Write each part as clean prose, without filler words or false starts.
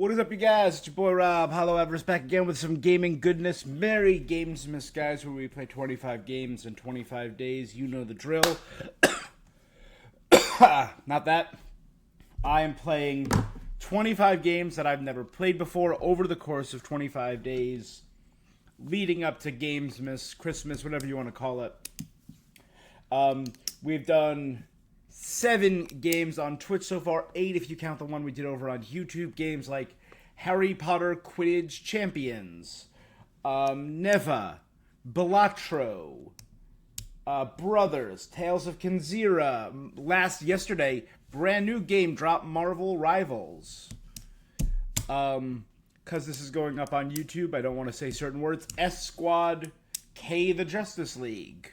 What is up, you guys? It's your boy Rob. Hello, Everest, back again with some gaming goodness. Merry Gamesmas, guys, where we play 25 games in 25 days. You know the drill. Not that. I am playing 25 games that I've never played before over the course of 25 days, leading up to Gamesmas, Christmas, whatever you want to call it. We've done 7 games on Twitch so far, 8 if you count the one we did over on YouTube. Games like Harry Potter Quidditch Champions, Neva, Balatro, Brothers, Tales of Kenzira. Yesterday, brand new game dropped, Marvel Rivals. Because this is going up on YouTube, I don't want to say certain words. S Squad, K the Justice League,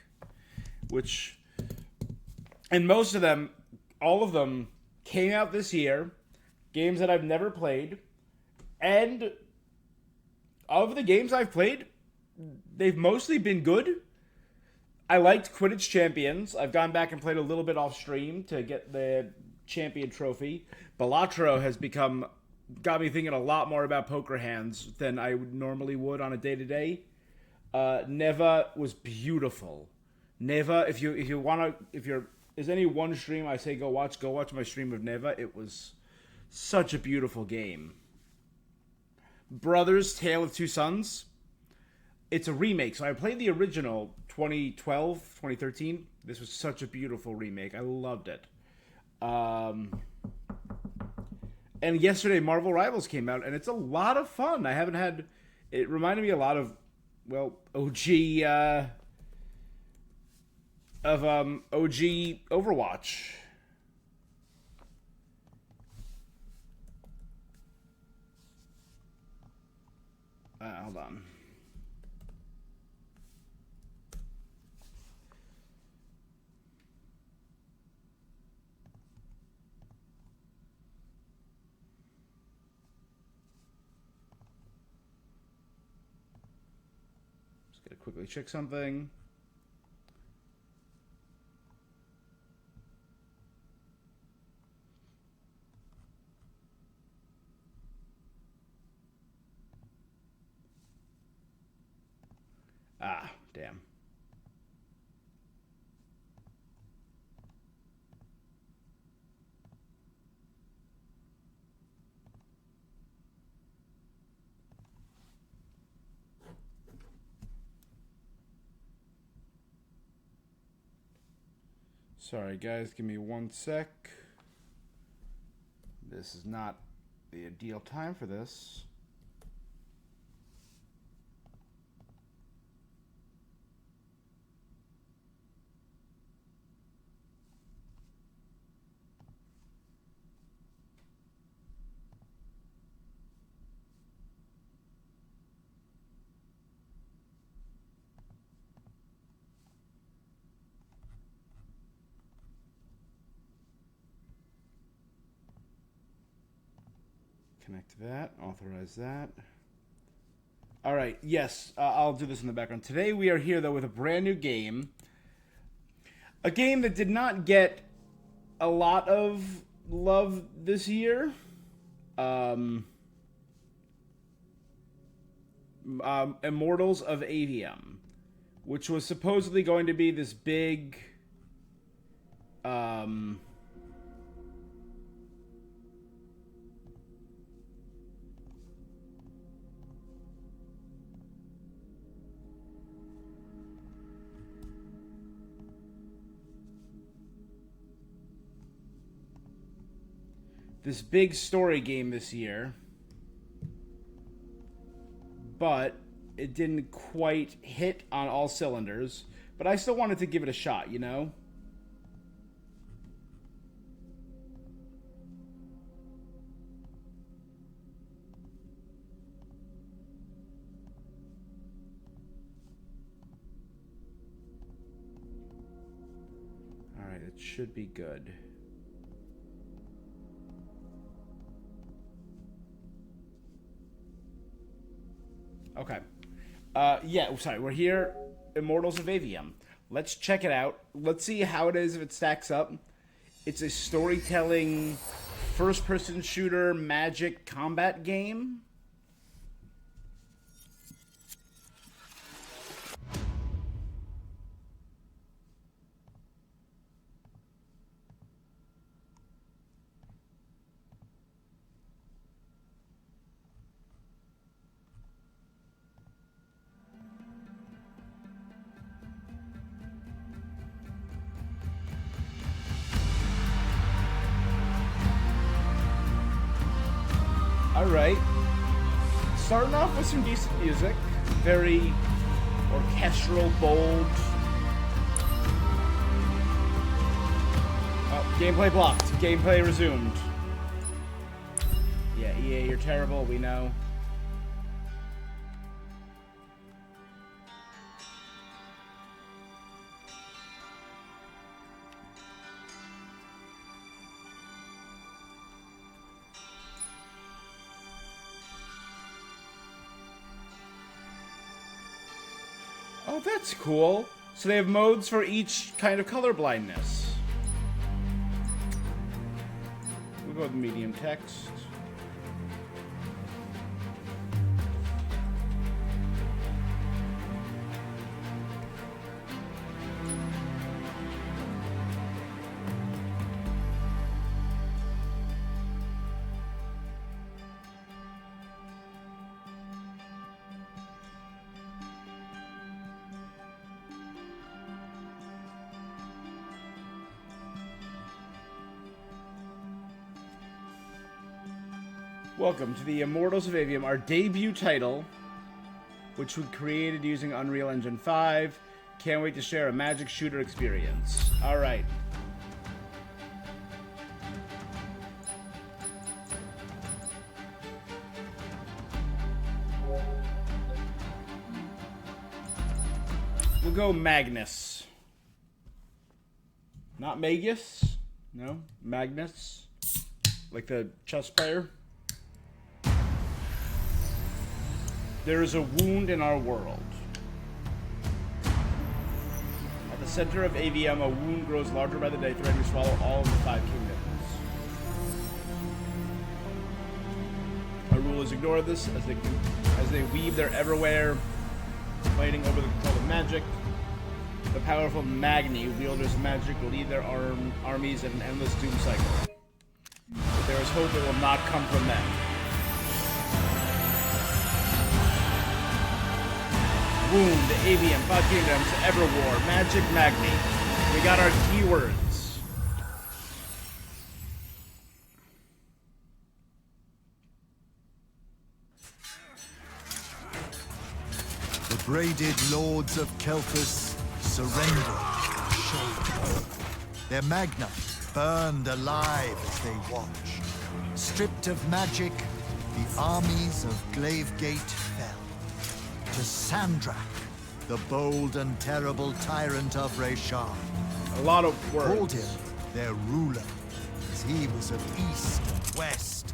which... And most of them, all of them, came out this year. Games that I've never played. And of the games I've played, they've mostly been good. I liked Quidditch Champions. I've gone back and played a little bit off stream to get the champion trophy. Balatro has got me thinking a lot more about poker hands than I normally would on a day-to-day. Neva was beautiful. Neva, if there's any one stream I say go watch my stream of Neva. It was such a beautiful game. Brothers, Tale of Two Sons. It's a remake. So I played the original 2012, 2013. This was such a beautiful remake. I loved it. And yesterday Marvel Rivals came out, and it's a lot of fun. It reminded me a lot of, OG... OG Overwatch. Hold on. Just gotta quickly check something. Ah, damn. Sorry, guys. Give me 1 sec. This is not the ideal time for this. Connect that, authorize that. All right, yes, I'll do this in the background. Today we are here, though, with a brand new game. A game that did not get a lot of love this year. Immortals of Aveum, which was supposedly going to be this big... this big story game this year, but it didn't quite hit on all cylinders. But I still wanted to give it a shot, you know? Alright, it should be good. Okay. We're here, Immortals of Aveum. Let's check it out. Let's see how it is, if it stacks up. It's a storytelling first-person shooter magic combat game. Alright. Starting off with some decent music. Very orchestral, bold. Oh, gameplay blocked. Gameplay resumed. Yeah, EA, you're terrible, we know. Oh, that's cool. So they have modes for each kind of color blindness. We'll go with medium text. Welcome to the Immortals of Aveum, our debut title, which we created using Unreal Engine 5. Can't wait to share a magic shooter experience. Alright. We'll go Magnus. Not Magus? No? Magnus? Like the chess player? There is a wound in our world. At the center of Aveum, a wound grows larger by the day, threatening to swallow all of the 5 kingdoms. Our rulers ignore this as they weave their everywhere, fighting over the control of magic. The powerful Magni, wielders of magic, will lead their armies in an endless doom cycle. But there is hope it will not come from them. Wound, Aveum, 5 Kingdoms, Everwar, Magic Magni. We got our keywords. The braided lords of Kelphus surrendered shoulder. Their magna burned alive as they watched. Stripped of magic, the armies of Glavegate fell. To Sandrak, the bold and terrible tyrant of Reshar. A lot of words. Called him their ruler, as he was of east and west,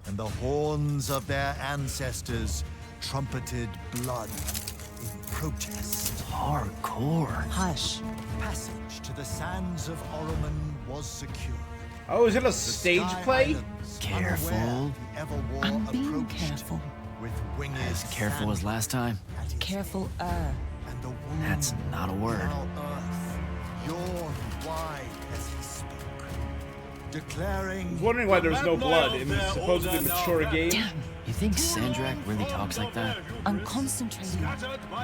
and the horns of their ancestors trumpeted blood in protest. Hardcore. Hush. Passage to the sands of Oromon was secured. Oh, is it a The stage Sky play? Islands, Careful. unaware the Everwar I'm being approached careful. with winged As careful as last time. at his Careful, And the wound That's not a word. now earth, yawned wide as he spoke, declaring. I was wondering why there was no blood in this supposedly mature game. Damn, You think Sandrak really talks like that? I'm concentrating.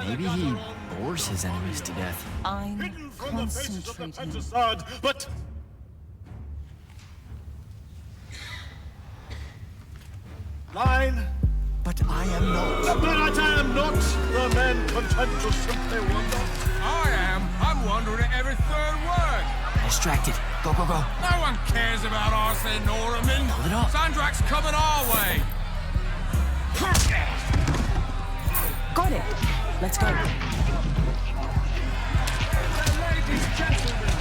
Maybe he bores his enemies to death. I'm concentrating. But mine, But I am not. but I am not the man content to simply wonder. I am. I'm wondering at every third word. Distracted. Go, go, go. No one cares about Arsene Norman. Hold it up. Sandrak's coming our way. Got it. Let's go. Ladies, gentlemen,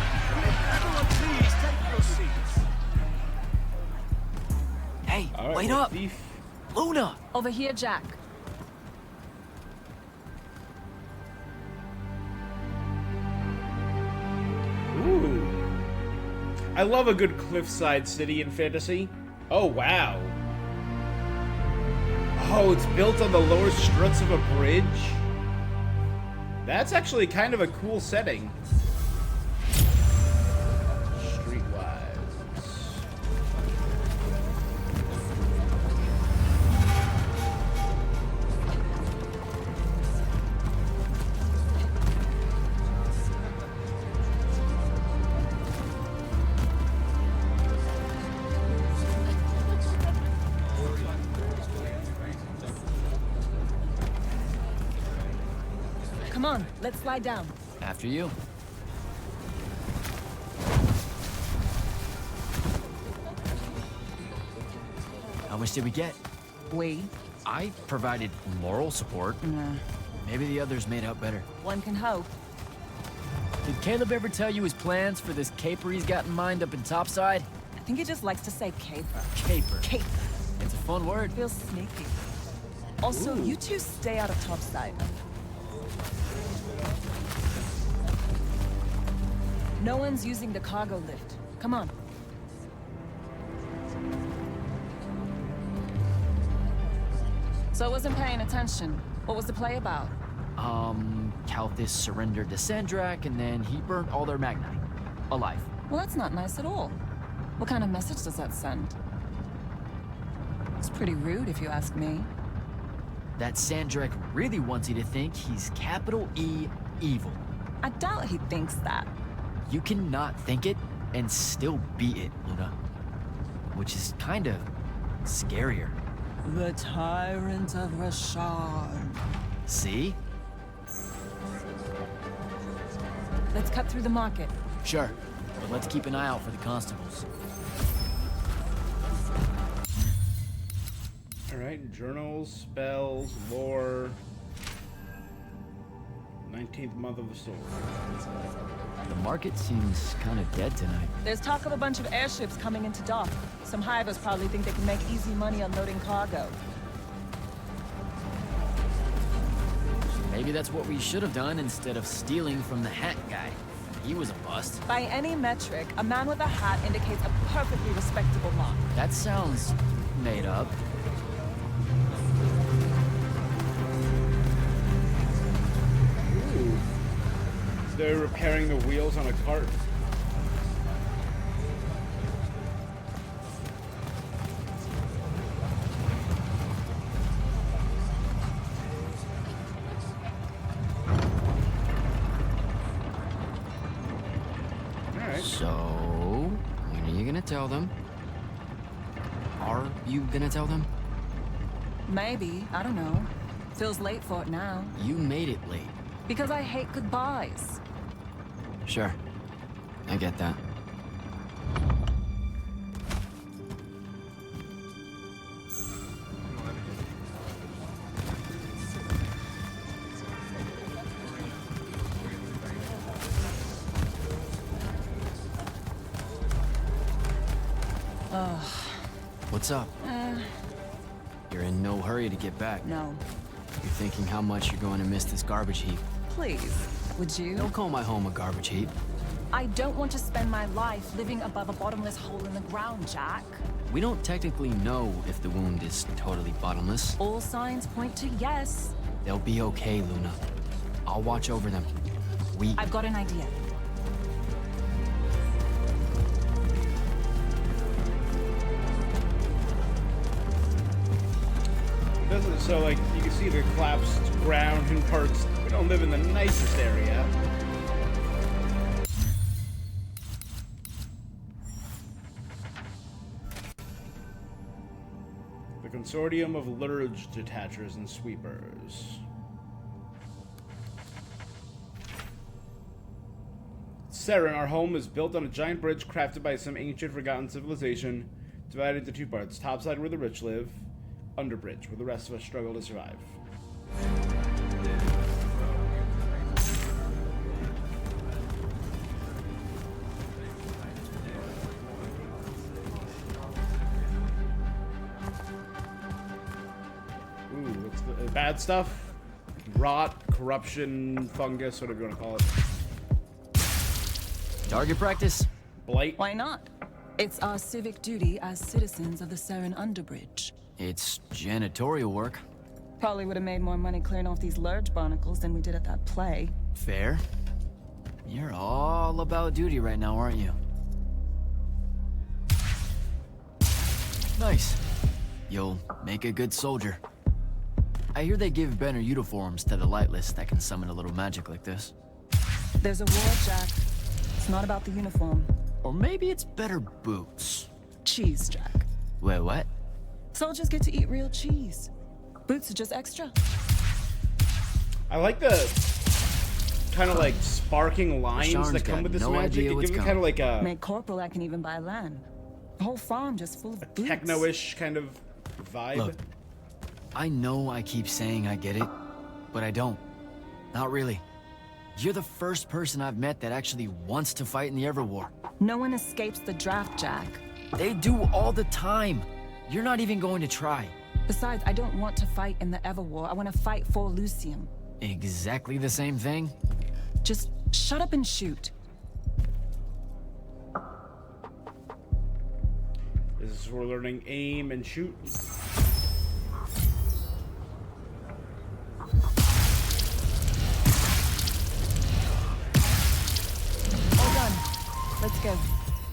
everyone please take your seats. Hey, All right, wait well, up. thief. Luna. Over here, Jack. Ooh. I love a good cliffside city in fantasy. Oh, wow. Oh, it's built on the lower struts of a bridge? That's actually kind of a cool setting. Streetwise. Come on, let's slide down. After you. How much did we get? We? I provided moral support. Nah. Maybe the others made out better. One can hope. Did Caleb ever tell you his plans for this caper he's got in mind up in Topside? I think he just likes to say caper. Caper. Caper. It's a fun word. Feels sneaky. Also, you two stay out of Topside. No one's using the cargo lift. Come on. So I wasn't paying attention. What was the play about? Calthus surrendered to Sandrak, and then he burnt all their Magnite. Alive. Well, that's not nice at all. What kind of message does that send? It's pretty rude, if you ask me. That Sandrak really wants you to think he's capital E evil. I doubt he thinks that. You cannot think it and still be it, Luna. Which is kind of scarier. The Tyrant of Rashad. See? Let's cut through the market. Sure, but let's keep an eye out for the constables. Alright, journals, spells, lore. 19th month of the sword. The market seems kind of dead tonight. There's talk of a bunch of airships coming into dock. Some hivers probably think they can make easy money unloading cargo. Maybe that's what we should have done instead of stealing from the hat guy. He was a bust. By any metric, a man with a hat indicates a perfectly respectable mark. That sounds made up. Ooh. They're repairing the wheels on a cart. So, when are you gonna tell them? Are you gonna tell them? Maybe, I don't know. Feels late for it now. You made it late. Because I hate goodbyes. Sure. I get that. What's up? You're in no hurry to get back. No. You're thinking how much you're going to miss this garbage heap. Please, would you? Don't call my home a garbage heap. I don't want to spend my life living above a bottomless hole in the ground, Jack. We don't technically know if the wound is totally bottomless. All signs point to yes. They'll be okay, Luna. I'll watch over them. I've got an idea. So, like, you can see the collapsed ground in parts. We don't live in the nicest area. The Consortium of Lurge Detachers and Sweepers. Saren, our home is built on a giant bridge crafted by some ancient forgotten civilization, divided into two parts. Topside where the rich live, Underbridge, where the rest of us struggle to survive. Ooh, what's the bad stuff? Rot, corruption, fungus, whatever you want to call it. Target practice? Blight. Why not? It's our civic duty as citizens of the Saren Underbridge. It's janitorial work. Probably would have made more money clearing off these large barnacles than we did at that play. Fair. You're all about duty right now, aren't you? Nice. You'll make a good soldier. I hear they give better uniforms to the lightless that can summon a little magic like this. There's a war, Jack. It's not about the uniform. Or maybe it's better boots. Cheese, Jack. Wait, what? Soldiers get to eat real cheese. Boots are just extra. I like the kind of like sparking lines Sean's that come got with this no magic. idea It what's gives me kind of like a Made corporal that can even buy land. The whole farm just full of boots. techno-ish kind of vibe. Look, I know I keep saying I get it, but I don't. Not really. You're the first person I've met that actually wants to fight in the Everwar. No one escapes the draft, Jack. They do all the time. You're not even going to try. Besides, I don't want to fight in the Everwar. I want to fight for Lucium. Exactly the same thing? Just shut up and shoot. This is where we're learning aim and shoot. All done. Let's go.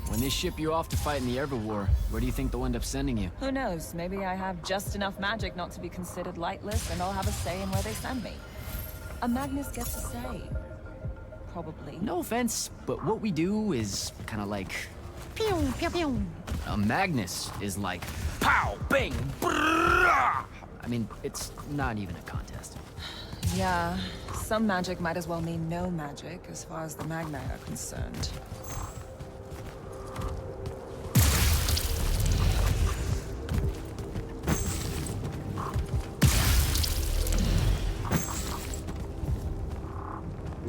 When they ship you off to fight in the Everwar, where do you think they'll end up sending you? Who knows? Maybe I have just enough magic not to be considered lightless, and I'll have a say in where they send me. A Magnus gets a say. Probably. No offense, but what we do is kind of like... Pew, pew, pew. A Magnus is like... Pow! Bang! Brrrah! I mean, it's not even a contest. Yeah, some magic might as well mean no magic as far as the Magni are concerned.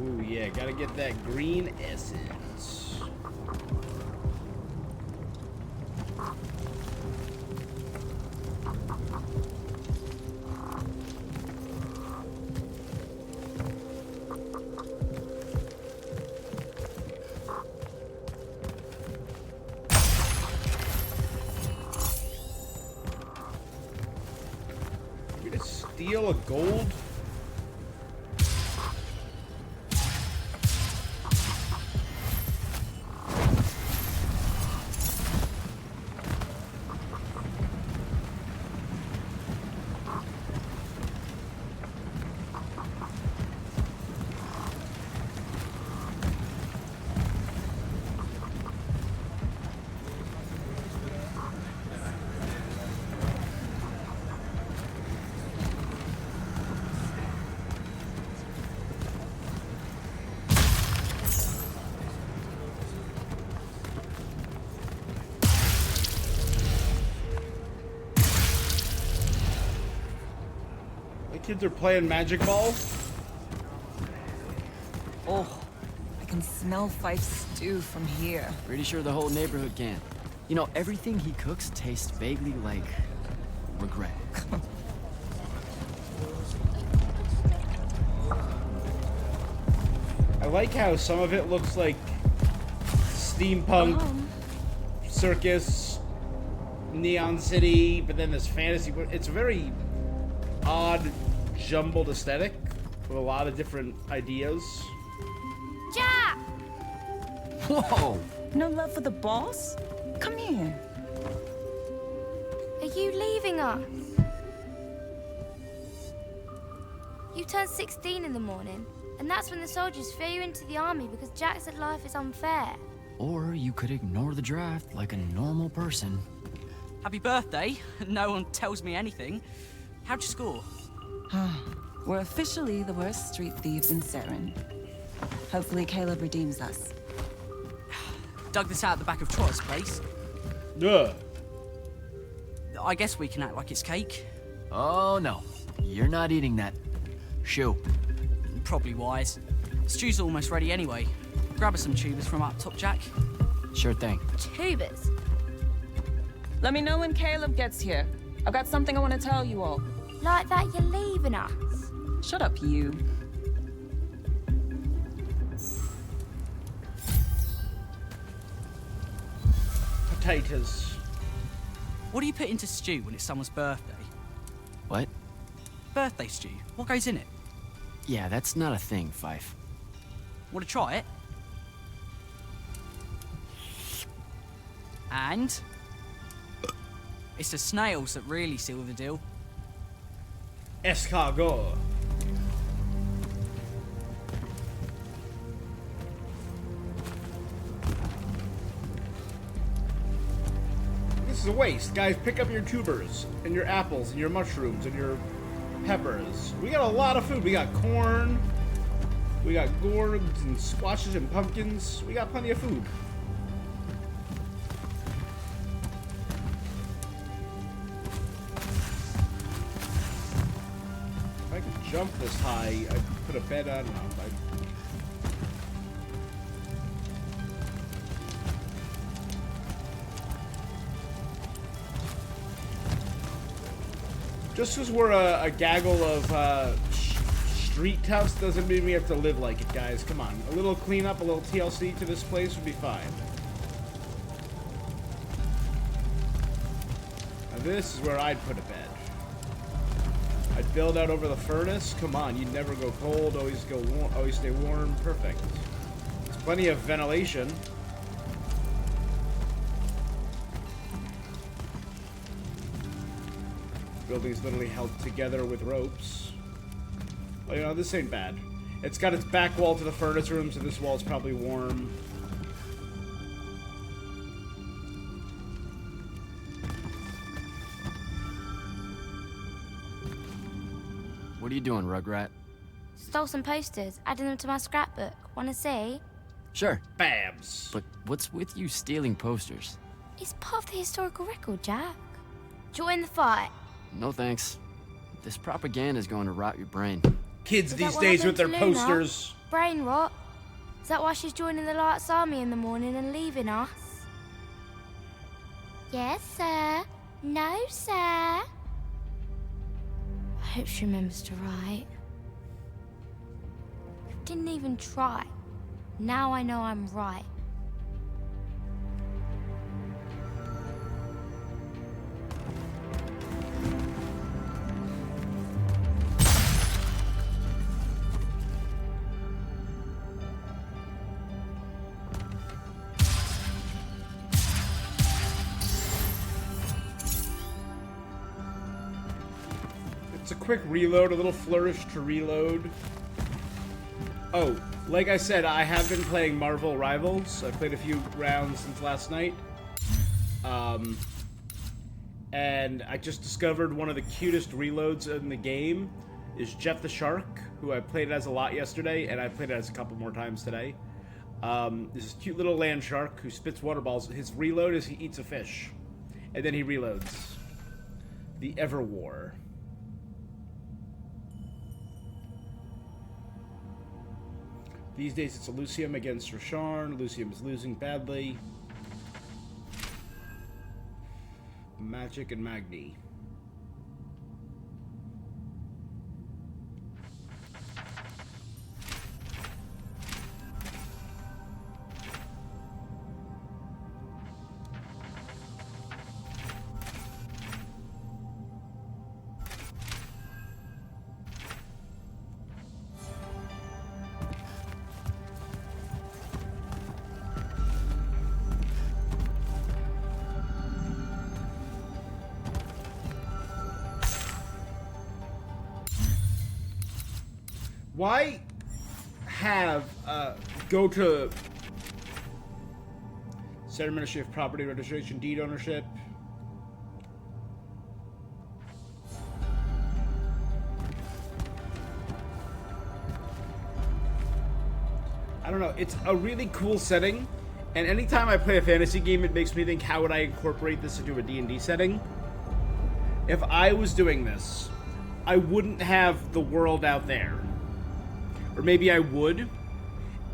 Ooh, yeah, gotta get that green essence. You gonna steal a gold? Kids are playing magic ball. Oh, I can smell Fife's stew from here. Pretty sure the whole neighborhood can. You know, everything he cooks tastes vaguely like... regret. I like how some of it looks like steampunk, circus, Neon City, but then this fantasy. It's a very odd, jumbled aesthetic with a lot of different ideas. Jack! Whoa! No love for the boss? Come here. Are you leaving us? You turned 16 in the morning, and that's when the soldiers throw you into the army because Jack said life is unfair. Or you could ignore the draft like a normal person. Happy birthday. No one tells me anything. How'd you score? We're officially the worst street thieves in Saren. Hopefully Caleb redeems us. Dug this out the back of Trotter's place. Ugh. I guess we can act like it's cake. Oh no, you're not eating that. Shoo. Probably wise. Stew's almost ready anyway. Grab us some tubers from up top, Jack. Sure thing. Tubers. Let me know when Caleb gets here. I've got something I want to tell you all. Like that you're leaving us. Shut up, you. potatoes. What do you put into stew when it's someone's birthday? What? Birthday stew. What goes in it? Yeah, that's not a thing, Fife. Want to try it? And it's the snails that really seal the deal. Escargot. This is a waste. Guys, pick up your tubers and your apples and your mushrooms and your peppers. We got a lot of food. We got corn. We got gourds and squashes and pumpkins. We got plenty of food. If I could jump this high, I'd put a bed on. Just because we're a gaggle of street toughs doesn't mean we have to live like it, guys. Come on. A little cleanup, a little TLC to this place would be fine. Now this is where I'd put a bed. I'd build out over the furnace. Come on, you'd never go cold, always go warm, always stay warm. Perfect. There's plenty of ventilation. Building's literally held together with ropes. Well, you know, this ain't bad. It's got its back wall to the furnace room, so this wall's probably warm. What are you doing, Rugrat? Stole some posters, added them to my scrapbook. Wanna see? Sure. Babs. But what's with you stealing posters? It's part of the historical record, Jack. Join the fight. No thanks. This propaganda's going to rot your brain. Kids Is these that what days with happened their to Luna? posters. Brain rot. Is that why she's joining the Lights Army in the morning and leaving us? Yes, sir. No, sir. I hope she remembers to write. Didn't even try. Now I know I'm right. It's a quick reload, a little flourish to reload. Oh, like I said, I have been playing Marvel Rivals. I played a few rounds since last night. And I just discovered one of the cutest reloads in the game is Jeff the Shark, who I played as a lot yesterday, and I played as a couple more times today. This cute little land shark who spits water balls. His reload is he eats a fish, and then he reloads. The Everwar. These days it's a Lucium against Rasharn. Lucium is losing badly. Magic and Magni. Why have go to set administrative property registration deed ownership? I don't know. It's a really cool setting, and anytime I play a fantasy game, it makes me think, how would I incorporate this into a D&D setting? If I was doing this, I wouldn't have the world out there. Or maybe I would,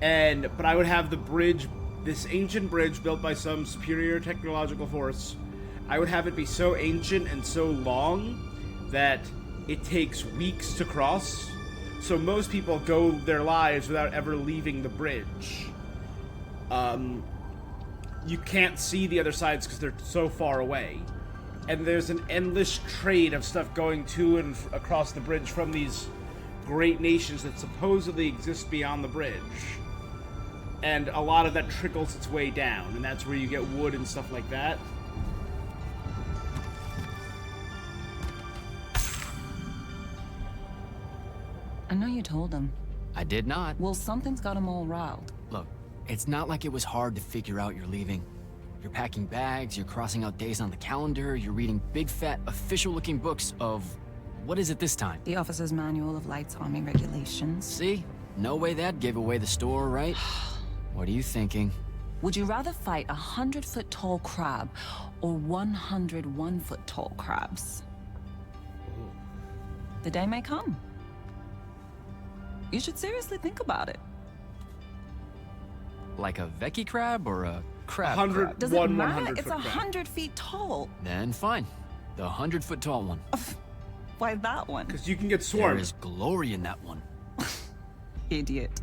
but I would have the bridge, this ancient bridge built by some superior technological force. I would have it be so ancient and so long that it takes weeks to cross. So most people go their lives without ever leaving the bridge. you can't see the other sides because they're so far away. And there's an endless trade of stuff going to and across the bridge from these great nations that supposedly exist beyond the bridge. And a lot of that trickles its way down, and that's where you get wood and stuff like that. I know you told him. I did not. Well, something's got him all riled. Look, it's not like it was hard to figure out you're leaving. You're packing bags, you're crossing out days on the calendar, you're reading big fat official-looking books of... what is it this time? The Officer's Manual of Lights Army Regulations. See? No way that gave away the store, right? What are you thinking? Would you rather fight 100-foot tall crab or 101-foot tall crabs? The day may come. You should seriously think about it. Like a Vecchi crab or a crab 100 crab? Does it matter? 100 It's foot crab. 100 feet tall. Then fine. The 100-foot tall one. Why that one? Because you can get There swarmed. is glory in that one. Idiot.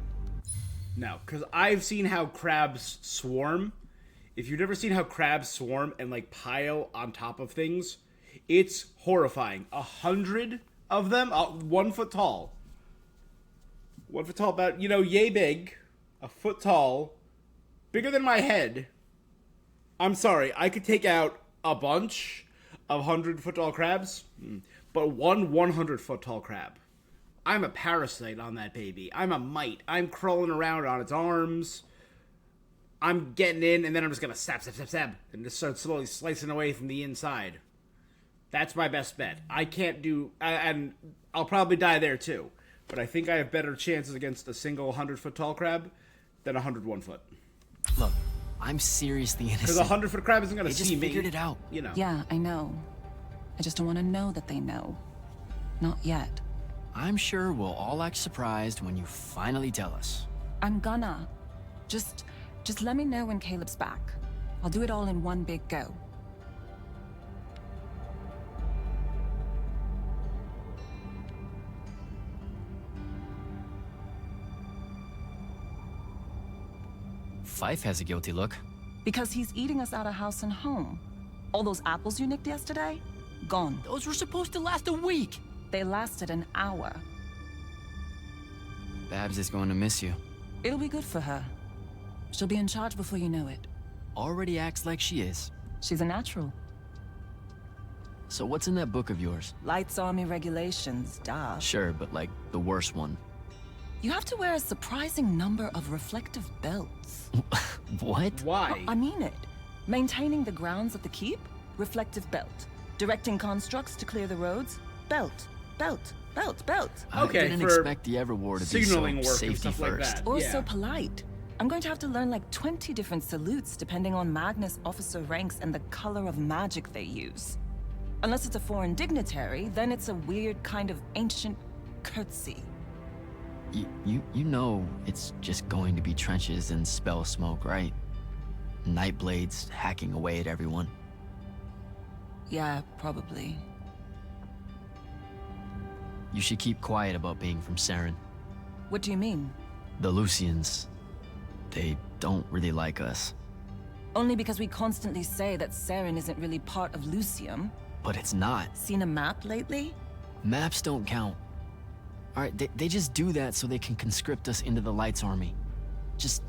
No, because I've seen how crabs swarm. If you've never seen how crabs swarm and like pile on top of things, it's horrifying. 100 of them, 1 foot tall. 1 foot tall, about, you know, yay big, a foot tall, bigger than my head. I'm sorry, I could take out a bunch of 100-foot tall crabs, but one 100-foot tall crab. I'm a parasite on that baby. I'm a mite. I'm crawling around on its arms. I'm getting in, and then I'm just gonna stab, and just start slowly slicing away from the inside. That's my best bet. I can't do, and I'll probably die there too. But I think I have better chances against a single 100-foot tall crab than a 101-foot. Look, I'm seriously innocent. Because a 100-foot crab isn't gonna They just see me. figured it out. You know. Yeah, I know. I just don't want to know that they know. Not yet. I'm sure we'll all act surprised when you finally tell us. I'm gonna. Just let me know when Caleb's back. I'll do it all in one big go. Fife has a guilty look. Because he's eating us out of house and home. All those apples you nicked yesterday? Gone. Those were supposed to last a week. They lasted an hour. Babs is going to miss you. It'll be good for her. She'll be in charge before you know it. Already acts like she is. She's a natural. So what's in that book of yours? Lights Army Regulations, duh. Sure, but like the worst one. You have to wear a surprising number of reflective belts. What? Why? I mean it. Maintaining the grounds of the keep, reflective belt. Directing constructs to clear the roads, belt, belt, belt, belt. Okay, I didn't for expect the Everwar to be signaling so work and safety stuff like first. that. Or Yeah. so polite. I'm going to have to learn like 20 different salutes depending on Magnus officer ranks and the color of magic they use. Unless it's a foreign dignitary, then it's a weird kind of ancient curtsy. You know it's just going to be trenches and spell smoke, right? Nightblades hacking away at everyone. Yeah, probably. You should keep quiet about being from Saren. What do you mean? The Lucians, they don't really like us. Only because we constantly say that Saren isn't really part of Lucium. But it's not. Seen a map lately? Maps don't count. Alright, they just do that so they can conscript us into the Lights Army. Just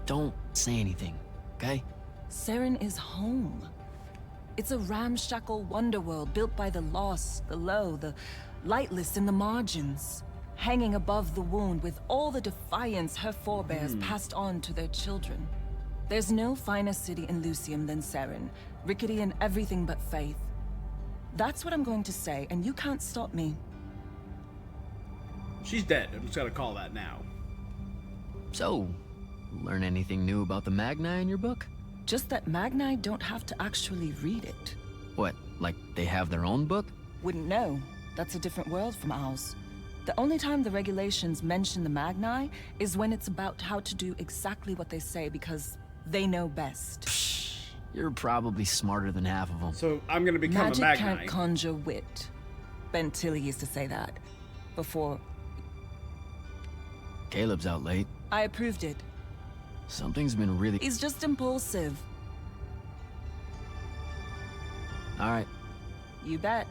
don't say anything, okay? Saren is home. It's a ramshackle wonderworld built by the lost, the low, the lightless in the margins. Hanging above the wound with all the defiance her forebears passed on to their children. There's no finer city in Lucium than Saren, rickety in everything but faith. That's what I'm going to say, and you can't stop me. She's dead. I'm just gonna call that now. So, learn anything new about the Magni in your book? Just that Magni don't have to actually read it. What, like they have their own book? Wouldn't know. That's a different world from ours. The only time the regulations mention the Magni is when it's about how to do exactly what they say because they know best. You're probably smarter than half of them. So I'm gonna become Magic a Magni. can't conjure wit. Ben Tilly used to say that. Before Caleb's out late. I approved it. Something's been really... He's just impulsive. All right. You bet.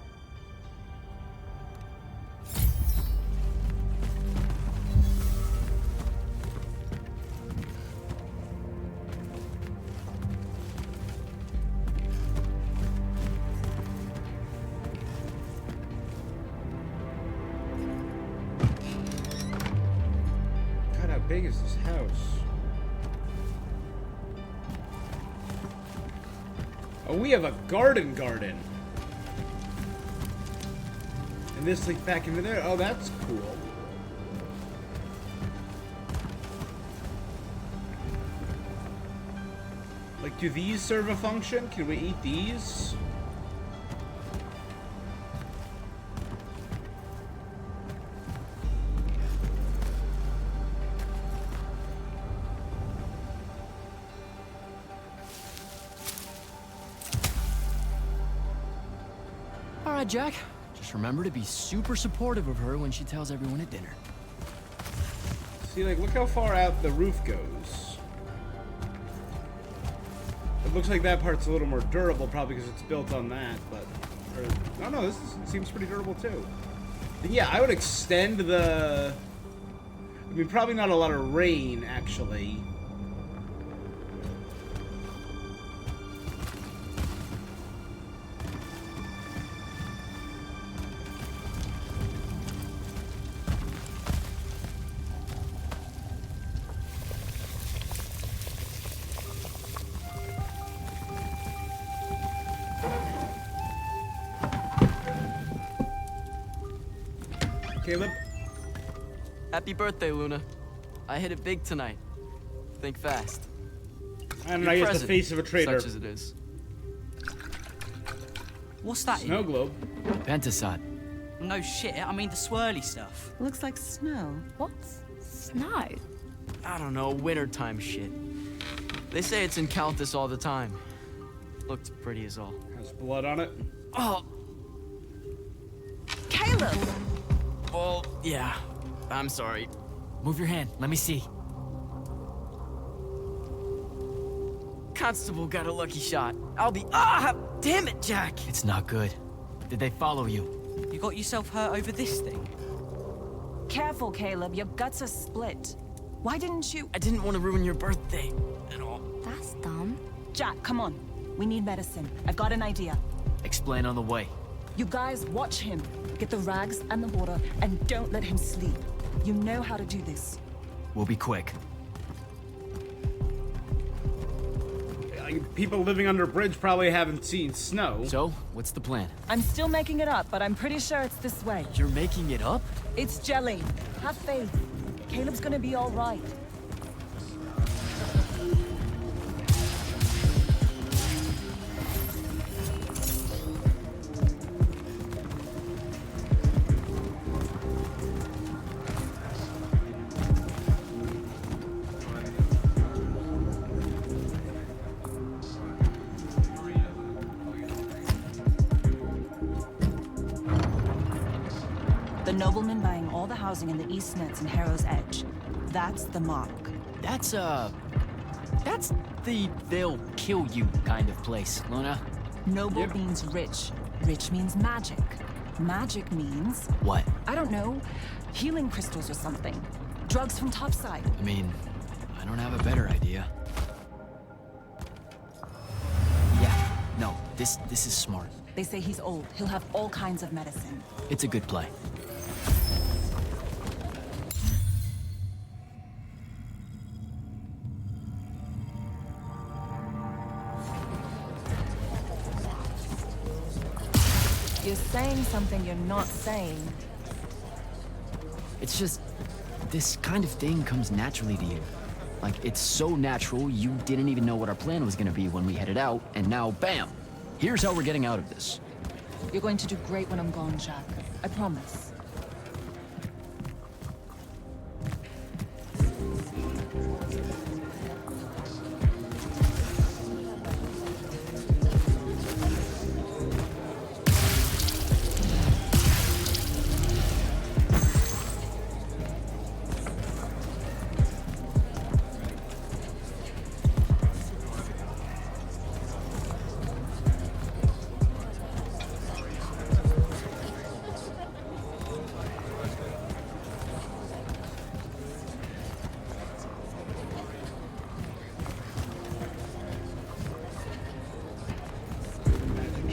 God, how big is this house? Oh, we have a garden. And this leaks back into there. Oh, that's cool. Like, do these serve a function? Can we eat these? All right, Jack. Just remember to be super supportive of her when she tells everyone at dinner. See, like, look how far out the roof goes. It looks like that part's a little more durable, probably because it's built on that, but... Or, no, seems pretty durable, too. But yeah, I would extend the... I mean, probably not a lot of rain, actually. Caleb? Happy birthday, Luna. I hit it big tonight. Think fast. I don't know, I guess the face of a traitor. Such as it is. What's that? Snow globe. Pentasod. No shit, I mean the swirly stuff. Looks like snow. What? Snow? I don't know, wintertime shit. They say it's in Countess all the time. Looked pretty as all. Has blood on it. Oh, Caleb! well, yeah. I'm sorry. Move your hand, let me see. Constable got a lucky shot. I'll be... Ah! Damn it, Jack! It's not good. Did they follow you? You got yourself hurt over this thing? Careful, Caleb. Your guts are split. Why didn't you... I didn't want to ruin your birthday at all. That's dumb. Jack, come on. We need medicine. I've got an idea. Explain on the way. You guys watch him. Get the rags and the water, and don't let him sleep. You know how to do this. We'll be quick. People living under a bridge probably haven't seen snow. So, what's the plan? I'm still making it up, but I'm pretty sure it's this way. You're making it up? It's jelly. Have faith. Caleb's gonna be all right. The nobleman buying all the housing in the East Nets and Harrow's Edge. That's the mark. That's the they'll kill you kind of place, Luna. Noble means rich. Rich means magic. Magic means, What? I don't know, healing crystals or something. Drugs from topside. I mean, I don't have a better idea. Yeah, no, this is smart. They say he's old. He'll have all kinds of medicine. It's a good play. You're saying something you're not saying. It's just, this kind of thing comes naturally to you. Like, it's so natural, you didn't even know what our plan was gonna be when we headed out, and now, bam! Here's how we're getting out of this. You're going to do great when I'm gone, Jack. I promise.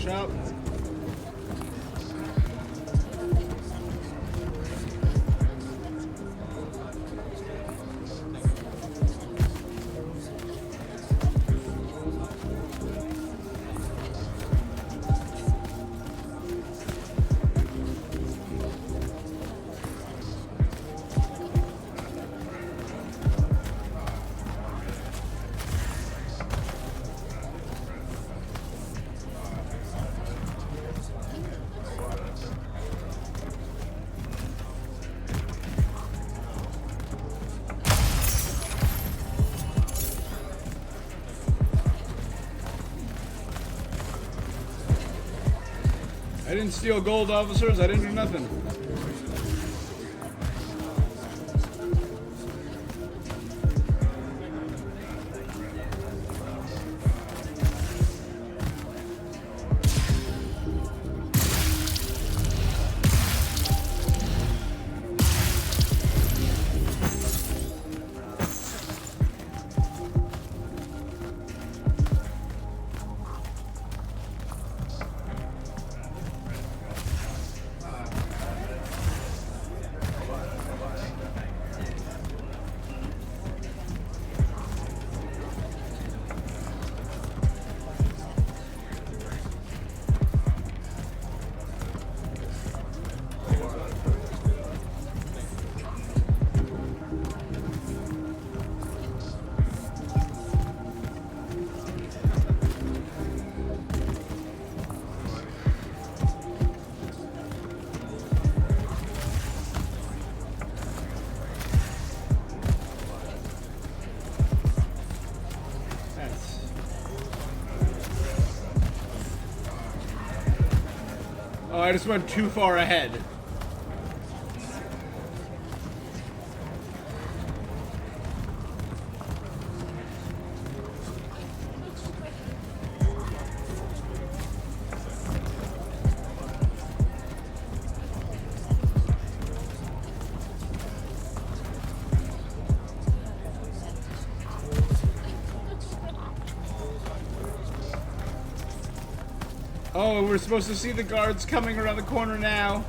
shop. I didn't steal gold, officers. I didn't do nothing. Oh, I just went too far ahead. Oh, we're supposed to see the guards coming around the corner now.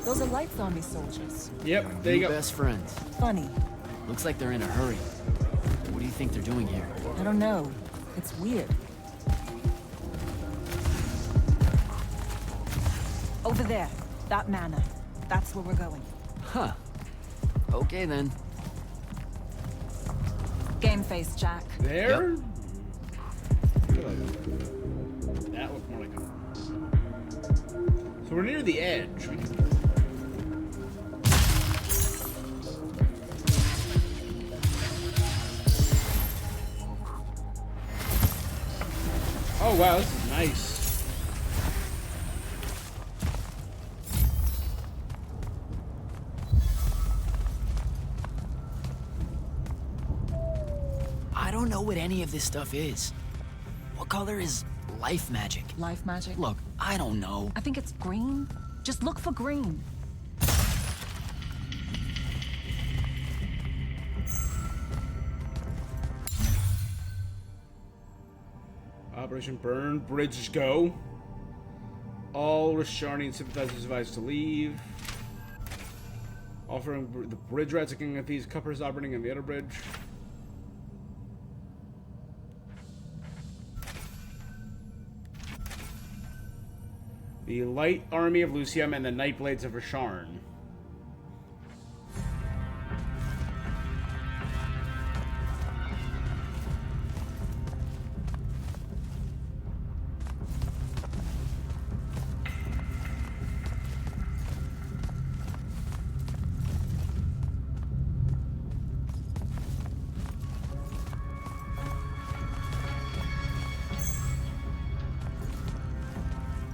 Those are Light Zombie soldiers. Yep, there you New go. best friends. Funny. Looks like they're in a hurry. What do you think they're doing here? I don't know. It's weird. Over there. That manor. That's where we're going. Huh. Okay then. Game face, Jack. There? Yep. That looked more like a... So we're near the edge. We can... Oh wow, this is nice. I don't know what any of this stuff is. What color is life magic? Life magic? Look, I don't know. I think it's green. Just look for green. Operation Burn, Bridge Go. All Risharnian sympathizers advised to leave. Offering the bridge rats again at these cuppers operating on the other bridge. The Light Army of Lucium and the Nightblades of Risharn.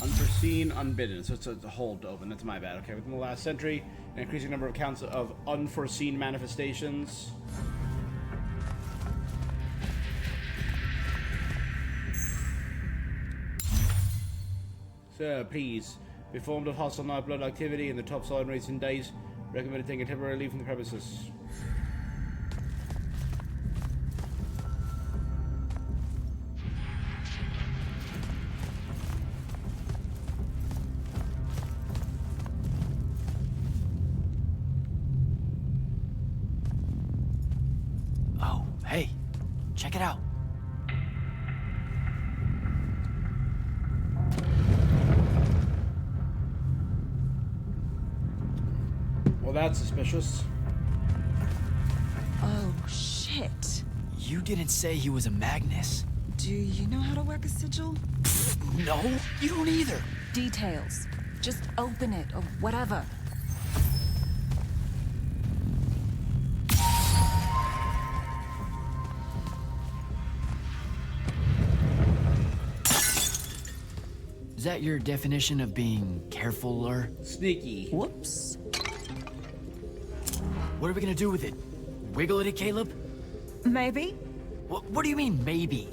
Unforeseen, unbidden. So it's a hold to open. That's my bad. Okay, within the last century, an increasing number of counts of unforeseen manifestations. Sir, please. Be informed of hostile night blood activity in the topside in recent days. Recommend taking a temporary leave from the premises. Check it out. Well, that's suspicious. Oh, shit. You didn't say he was a Magnus. Do you know how to work a sigil? No, you don't either. Details. Just open it or whatever. Is that your definition of being careful, or? Sneaky. Whoops. What are we gonna do with it? Wiggle it at Caleb? Maybe. What do you mean, maybe?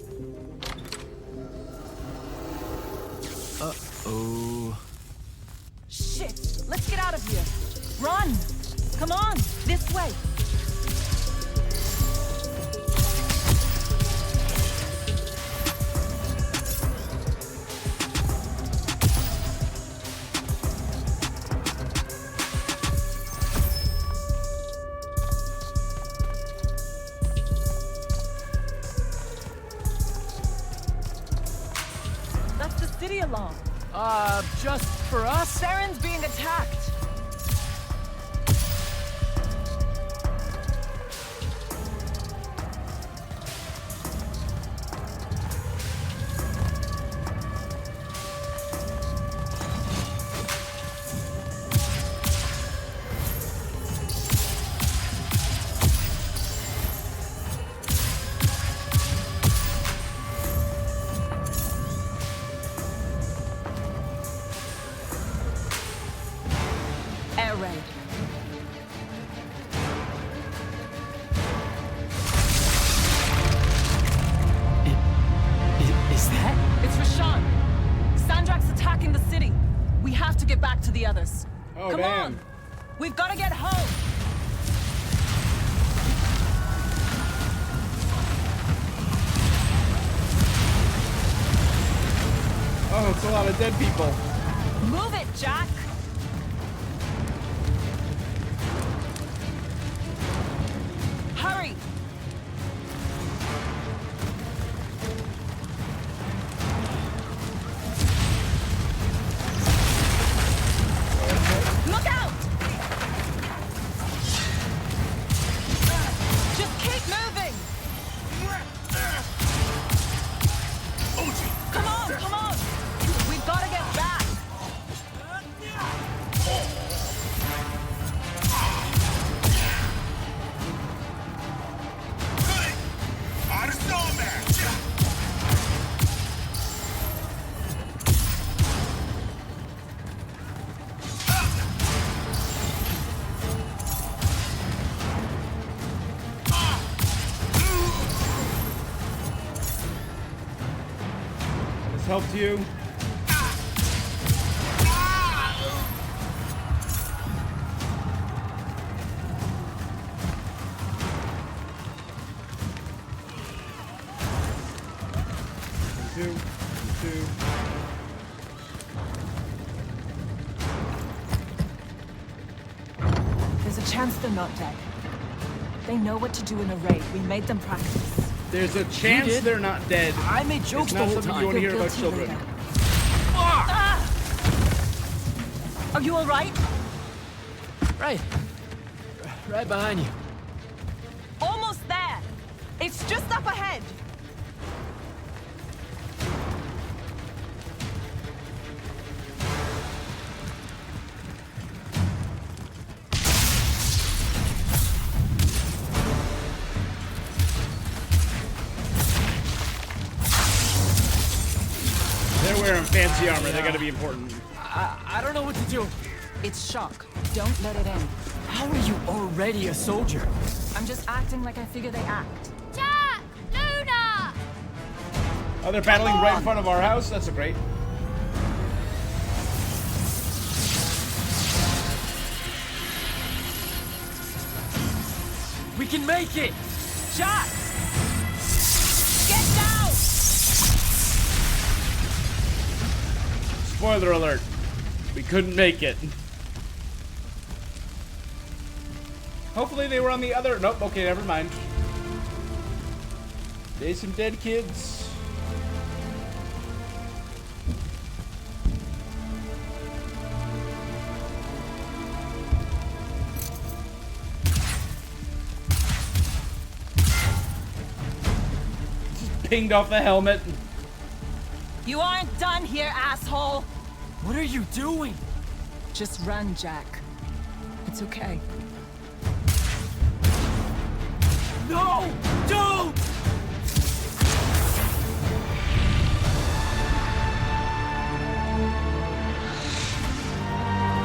Uh-oh. Shit! Let's get out of here! Run! Come on! This way! That's the city alarm. Just for us? Saren's being attacked. Air raid. Is that? It's Rashawn. Sandrak's attacking the city. We have to get back to the others. Oh, Come damn. on. We've got to get home. Oh, it's a lot of dead people. Move it, Jack. Hurry. Look out! Just keep moving. Come on, come on. We've got to get back. This helped you. Two. There's a chance they're not dead. They know what to do in a raid. We made them practice. There's a chance did. they're not dead. I made jokes It's the not whole something time. you want to Feel hear about guilty children. later. Ah! Are you all right? Right. Right behind you. Almost there. It's just up ahead. They're wearing fancy armor. They gotta be important. I don't know what to do. It's shock. Don't let it in. How are you already a soldier? I'm just acting like I figure they act. Jack! Luna! Oh, they're battling right in front of our house? That's a great. We can make it! Jack! Get down! Spoiler alert. We couldn't make it. Hopefully they were on the other... Nope, okay, never mind. There's some dead kids. Just pinged off the helmet. You aren't done here, asshole! What are you doing? Just run, Jack. It's okay. No! Don't!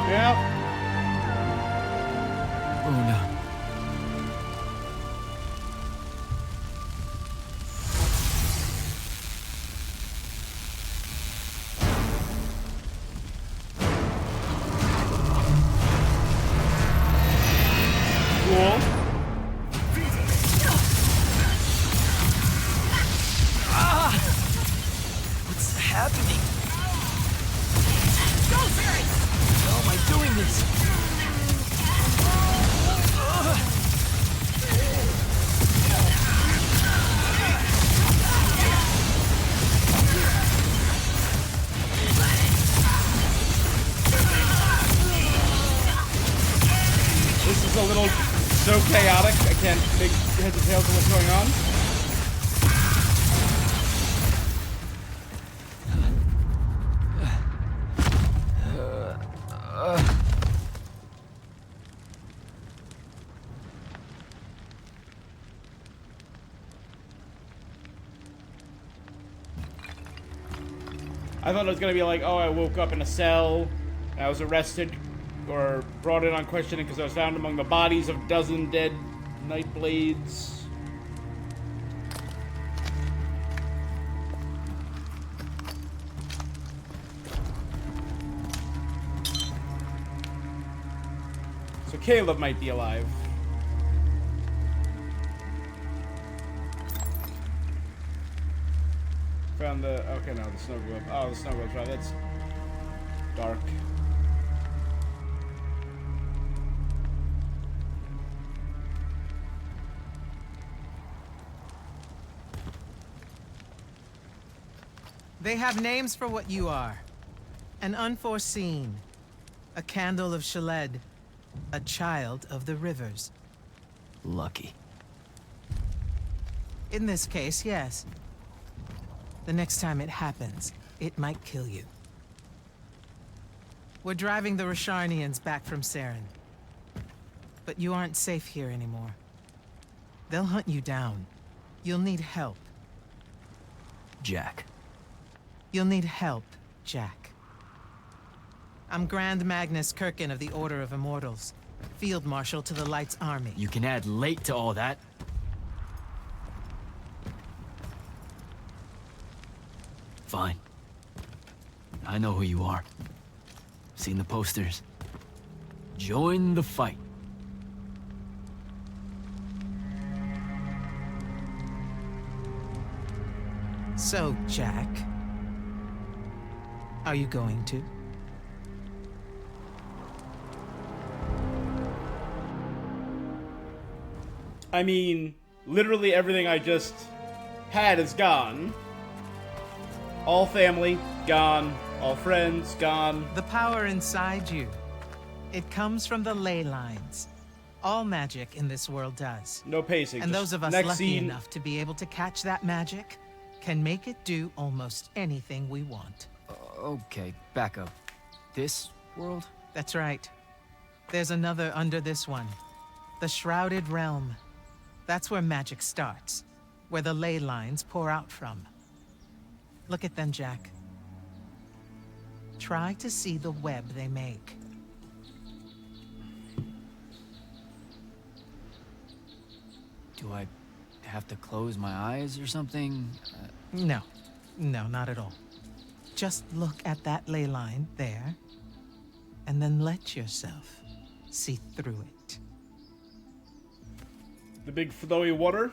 Yep. Oh no. Cool. What's happening? How am I doing this? This is a little so chaotic. I can't make heads or tails of what's going on. I thought it was gonna be like, oh, I woke up in a cell, and I was arrested or brought in on questioning because I was found among the bodies of a dozen dead Nightblades. So Caleb might be alive. Found the... Okay, no, the snow globe. Oh, the snow globe's right. That's dark. They have names for what you are. An unforeseen. A candle of Shaled. A child of the rivers. Lucky. In this case, yes. The next time it happens, it might kill you. We're driving the Rasharnians back from Saren. But you aren't safe here anymore. They'll hunt you down. You'll need help. Jack. You'll need help, Jack. I'm Grand Magnus Kirkin of the Order of Immortals. Field Marshal to the Light's Army. You can add late to all that. Fine. I know who you are. Seen the posters. Join the fight. So, Jack... are you going to? I mean, literally everything I just had is gone. All family, gone. All friends, gone. The power inside you. It comes from the ley lines. All magic in this world does. No pacing. And just those of us next lucky scene. enough to be able to catch that magic can make it do almost anything we want. Okay, back up. This world? That's right. There's another under this one. The Shrouded Realm. That's where magic starts. Where the ley lines pour out from. Look at them, Jack. Try to see the web they make. Do I have to close my eyes or something? No. No, not at all. Just look at that ley line there, and then let yourself see through it. The big flowy water.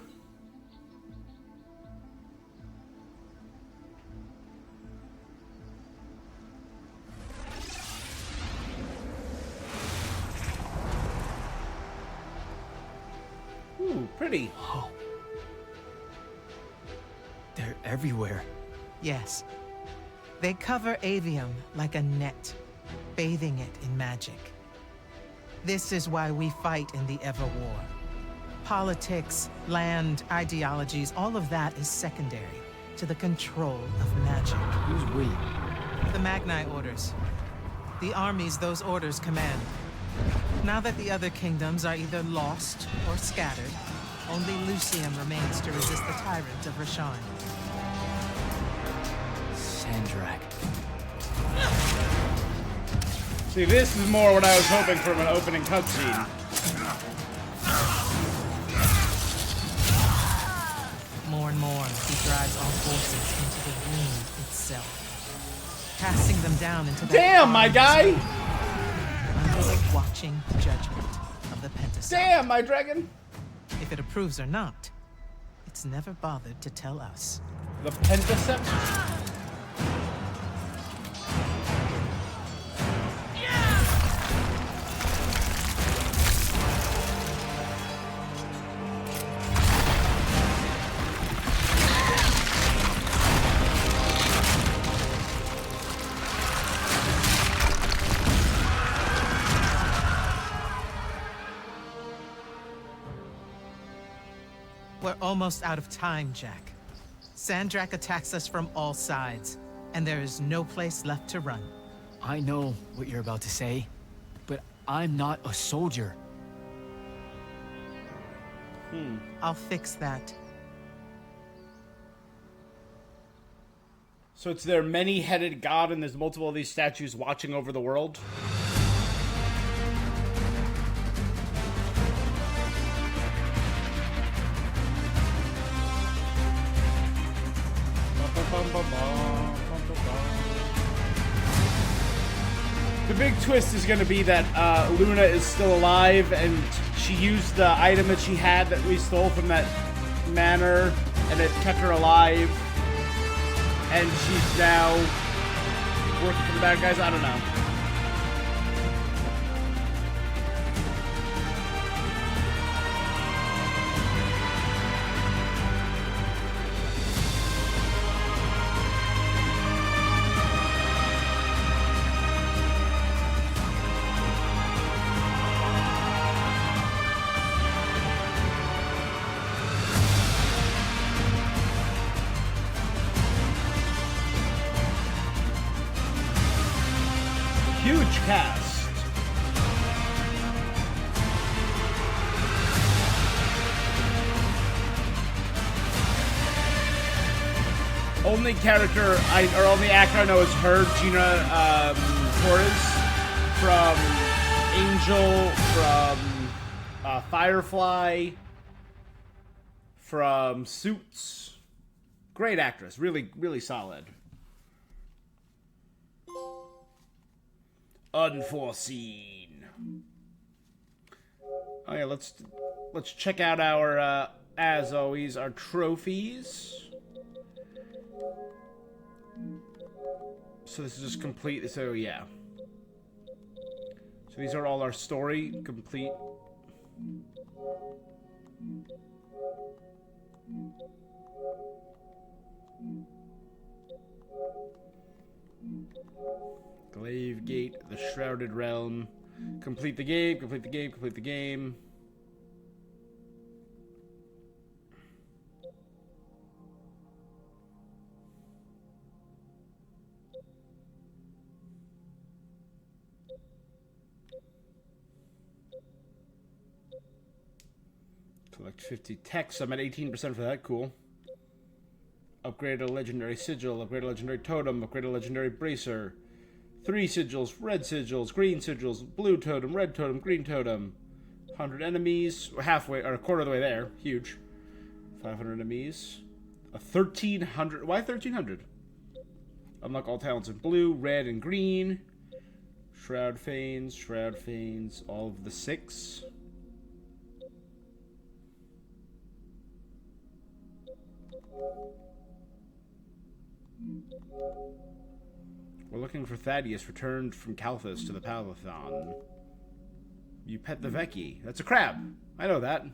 Ooh, pretty. Oh. everywhere. Yes. They cover Aveum like a net, bathing it in magic. This is why we fight in the Everwar. Politics, land, ideologies, all of that is secondary to the control of magic. Who's we? The Magni orders. The armies those orders command. Now that the other kingdoms are either lost or scattered, only Lucium remains to resist the tyrant of Rasharn. Sandrak. See, this is more what I was hoping from an opening cutscene. More and more, he drives all forces into the womb itself, casting them down into the Damn, my guy! under the watching judgment of the Pentasol. Damn, my dragon! If it approves or not, it's never bothered to tell us. The Pentacept? We're almost out of time, Jack. Sandrak attacks us from all sides, and there is no place left to run. I know what you're about to say, but I'm not a soldier. I'll fix that. So it's their many-headed god and there's multiple of these statues watching over the world? The big twist is going to be that Luna is still alive, and she used the item that she had that we stole from that manor, and it kept her alive. And she's now working for the bad guys. I don't know. Huge cast. Only character or only actor I know is her, Gina Torres, from Angel, from Firefly, from Suits. Great actress, really, really solid. Unforeseen. Oh yeah, let's check out our as always our trophies. So this is just complete. So yeah. So these are all our story complete. Glaive Gate, the Shrouded Realm. Complete the game, complete the game, complete the game. Collect 50 techs. I'm at 18% for that. Cool. Upgrade a legendary sigil. Upgrade a legendary totem. Upgrade a legendary bracer. 3 sigils. Red sigils. Green sigils. Blue totem. Red totem. Green totem. 100 enemies. We're halfway, or a quarter of the way there. Huge. 500 enemies. A 1300. Why 1300? Unlock all talents in blue, red, and green. Shroud Fanes. All of the 6. We're looking for Thaddeus, returned from Kalthus to the Palathon. You pet the Veki. That's a crab. I know that.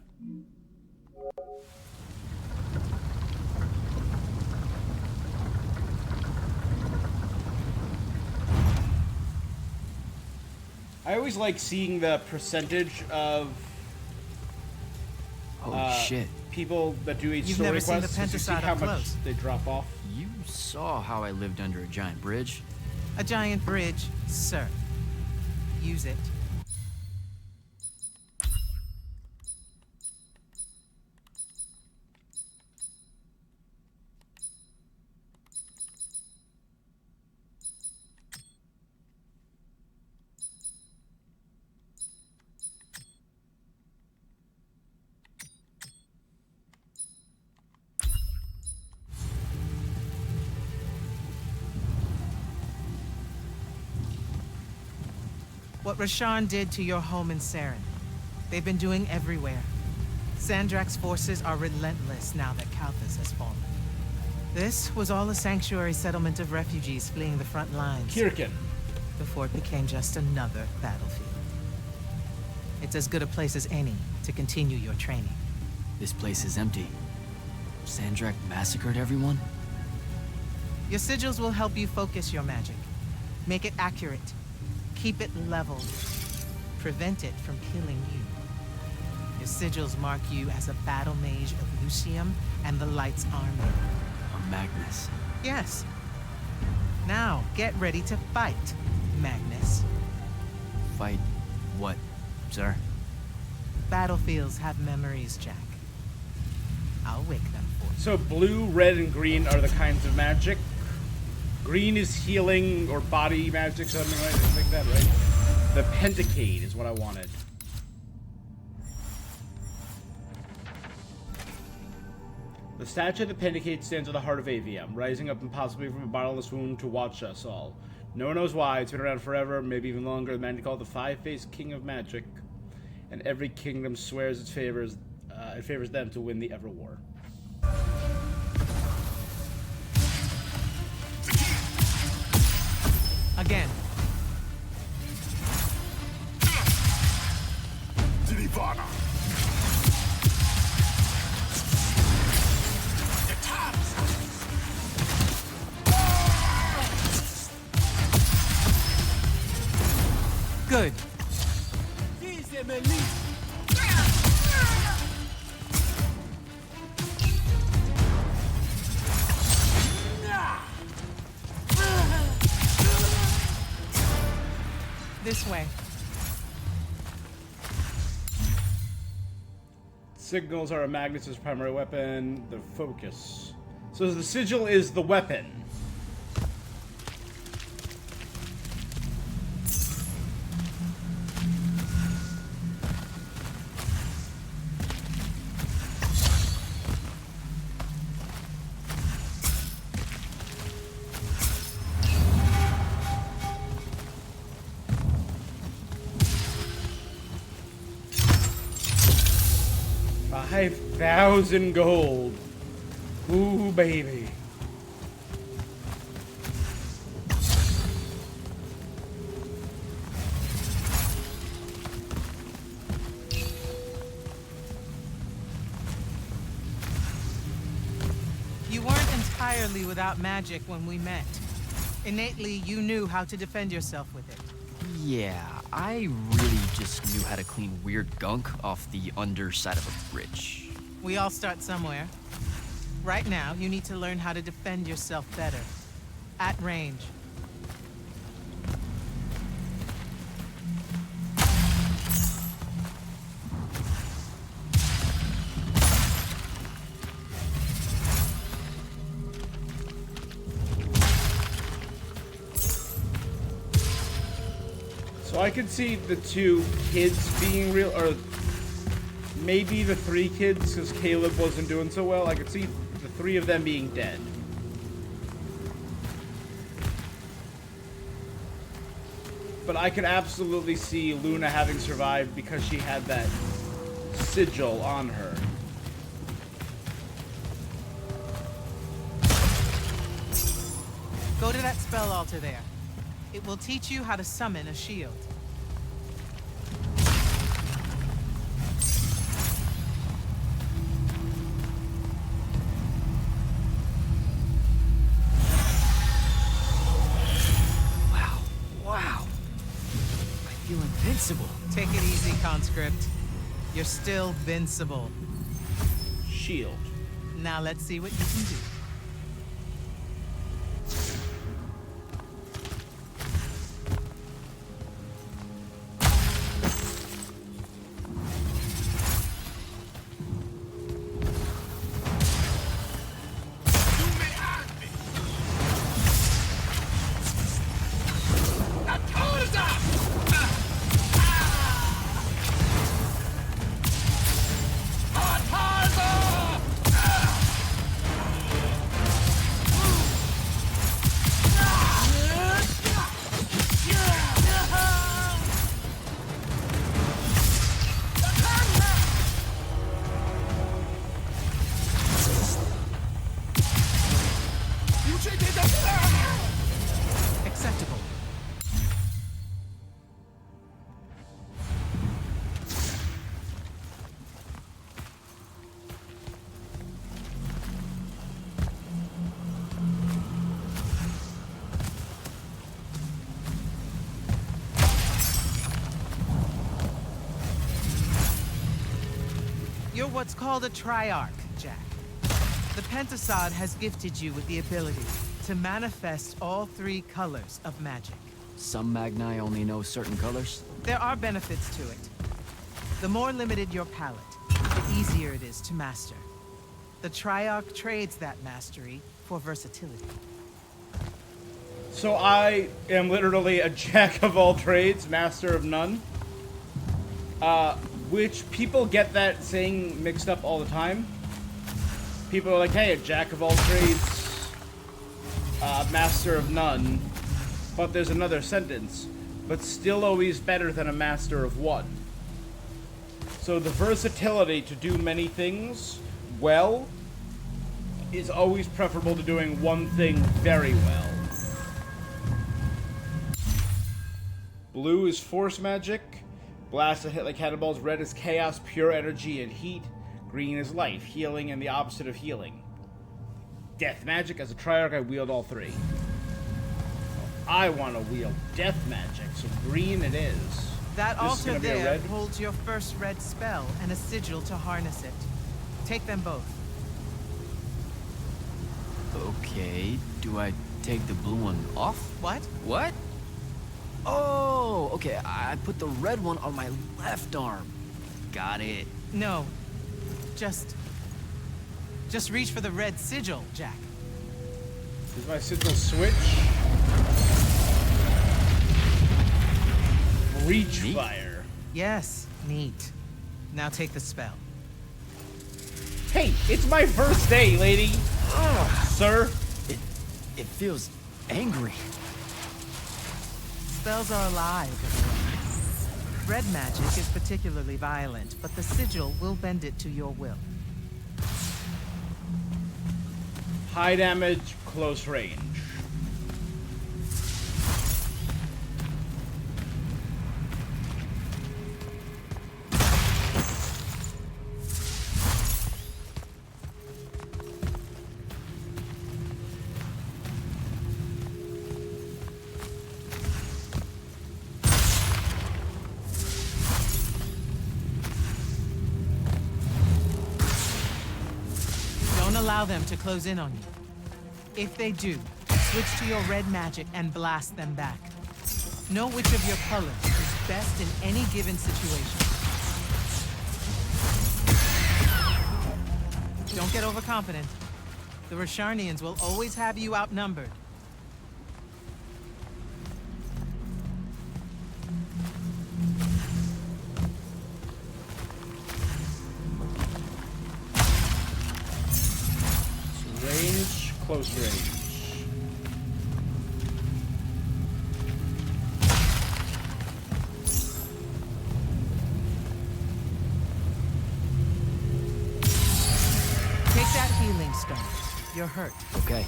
I always like seeing the percentage of Holy shit. people that do each You've story never seen the quest, just to see Pentasod how up much close. they drop off. You saw how I lived under a giant bridge. A giant bridge, sir. Use it. What Rasharn did to your home in Saren, they've been doing everywhere. Sandrak's forces are relentless now that Kalthus has fallen. This was all a sanctuary settlement of refugees fleeing the front lines Kirkin. before it became just another battlefield. It's as good a place as any to continue your training. This place is empty. Sandrak massacred everyone? Your sigils will help you focus your magic. Make it accurate. Keep it level. Prevent it from killing you. Your sigils mark you as a battle mage of Lucium and the Light's army. A Magnus. Yes. Now, get ready to fight, Magnus. Fight what, sir? Battlefields have memories, Jack. I'll wake them for you. So blue, red, and green are the kinds of magic. Green is healing or body magic, something like that, right? The Pentacade is what I wanted. The statue of the Pentacade stands at the heart of Aveum, rising up impossibly from a bottomless wound to watch us all. No one knows why. It's been around forever, maybe even longer. The man called the Five-Faced King of Magic, and every kingdom swears it favors them to win the Ever War. Again. Drivana. Good. This way. Signals are a Magnus's primary weapon, the focus. So the sigil is the weapon. $5,000 gold. Ooh, baby. You weren't entirely without magic when we met. Innately, you knew how to defend yourself with it. Yeah, I really just knew how to clean weird gunk off the underside of a bridge. We all start somewhere. Right now, you need to learn how to defend yourself better. At range. So I could see the two kids being real, or maybe the three kids, because Caleb wasn't doing so well. I could see the three of them being dead. But I could absolutely see Luna having survived because she had that sigil on her. Go to that spell altar there. It will teach you how to summon a shield. Wow. I feel like invincible. Take it easy, conscript. You're still vincible. Shield. Now let's see what you can do. Acceptable. You're what's called a triarch, Jack. The Pentasod has gifted you with the ability to manifest all 3 colors of magic. Some Magni only know certain colors. There are benefits to it. The more limited your palette, the easier it is to master. The Triarch trades that mastery for versatility. So I am literally a jack of all trades, master of none. Which people get that saying mixed up all the time. People are like, hey, a jack of all trades, master of none. But there's another sentence. But still always better than a master of one. So the versatility to do many things well is always preferable to doing one thing very well. Blue is force magic. Blast that hit like cannonballs. Red is chaos, pure energy, and heat. Green is life, healing, and the opposite of healing. Death magic. As a Triarch, I wield all 3. I want to wield death magic, so green it is. That This is altar gonna be a there red? holds your first red spell and a sigil to harness it. Take them both. Okay, do I take the blue one off? What? What? Oh, okay, I put the red one on my left arm. Got it. No. Just reach for the red sigil, Jack. Is my sigil switch? Reach Neat. fire. Yes, neat. Now take the spell. Hey, it's my first day, lady. Sir. It feels angry. Spells are alive, everyone. Red magic is particularly violent, but the sigil will bend it to your will. High damage, close range. Don't allow them to close in on you. If they do, switch to your red magic and blast them back. Know which of your colors is best in any given situation. Don't get overconfident. The Rasharnians will always have you outnumbered. Range, close range. Take that healing stone. You're hurt. Okay.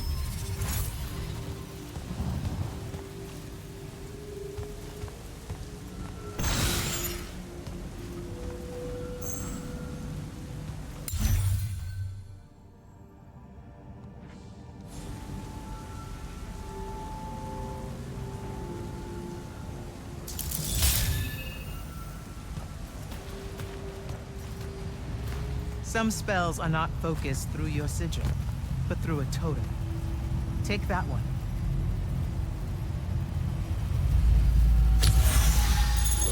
Some spells are not focused through your sigil, but through a totem. Take that one.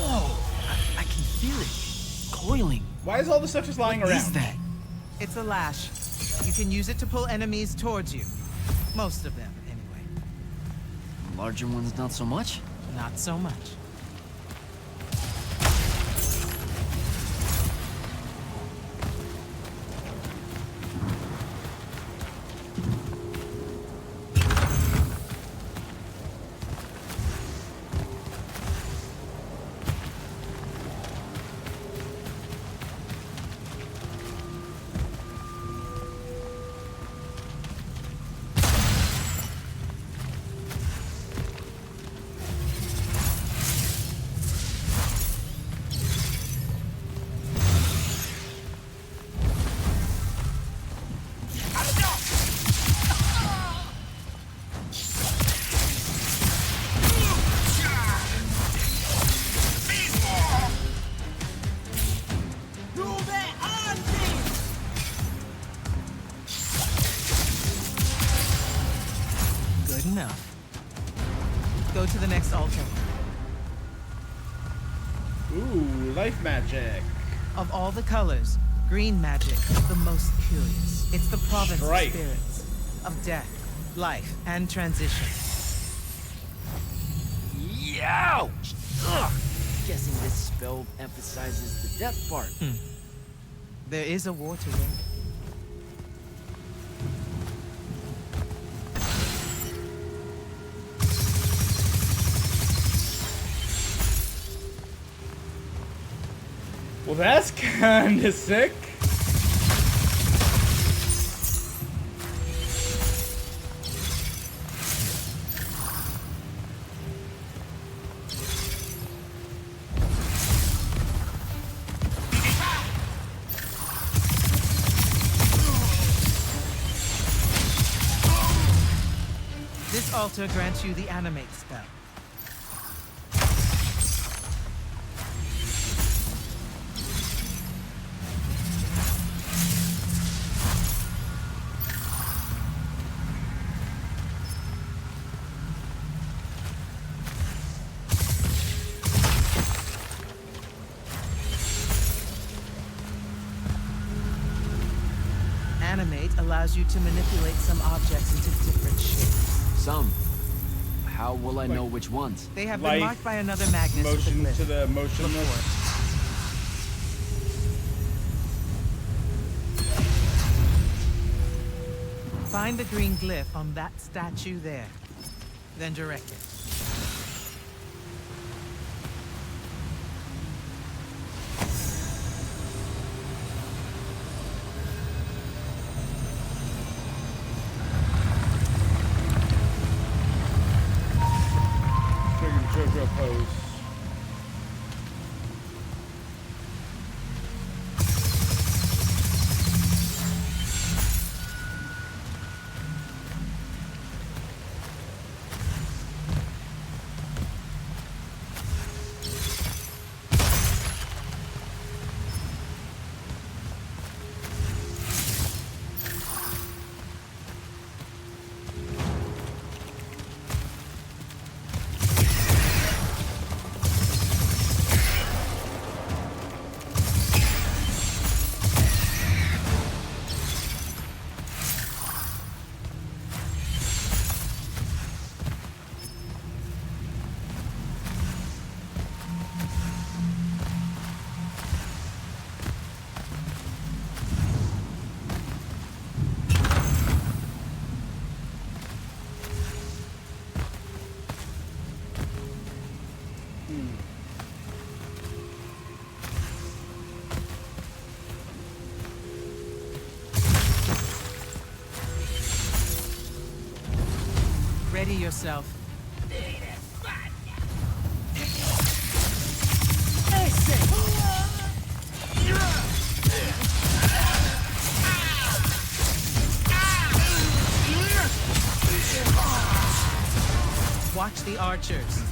Whoa! I can feel it. Coiling. Why is all this stuff just lying What around? is that? It's a lash. You can use it to pull enemies towards you. Most of them, anyway. Larger ones, not so much? Not so much. Good enough. Go to the next altar. Ooh, life magic. Of all the colors, green magic is the most curious. It's the province Right. of spirits, of death, life, and transition. Ouch! Ugh. Guessing this spell emphasizes the death part. There is a war to win. Well, that's kinda sick. This altar grants you the animate spell. Animate allows you to manipulate some objects into different shapes. Some. How will I know which ones? They have Like been marked by another Magnus with a Motion glyph. to the Look motionless. for it. Find the green glyph on that statue there. Then direct it. Trigger JoJo pose. Ready yourself. Watch the archers.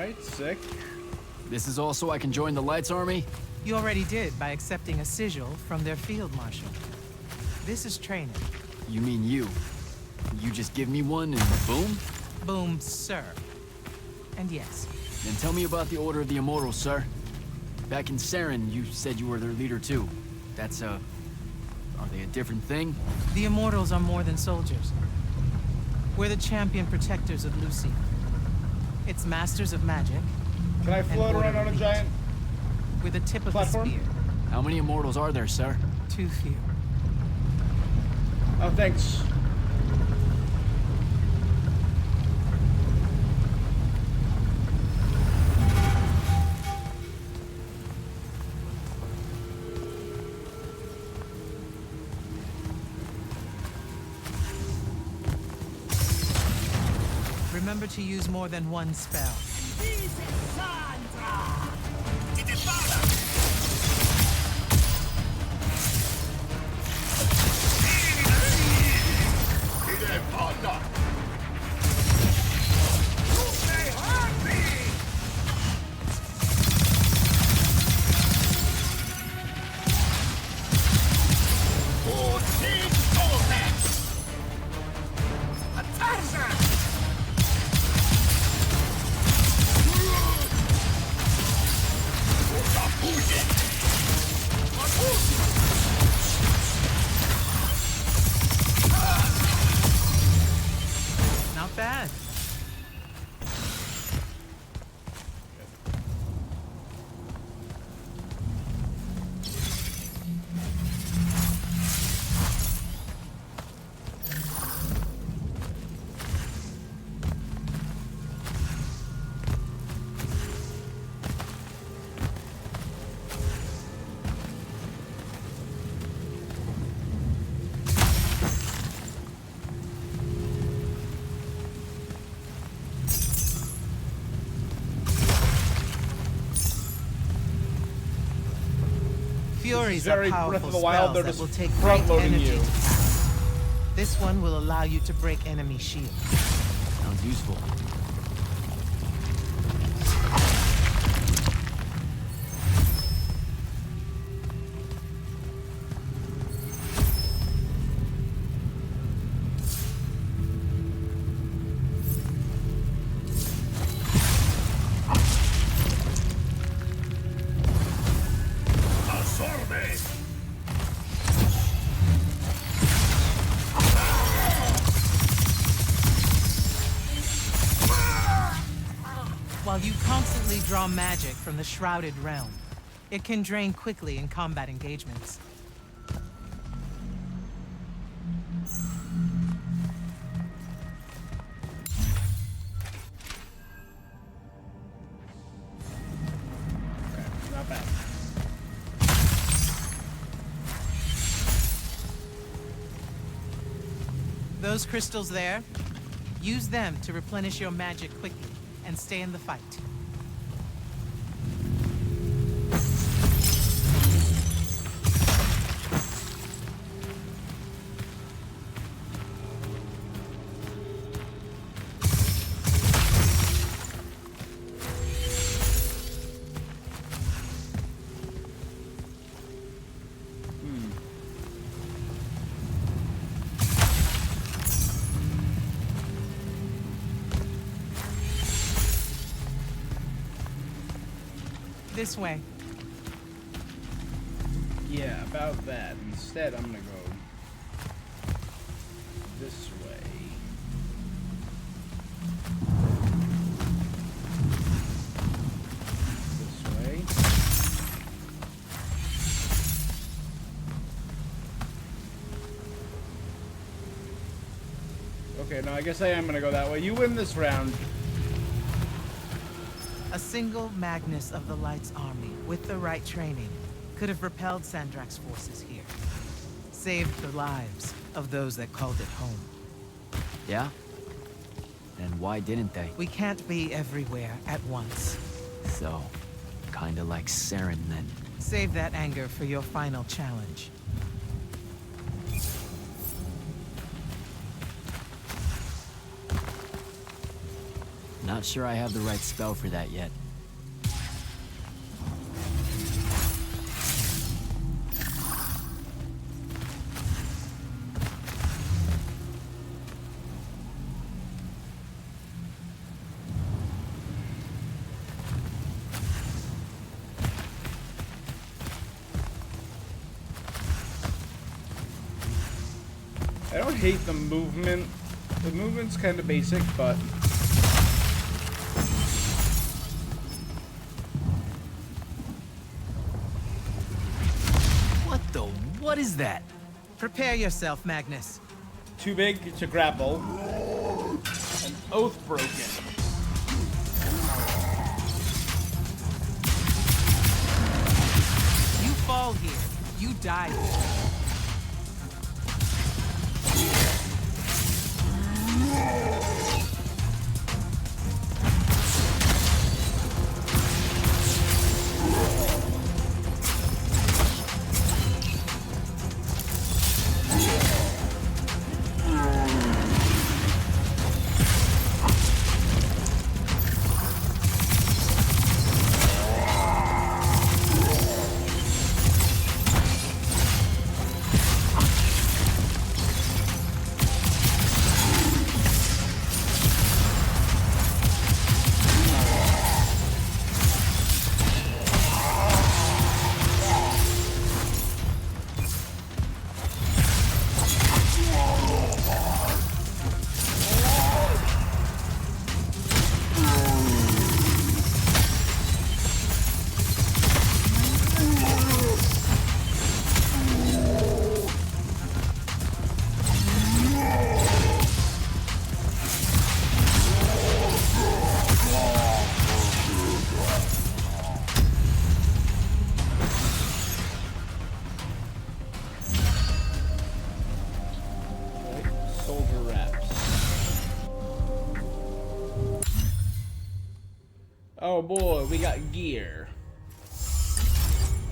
Alright, sick. This is all so I can join the Lights Army? You already did by accepting a sigil from their field marshal. This is training. You mean you? You just give me one and boom? Boom, sir. And yes, Then tell me about the Order of the Immortals, sir. Back in Saren, you said you were their leader too. That's, are they a different thing? the Immortals are more than soldiers. We're the champion protectors of Lucy. It's masters of magic. Can I float order around on a elite. giant We're the tip of platform? the spear. How many Immortals are there, sir? Too few. Oh, thanks. Remember to use more than one spell. Not bad. Furies are very Breath powerful of the Wild, spells they're that just will take great front-loading energy you. to cast. This one will allow you to break enemy shields. Sounds useful. While you constantly draw magic from the Shrouded Realm, it can drain quickly in combat engagements. Not bad. Those crystals there, use them to replenish your magic quickly and stay in the fight. This way. Yeah, about that. Instead, I'm gonna go this way. This way. Okay, no, I guess I am gonna go that way. You win this round. A single Magnus of the Light's army, with the right training, could have repelled Sandrak's forces here. Saved the lives of those that called it home. Yeah? Then why didn't they? We can't be everywhere at once. So, kinda like Saren then. Save that anger for your final challenge. Not sure I have the right spell for that yet. I don't hate the movement. The movement's kind of basic, but What is that? Prepare yourself, Magnus. too big to grapple. An oath broken. You fall here, you die here. Oh boy, we got gear.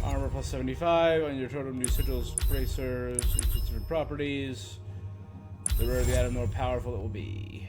Armor plus 75 on your totem, new sigils, bracers, each with different properties. The rarer the item, the more powerful it will be.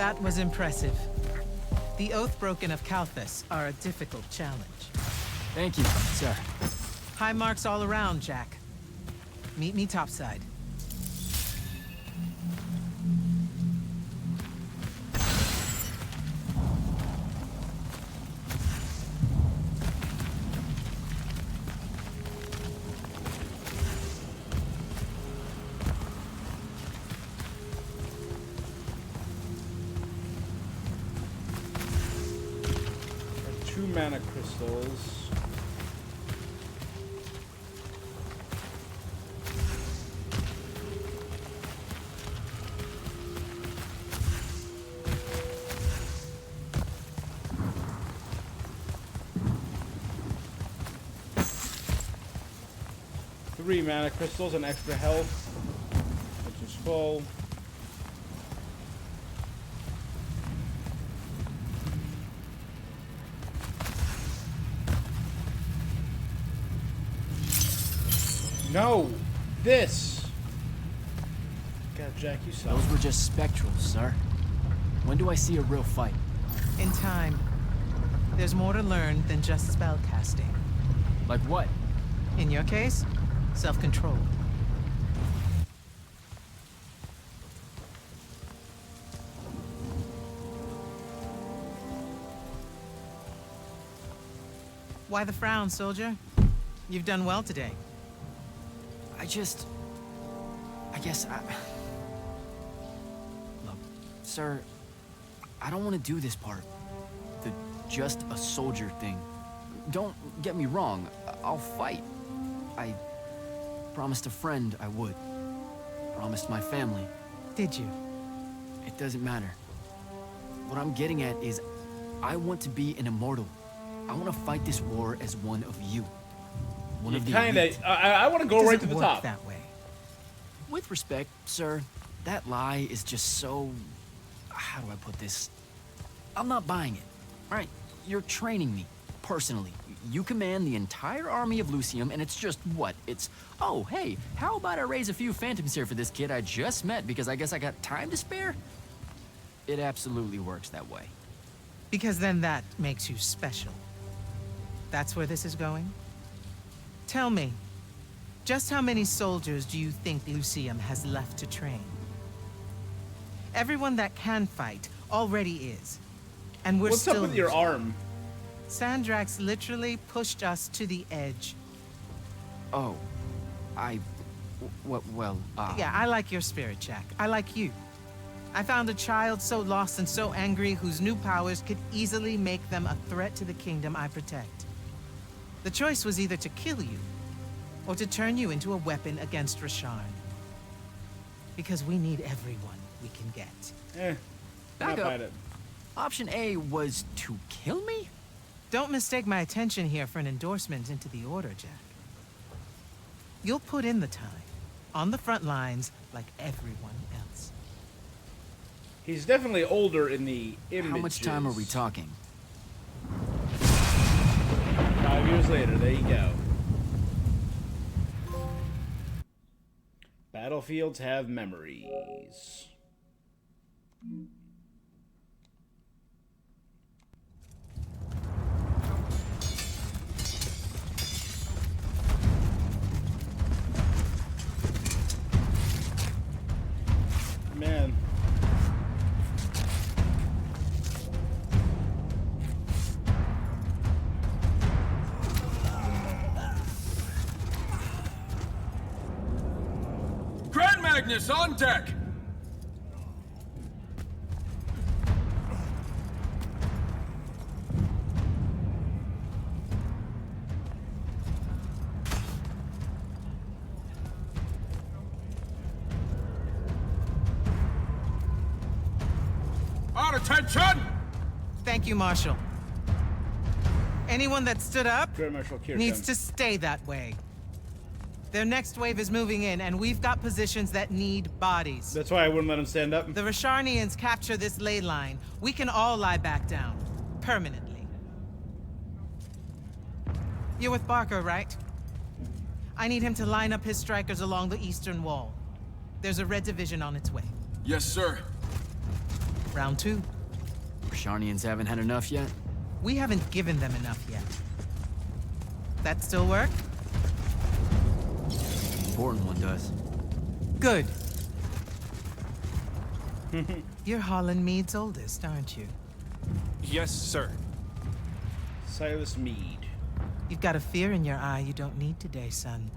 That was impressive. The Oathbroken of Kalthus are a difficult challenge. Thank you, sir. High marks all around, Jack. Meet me topside. Two mana crystals. Three mana crystals and extra health, which is full. No! This! God, Jack, you suck. Those were just spectrals, sir. When do I see a real fight? In time. There's more to learn than just spell casting. Like what? In your case, self-control. Why the frown, soldier? You've done well today. Look, sir, I don't want to do this part. The just a soldier thing. Don't get me wrong, I'll fight. I promised a friend I would. Promised my family. Did you? It doesn't matter. What I'm getting at is, I want to be an immortal. I want to fight this war as one of you. One of the elite. I want to go right to the Doesn't work top. that way. With respect, sir, that lie is just so... How do I put this? I'm not buying it. Right? You're training me, personally. You command the entire army of Lucium, and it's just what? It's, oh, hey, how about I raise a few phantoms here for this kid I just met because I guess I got time to spare? It absolutely works that way. Because then that makes you special. That's where this is going? Tell me, just how many soldiers do you think Lucium has left to train? Everyone that can fight already is. And we're What's still up with your losing. arm? Sandrax literally pushed us to the edge. Oh, well, Yeah, I like your spirit, Jack. I like you. I found a child so lost and so angry whose new powers could easily make them a threat to the kingdom I protect. The choice was either to kill you, or to turn you into a weapon against Rasharn. Because we need everyone we can get. Back not up. bad at- Option A was to kill me? Don't mistake my attention here for an endorsement into the Order, Jack. You'll put in the time, on the front lines, like everyone else. He's definitely older in the images. How much time are we talking? 5 years later, there you go. Battlefields have memories. Man. Grand Magnus on deck! On attention! Thank you, Marshal. Anyone that stood up Grand Marshal Kirtan. needs to stay that way. Their next wave is moving in, and we've got positions that need bodies. That's why I wouldn't let him stand up. The Rasharnians capture this ley line. We can all lie back down. Permanently. You're with Barker, right? I need him to line up his strikers along the eastern wall. There's a red division on its way. Yes, sir. Round 2. Rasharnians haven't had enough yet? We haven't given them enough yet. That still work? Important one does. Good. You're Holland Mead's oldest, aren't you? Yes, sir. Silas Mead. You've got a fear in your eye you don't need today, son.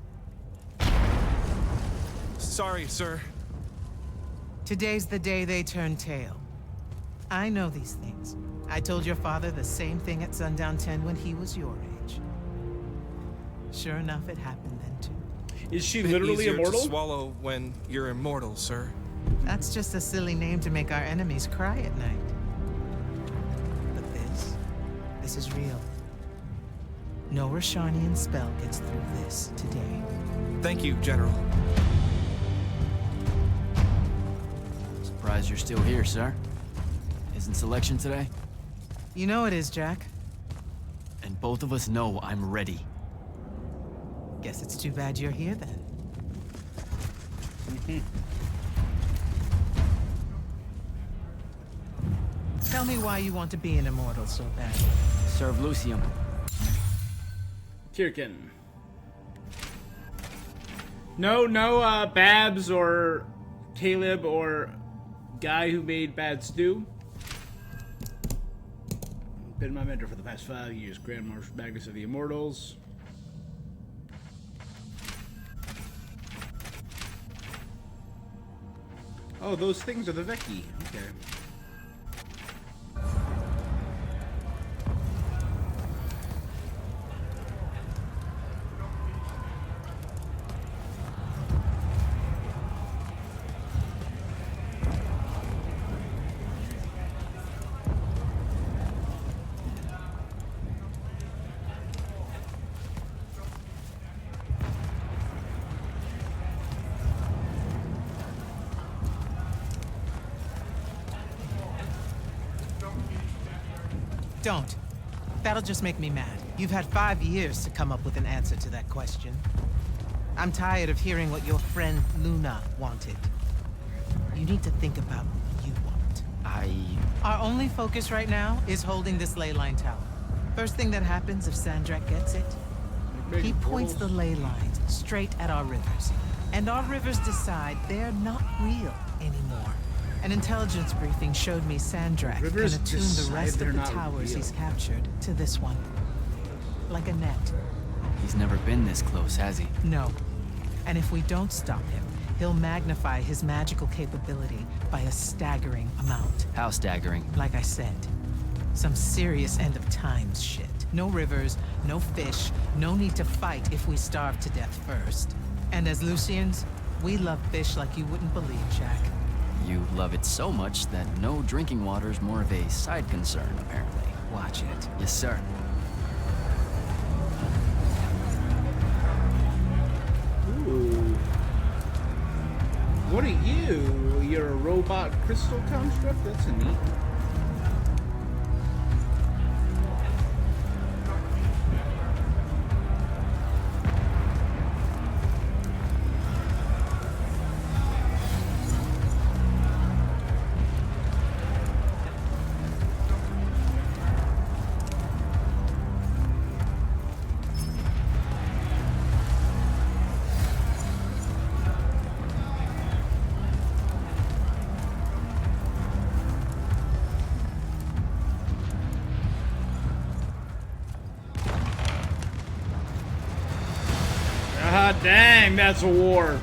Sorry, sir. Today's the day they turn tail. I know these things. I told your father the same thing at Sundown 10 when he was your age. Sure enough, it happened then too. Is she Bit literally easier immortal? to swallow when you're immortal, sir. That's just a silly name to make our enemies cry at night. But this is real. No Rasharnian spell gets through this today. Thank you, General. Surprised you're still here, sir. Isn't selection today? You know it is, Jack. And both of us know I'm ready. Guess it's too bad you're here then. Tell me why you want to be an immortal so badly. Serve Lucium. Kirkin. No, Babs or Caleb or guy who made bad stew. Been my mentor for the past 5 years. Grand Marshal Magnus of the Immortals. Oh, those things are the Veki. Okay. Don't. That'll just make me mad. You've had 5 years to come up with an answer to that question. I'm tired of hearing what your friend Luna wanted. You need to think about what you want. Our only focus right now is holding this ley line tower. First thing that happens if Sandrak gets it, he points the ley lines straight at our rivers. And our rivers decide they're not real anymore. An intelligence briefing showed me Sandrak can Rivers attune the decide rest they're of the not towers real. he's captured to this one. Like a net. He's never been this close, has he? No. And if we don't stop him, he'll magnify his magical capability by a staggering amount. How staggering? Like I said, some serious end of times shit. No rivers, no fish, no need to fight if we starve to death first. And as Lucians, we love fish like you wouldn't believe, Jack. You love it so much that no drinking water is more of a side concern, apparently. Watch it. Yes, sir. Ooh. What are you? You're a robot crystal construct? That's a neat. Ah, dang, that's a war.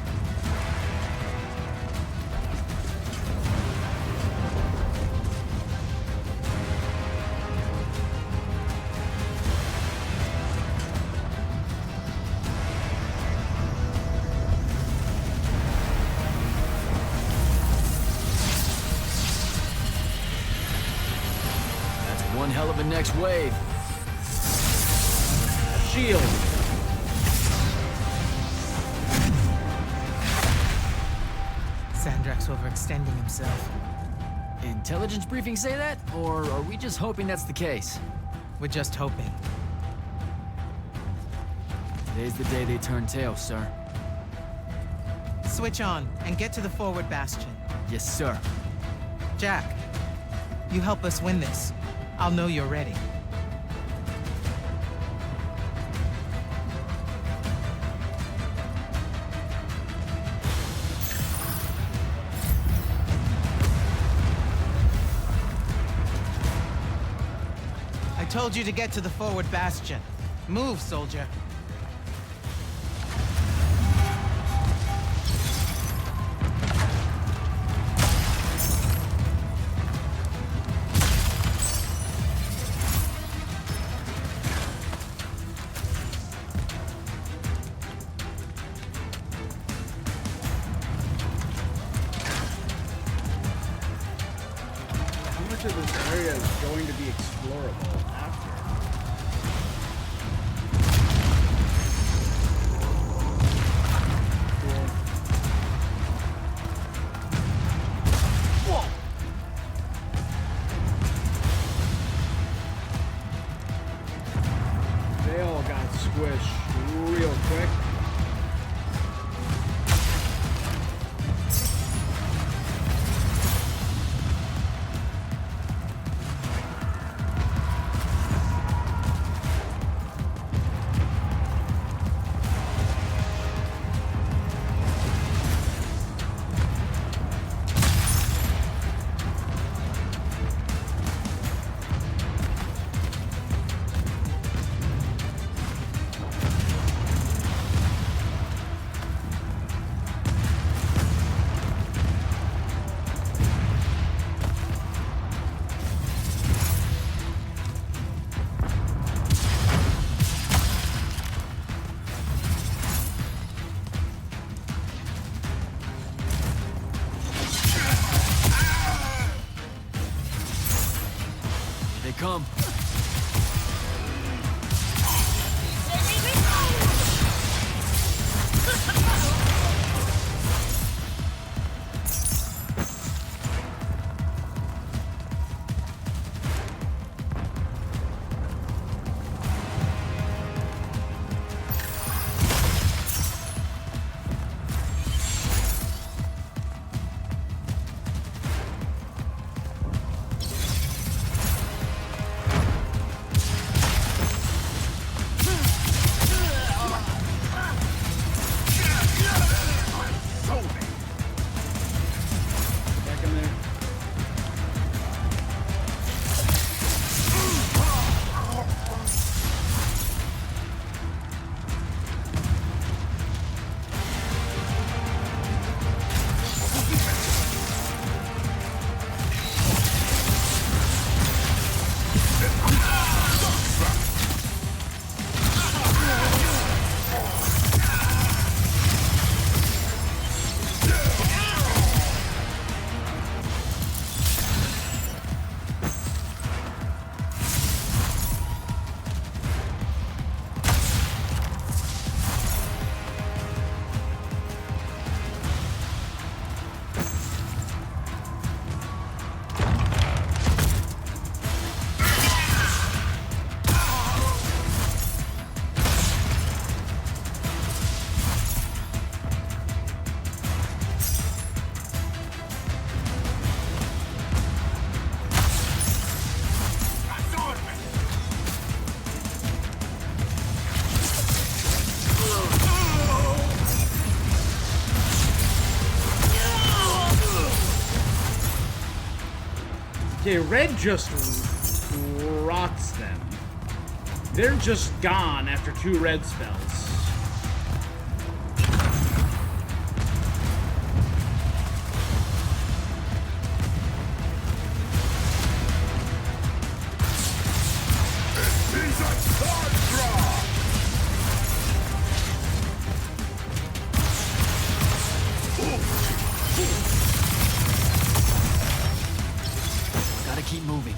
That's one hell of a next wave. Shield. Sandrak's overextending himself. Intelligence briefing say that? Or are we just hoping that's the case? We're just hoping. Today's the day they turn tail, sir. Switch on and get to the forward bastion. Yes, sir. Jack, you help us win this. I'll know you're ready. I told you to get to the forward bastion. Move, soldier. How much of this area is going to be explorable after? Cool. They all got squished real quick. Here they come. Okay, red just rots them. They're just gone after 2 red spells. Gotta keep moving.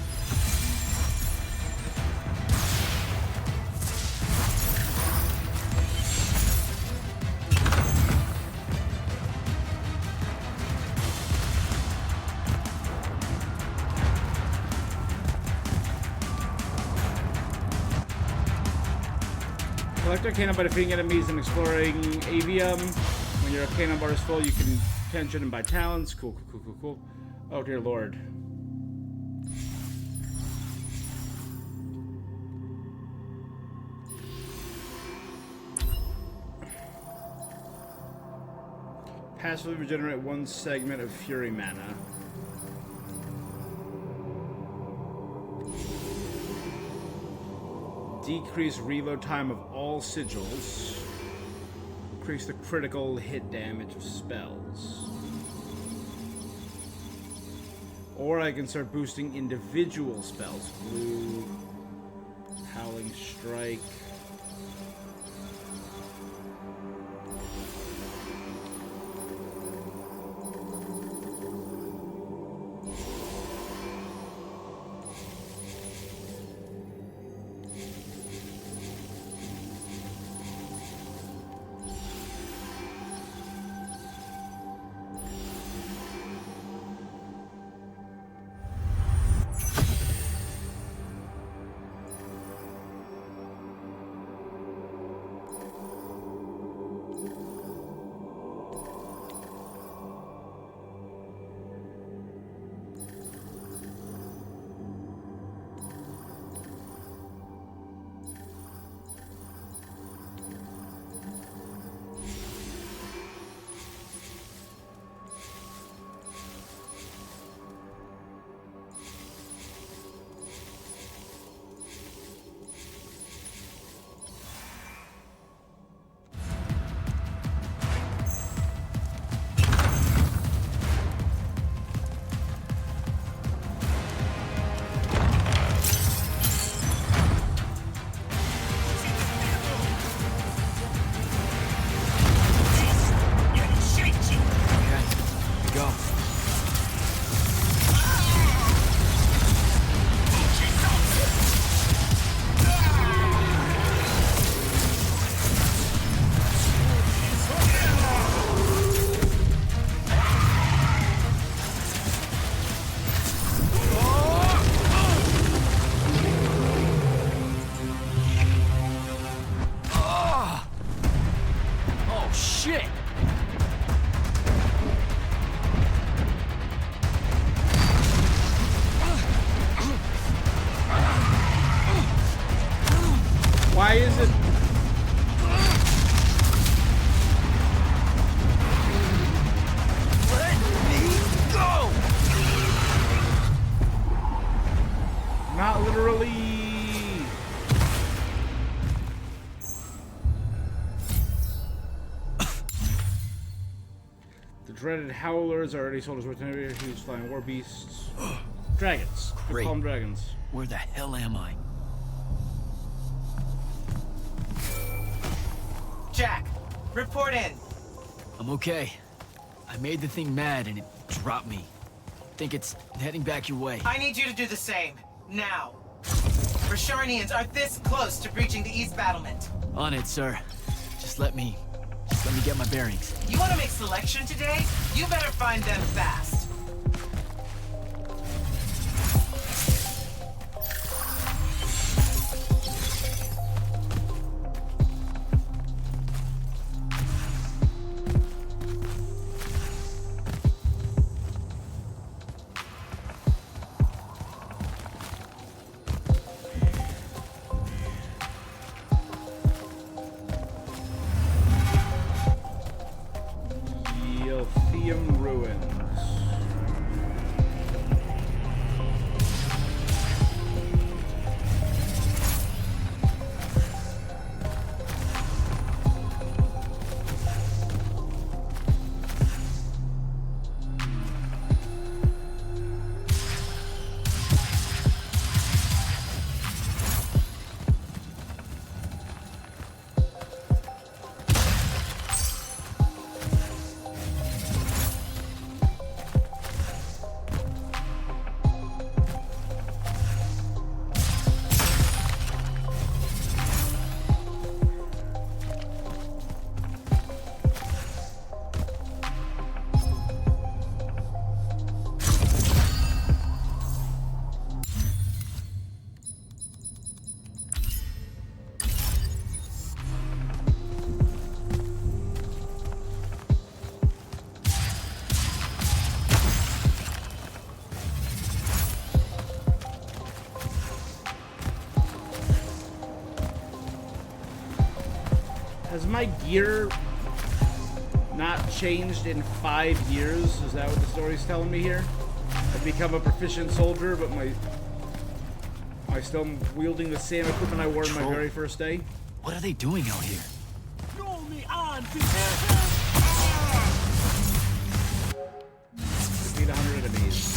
Collect Arcana by defeating enemies and exploring Aveum. When your Arcana bar is full, you can tension and buy talents. Cool. Oh dear lord. Passively regenerate 1 segment of Fury mana. Decrease reload time of all sigils. Increase the critical hit damage of spells. Or I can start boosting individual spells. Blue, Howling Strike. Why is it? Let me go! Not literally. The dreaded howlers are already soldiers with huge flying war beasts. Dragons. We Great. call them dragons. Where the hell am I? Jack, report in. I'm okay. I made the thing mad and it dropped me. Think it's heading back your way. I need you to do the same. Now. Rasharnians are this close to breaching the east battlement. On it, sir. Just let me get my bearings. You want to make selection today? You better find them fast. Aveum ruins. Has my gear not changed in 5 years? Is that what the story's telling me here? I've become a proficient soldier, but I still wielding the same equipment I wore on my very first day? What are they doing out here? Defeat 100 enemies.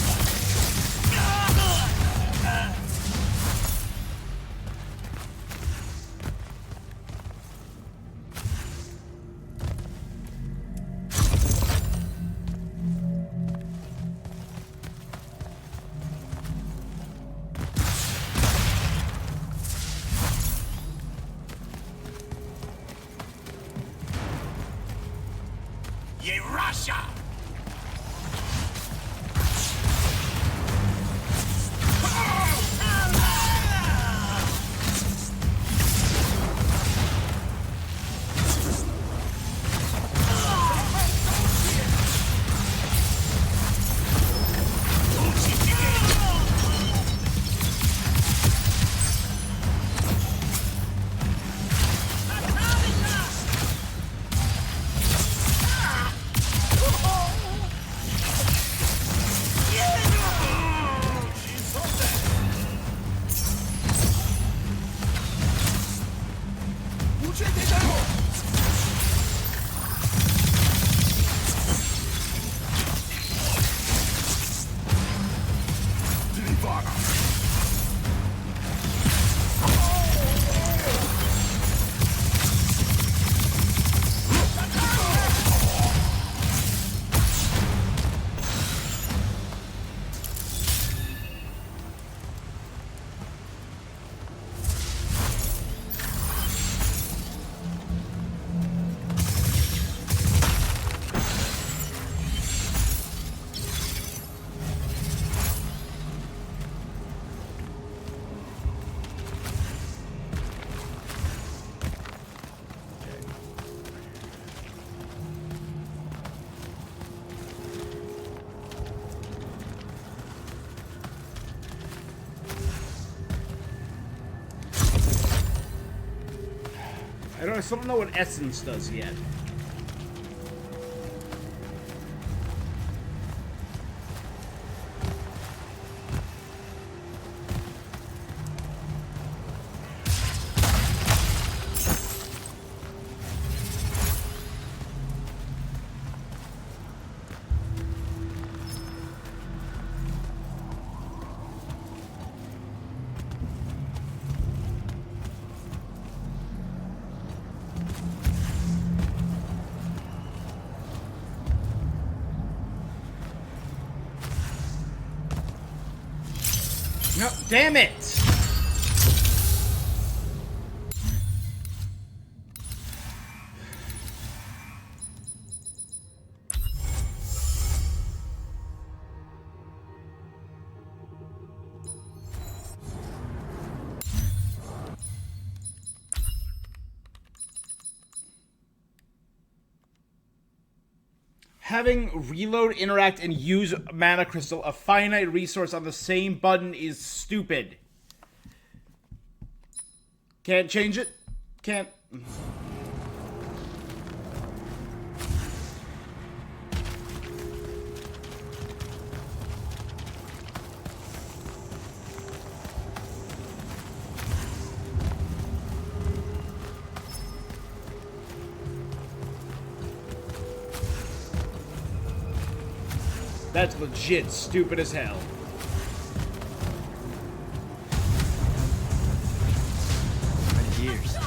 I still don't know what Essence does yet. No, damn it! Having reload, interact, and use mana crystal, a finite resource on the same button, is stupid. Can't change it? Can't. That's legit stupid as hell. Years.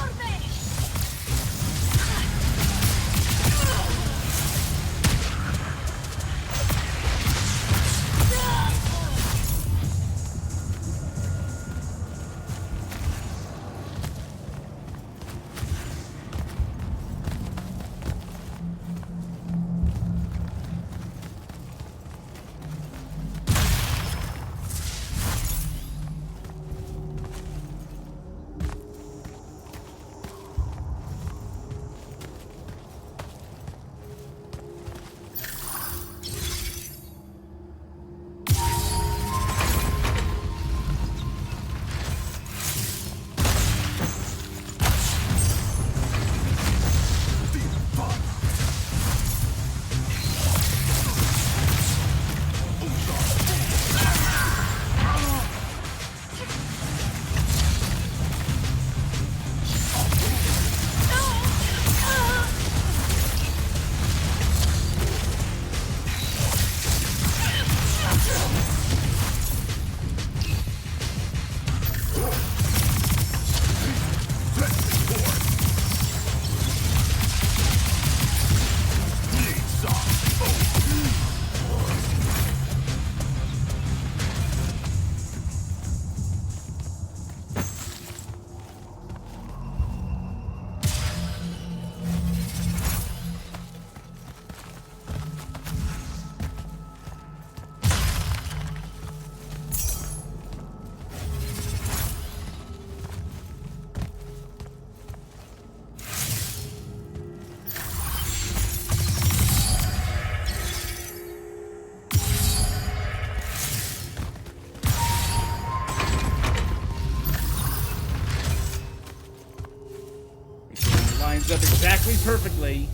lines up exactly perfectly.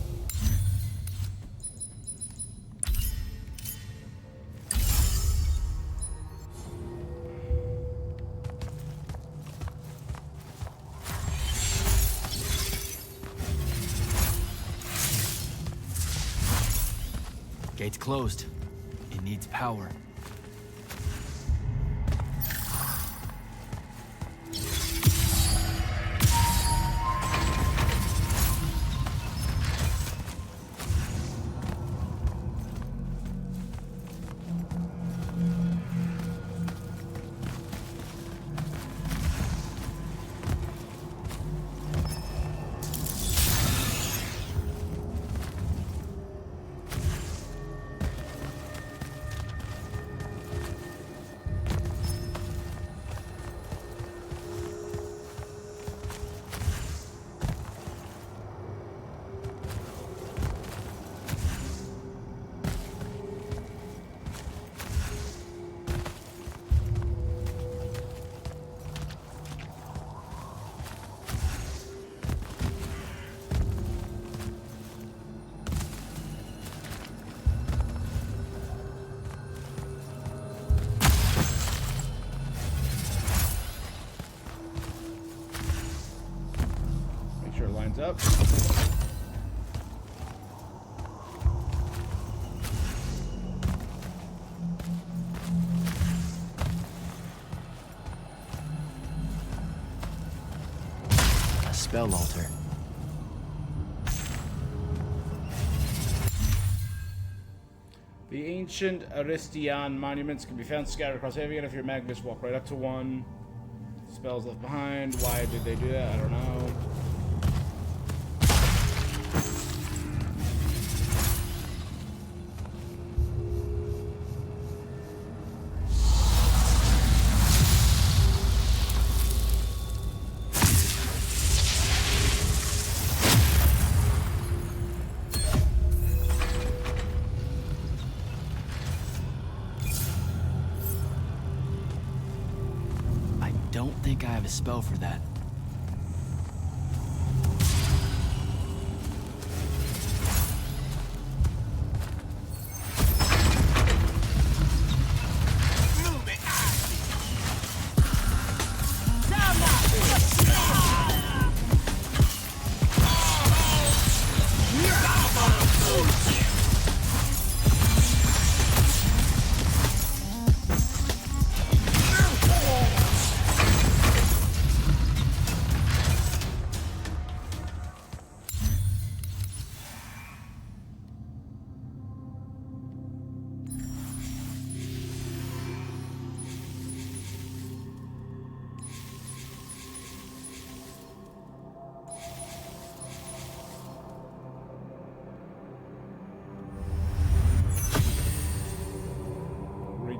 Gate's closed. It needs power. Up. A spell altar. The ancient Aristian monuments can be found scattered across Aveum. If you're Magnus, walk right up to one. Spells left behind. Why did they do that? I don't know. Don't think I have a spell for that.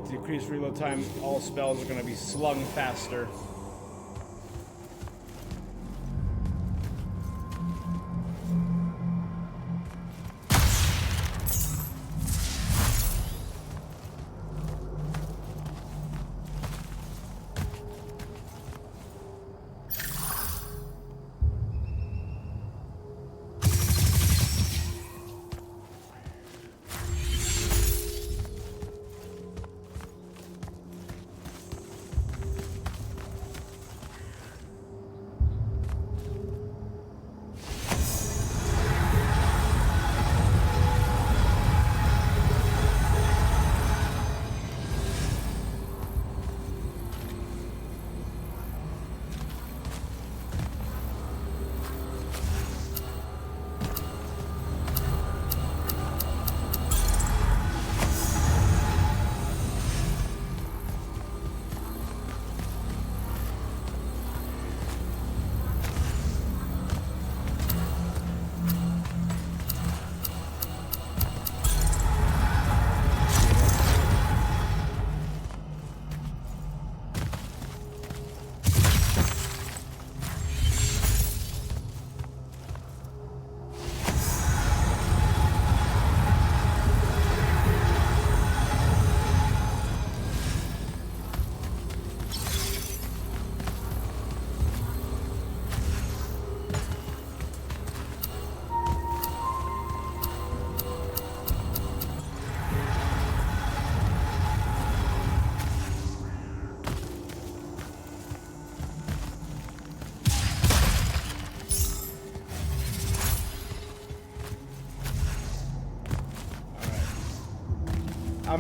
Decrease reload time. All spells are going to be slung faster.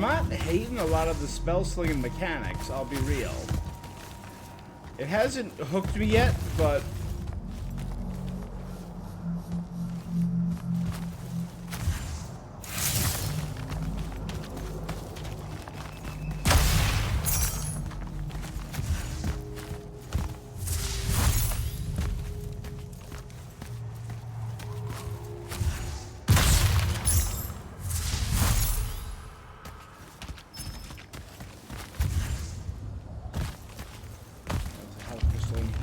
I'm not hating a lot of the spell slinging mechanics, I'll be real. It hasn't hooked me yet, but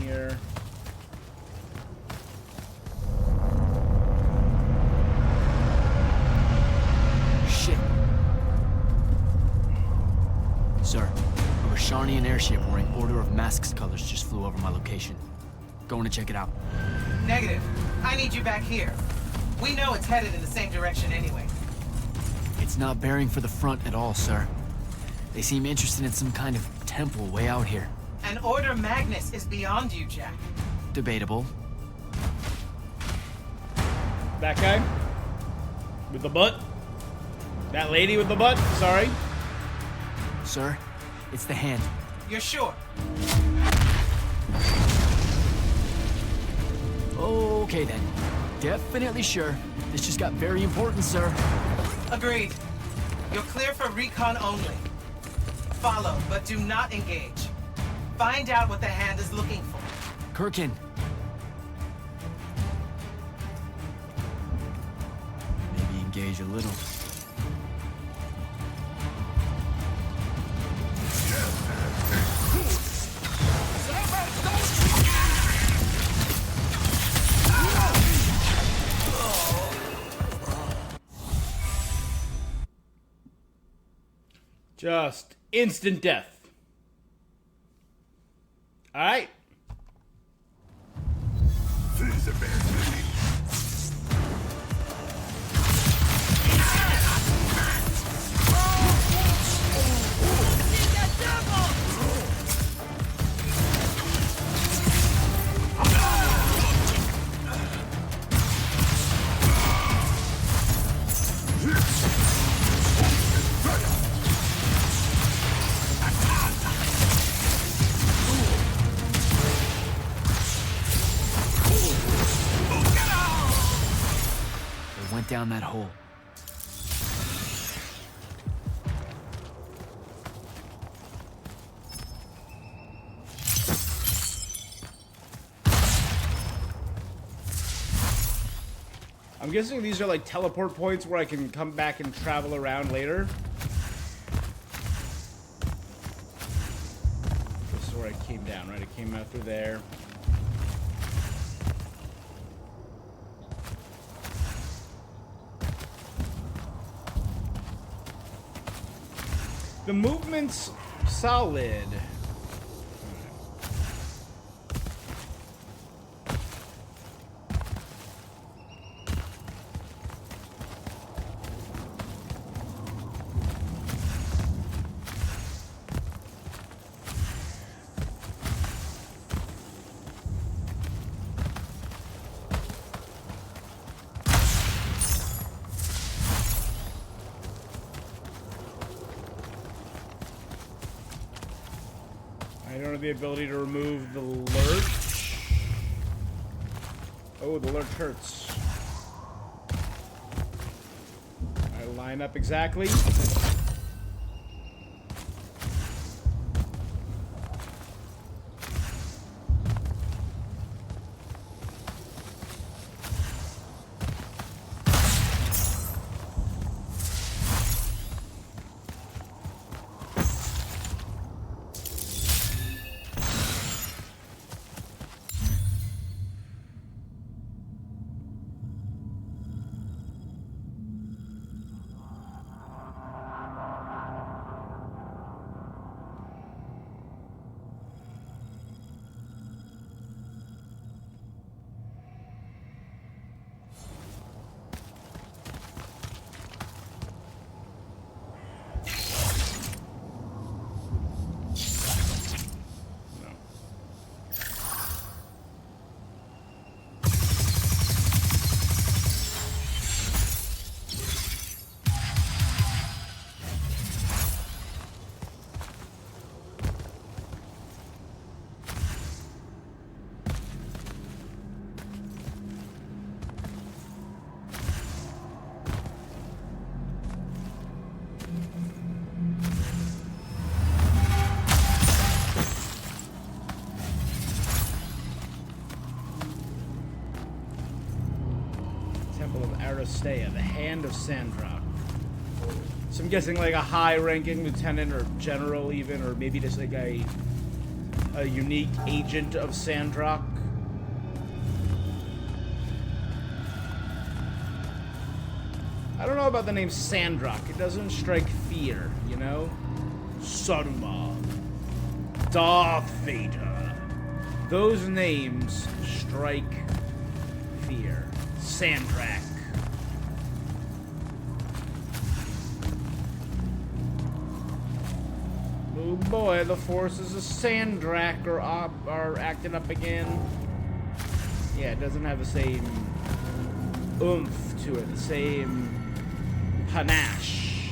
here. Shit. Sir, a Rashanian airship wearing Order of Masks colors just flew over my location. Going to check it out. Negative. I need you back here. We know it's headed in the same direction anyway. It's not bearing for the front at all, sir. They seem interested in some kind of temple way out here. An Order Magnus is beyond you, Jack. Debatable. That guy? With the butt? That lady with the butt? Sorry. Sir, it's the hand. You're sure? Okay then. Definitely sure. This just got very important, sir. Agreed. You're clear for recon only. Follow, but do not engage. Find out what the hand is looking for. Kirkin. Maybe engage a little. Just instant death. Alright. Went down that hole. I'm guessing these are like teleport points where I can come back and travel around later. This is where I came down, right? I came out through there. The movement's solid. I don't have the ability to remove the lurch. Oh, the lurch hurts. I line up exactly. Aristea, the Hand of Sandrock. So I'm guessing like a high-ranking lieutenant or general even, or maybe just like a unique agent of Sandrock. I don't know about the name Sandrock. It doesn't strike fear, you know? Saruman, Darth Vader. Those names strike fear. Sandrak. Oh boy, the forces of Sandrak are acting up again. Yeah, it doesn't have the same oomph to it, the same panache.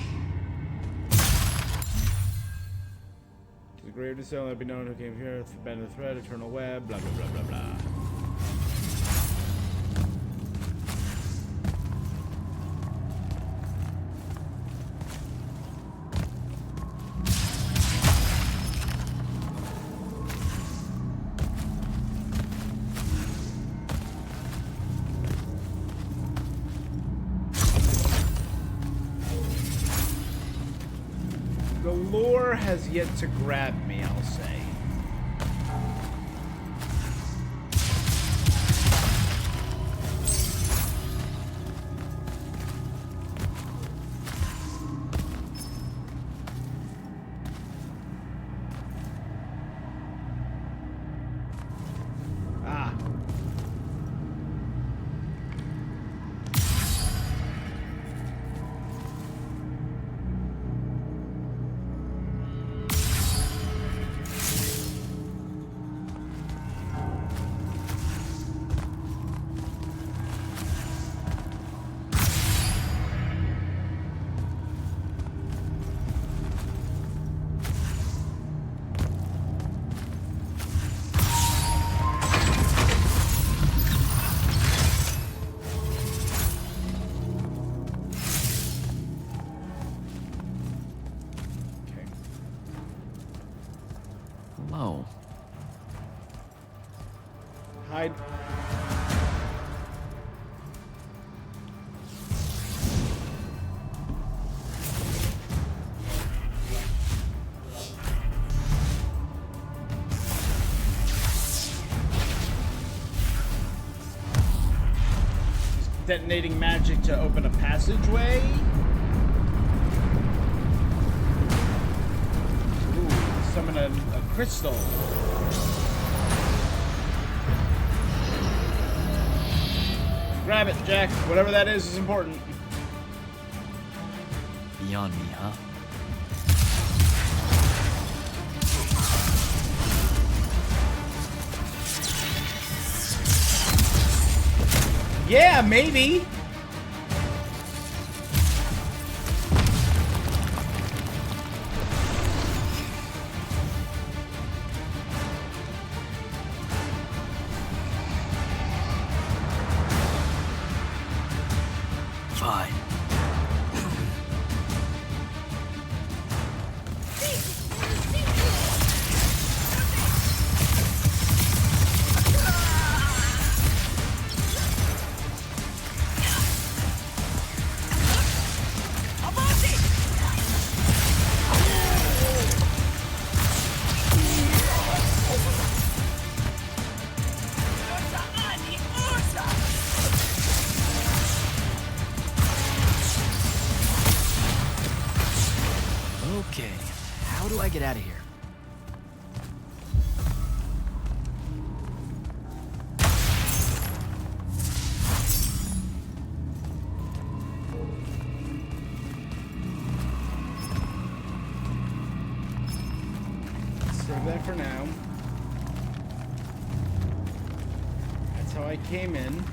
To the grave to sell, let be known who came here, abandoned the thread, eternal web, blah blah blah blah blah. The lore has yet to grab me, I'll say. Ah. Hello. Hide. Detonating magic to open a passageway. Ooh, summon a crystal. Grab it, Jack. Whatever that is important. Beyond me, huh? Yeah, maybe. Fine. Okay, how do I get out of here? Save that for now. That's how I came in.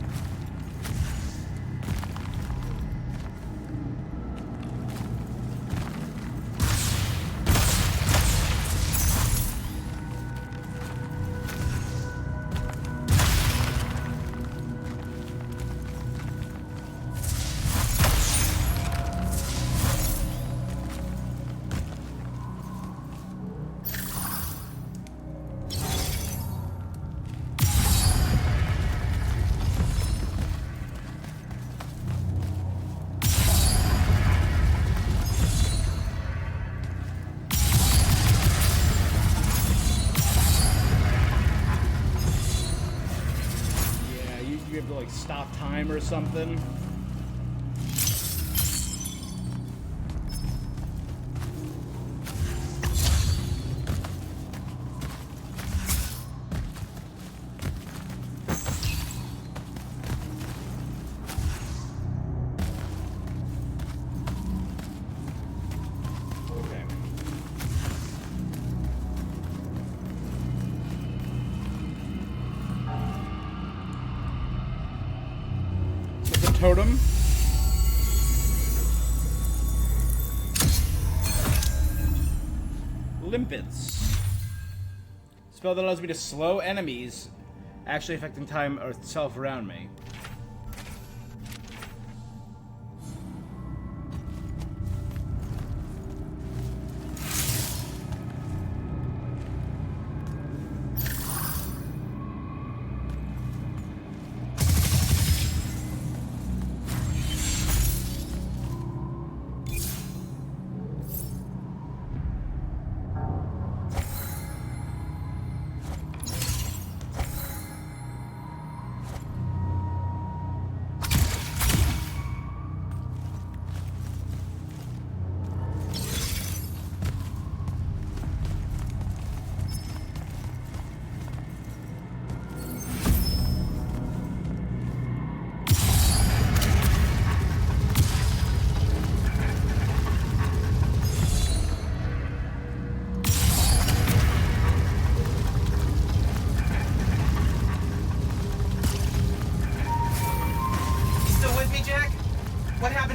to like stop time or something. Totem. Limpets. Spell that allows me to slow enemies, actually affecting time or itself around me.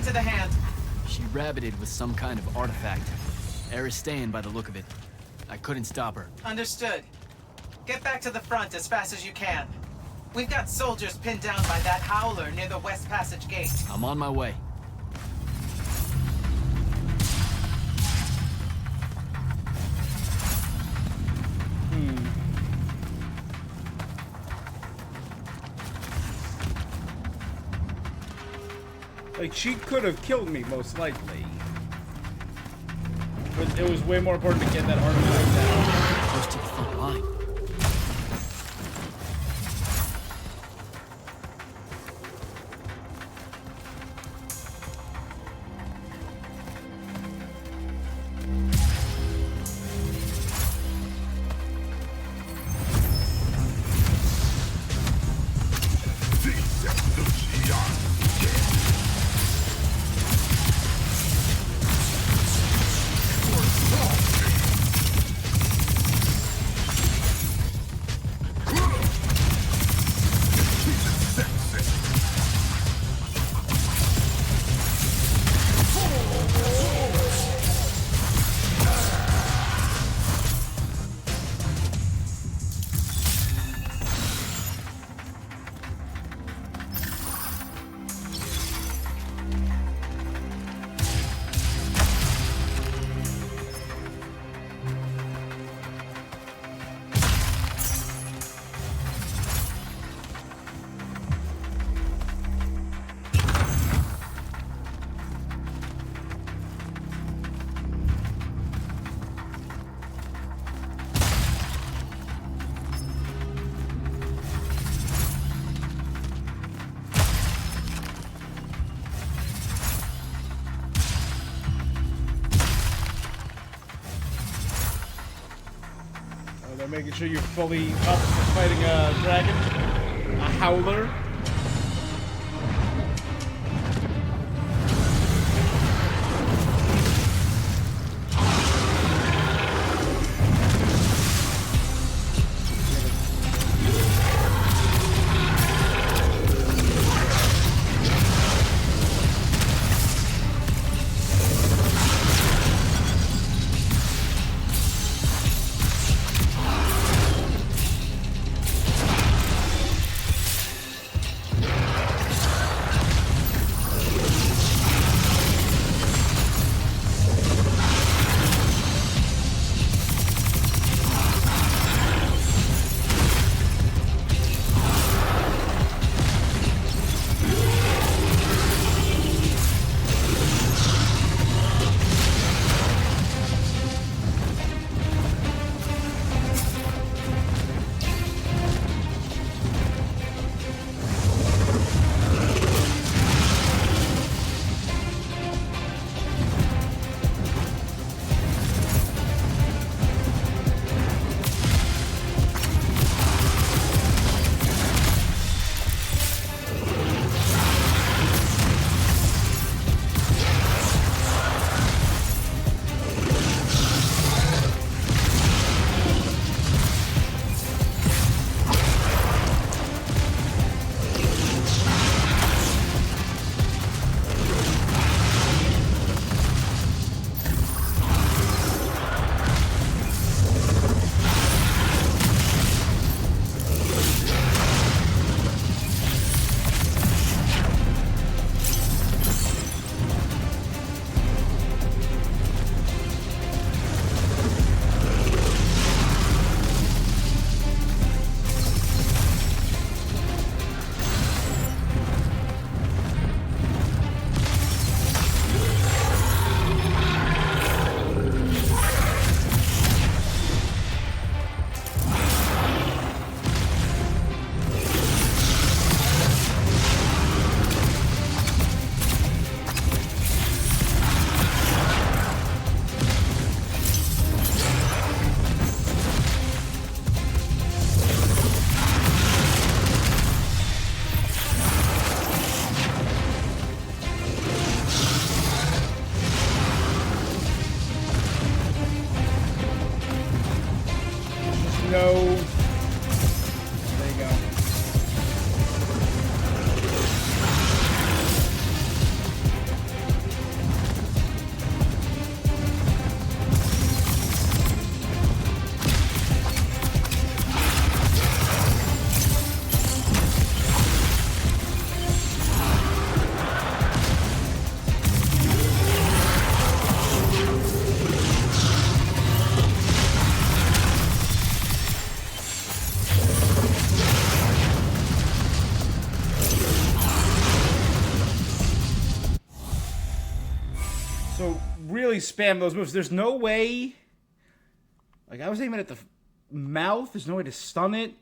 To the hand. She rabbited with some kind of artifact. Aristean by the look of it. I couldn't stop her. Understood. Get back to the front as fast as you can. We've got soldiers pinned down by that howler near the West Passage gate. I'm on my way. Like, she could have killed me, most likely. But it was way more important to get that artifact down. Push to the front line. Making sure you're fully up for fighting a dragon, a howler. No. There you go. So really spam those moves. There's no way. Like I was aiming at the mouth. There's no way to stun it.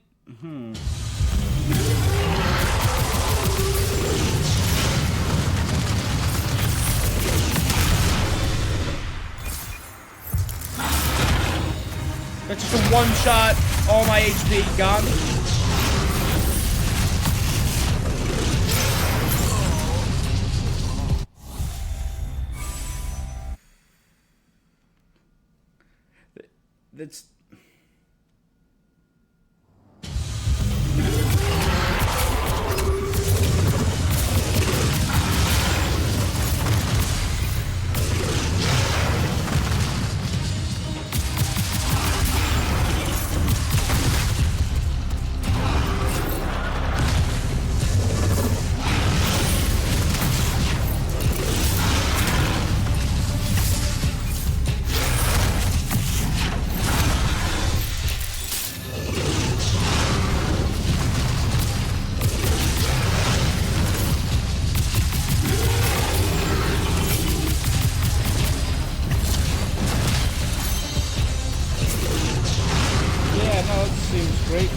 That's just a one shot. All my HP gone. That's seems great.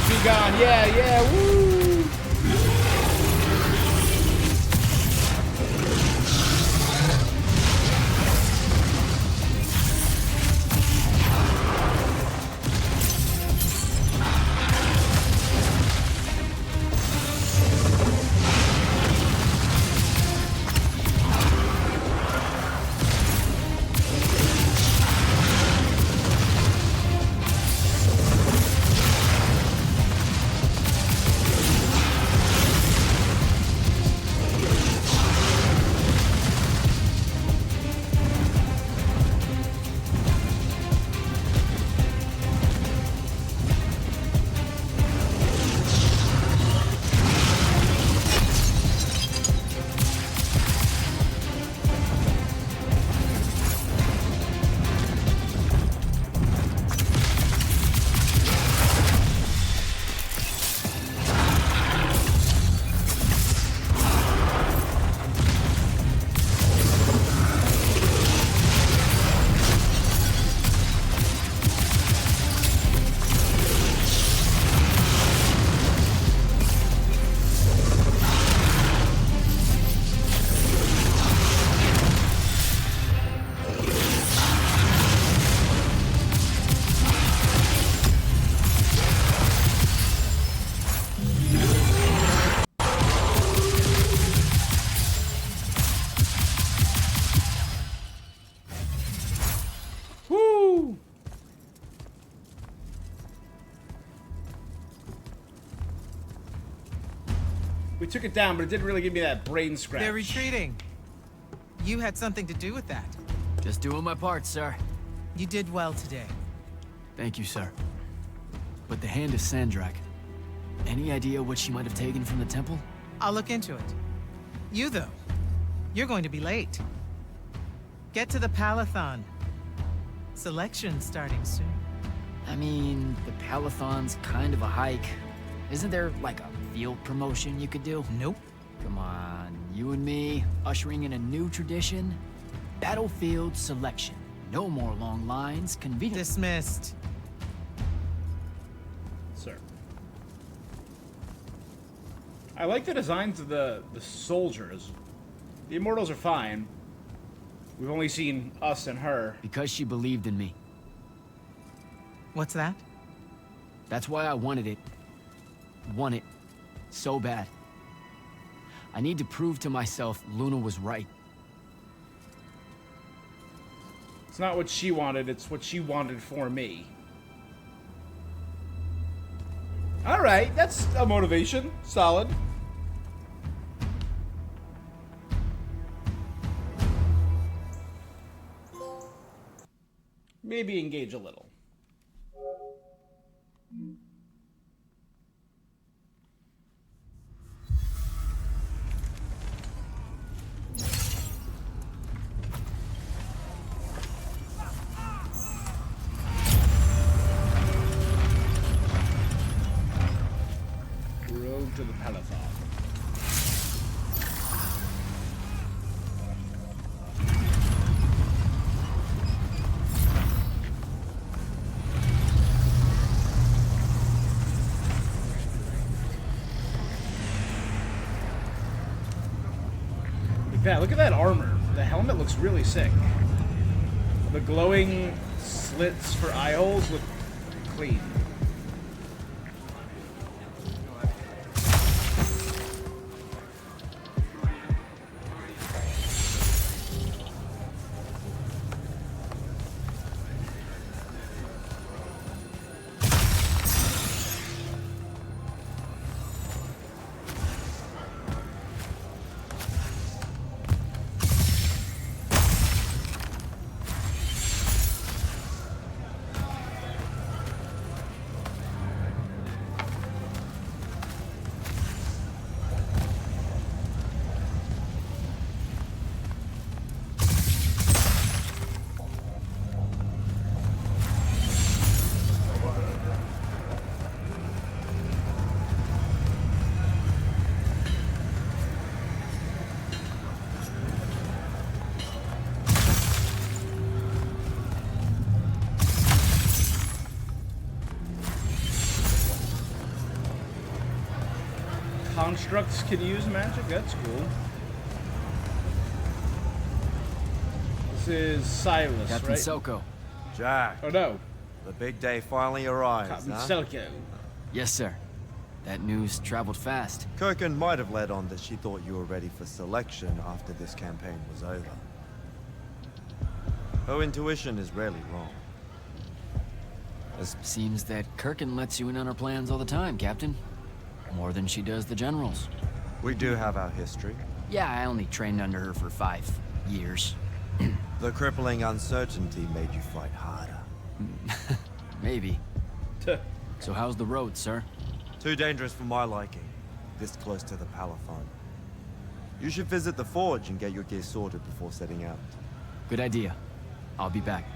Be gone. Yeah, woo! We took it down, but it didn't really give me that brain scratch. They're retreating. You had something to do with that. Just doing my part, sir. You did well today. Thank you, sir. But the hand of Sandrak, any idea what she might have taken from the temple? I'll look into it. You, though, you're going to be late. Get to the Palathon. Selection's starting soon. I mean, the Palathon's kind of a hike. Isn't there, like, a field promotion you could do? Nope. Come on, you and me, ushering in a new tradition? Battlefield selection. No more long lines, convenient. Dismissed. Sir. I like the designs of the soldiers. The Immortals are fine. We've only seen us and her. Because she believed in me. What's that? That's why I wanted it. Want it. So bad. I need to prove to myself Luna was right. It's not what she wanted, it's what she wanted for me. Alright, that's a motivation. Solid. Maybe engage a little. Road to the Palathon. Yeah, look at that armor. The helmet looks really sick. The glowing slits for eye holes look clean. Constructs can use magic? That's cool. This is Silas, Captain right? Selko. Jack, Oh no. the big day finally arrives, Captain huh? Selko. Yes, sir. That news traveled fast. Kirkin might have led on that she thought you were ready for selection after this campaign was over. Her intuition is rarely wrong. It seems that Kirkin lets you in on her plans all the time, Captain. More than she does the generals. We do have our history. Yeah, I only trained under her for 5 years. The crippling uncertainty made you fight harder. Maybe. So how's the road, sir? Too dangerous for my liking, this close to the Palathon. You should visit the forge and get your gear sorted before setting out. Good idea. I'll be back.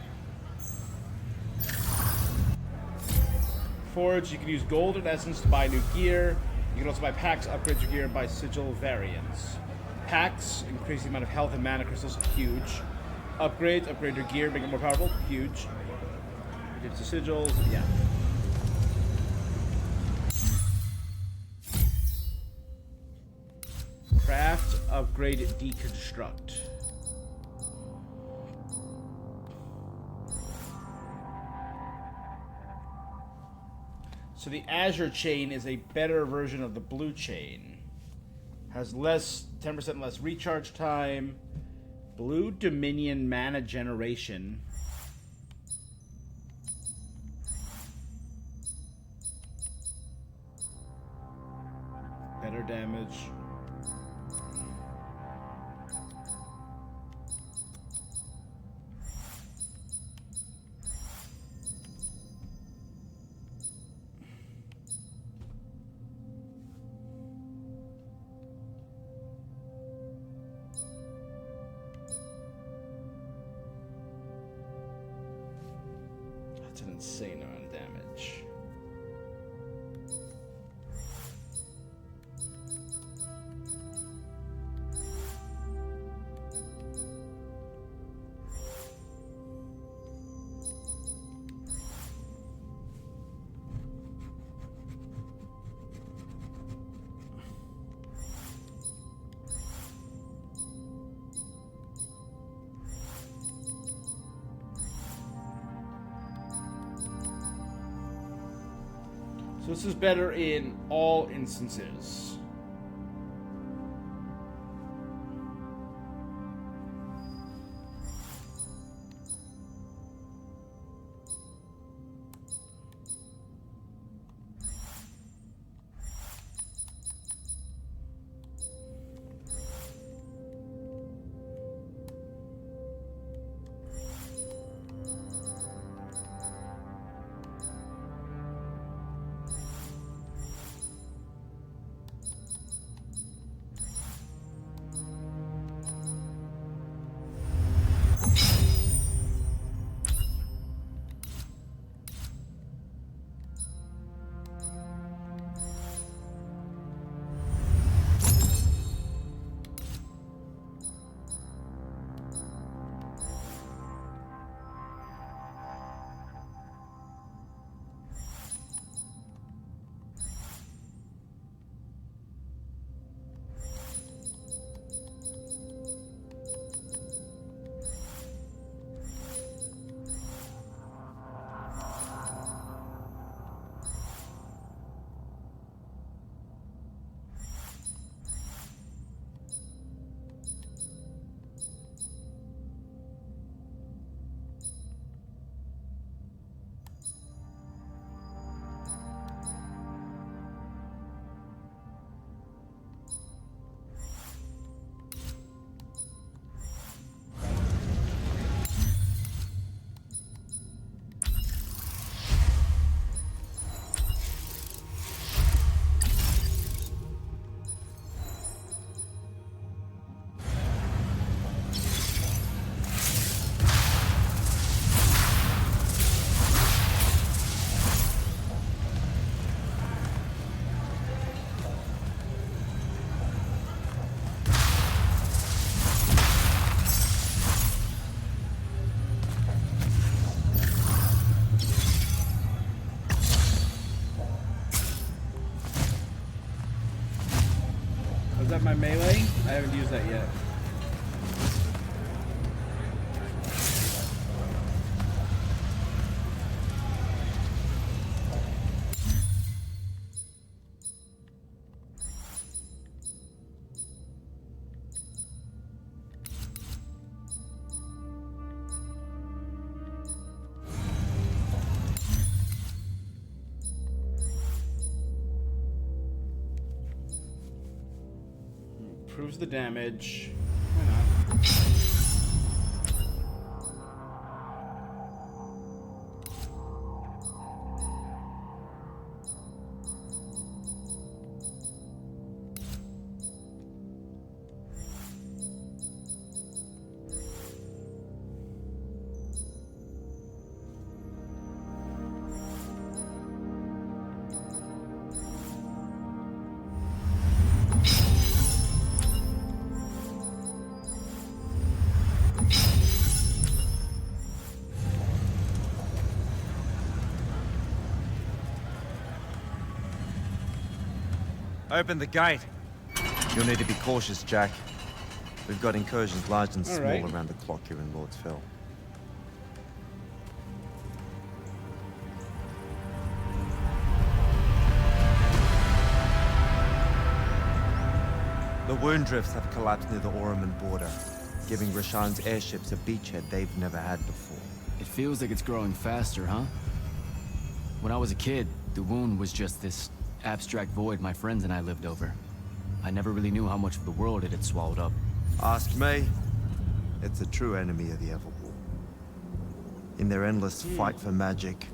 Forge, you can use gold and essence to buy new gear. You can also buy packs, upgrade your gear, and buy sigil variants. Packs increase the amount of health and mana crystals, huge. Upgrades, upgrade your gear, make it more powerful, huge. Get the sigils, yeah. Craft, upgrade, deconstruct. So the Azure chain is a better version of the blue chain. Has 10% less recharge time. Blue Dominion mana generation. Better damage. That's an insane amount of damage. So this is better in all instances. Is that my melee? I haven't used that yet. Improves the damage. Why not? Open the gate. You'll need to be cautious, Jack. We've got incursions large and small right. around the clock here in Lord's Fell. The wound drifts have collapsed near the Orman border, giving Rashan's airships a beachhead they've never had before. It feels like it's growing faster, huh? When I was a kid, the wound was just this abstract void my friends and I lived over. I never really knew how much of the world it had swallowed up. Ask me. It's a true enemy of the Everwar. In their endless fight for magic,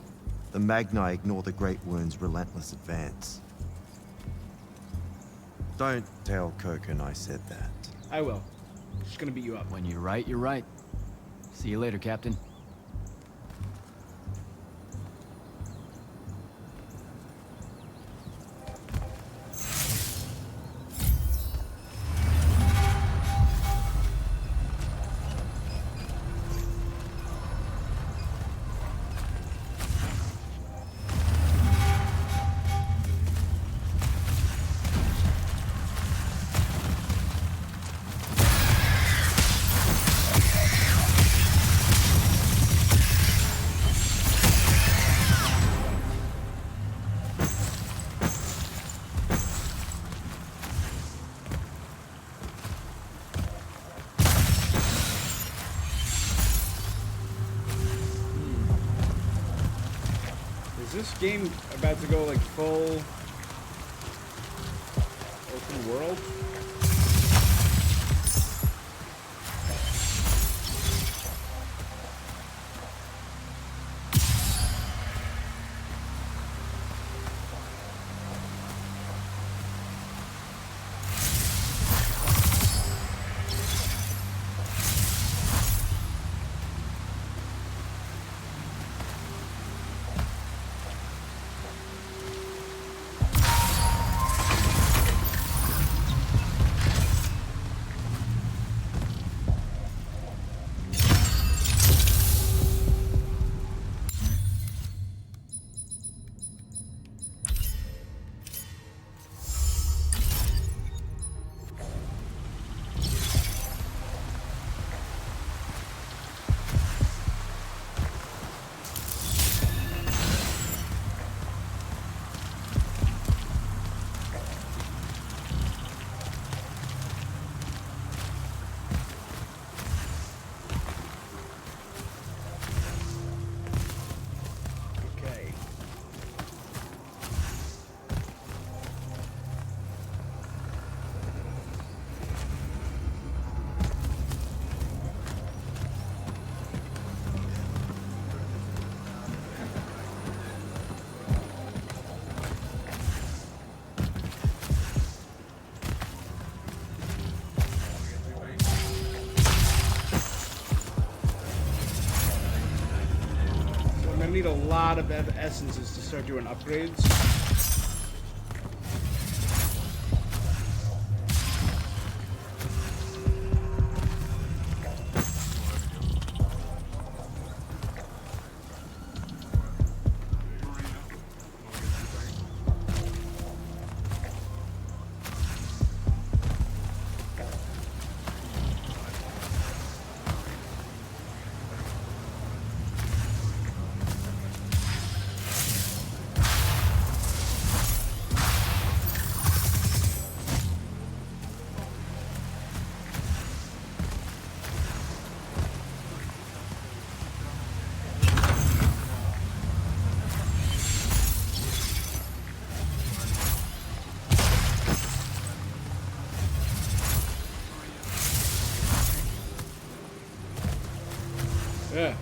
the Magni ignore the Great Wound's relentless advance. Don't tell Koken I said that. I will. Just gonna beat you up. When you're right, you're right. See you later, Captain. Is this game about to go like full open world? Need a lot of essences to start doing upgrades. Yeah.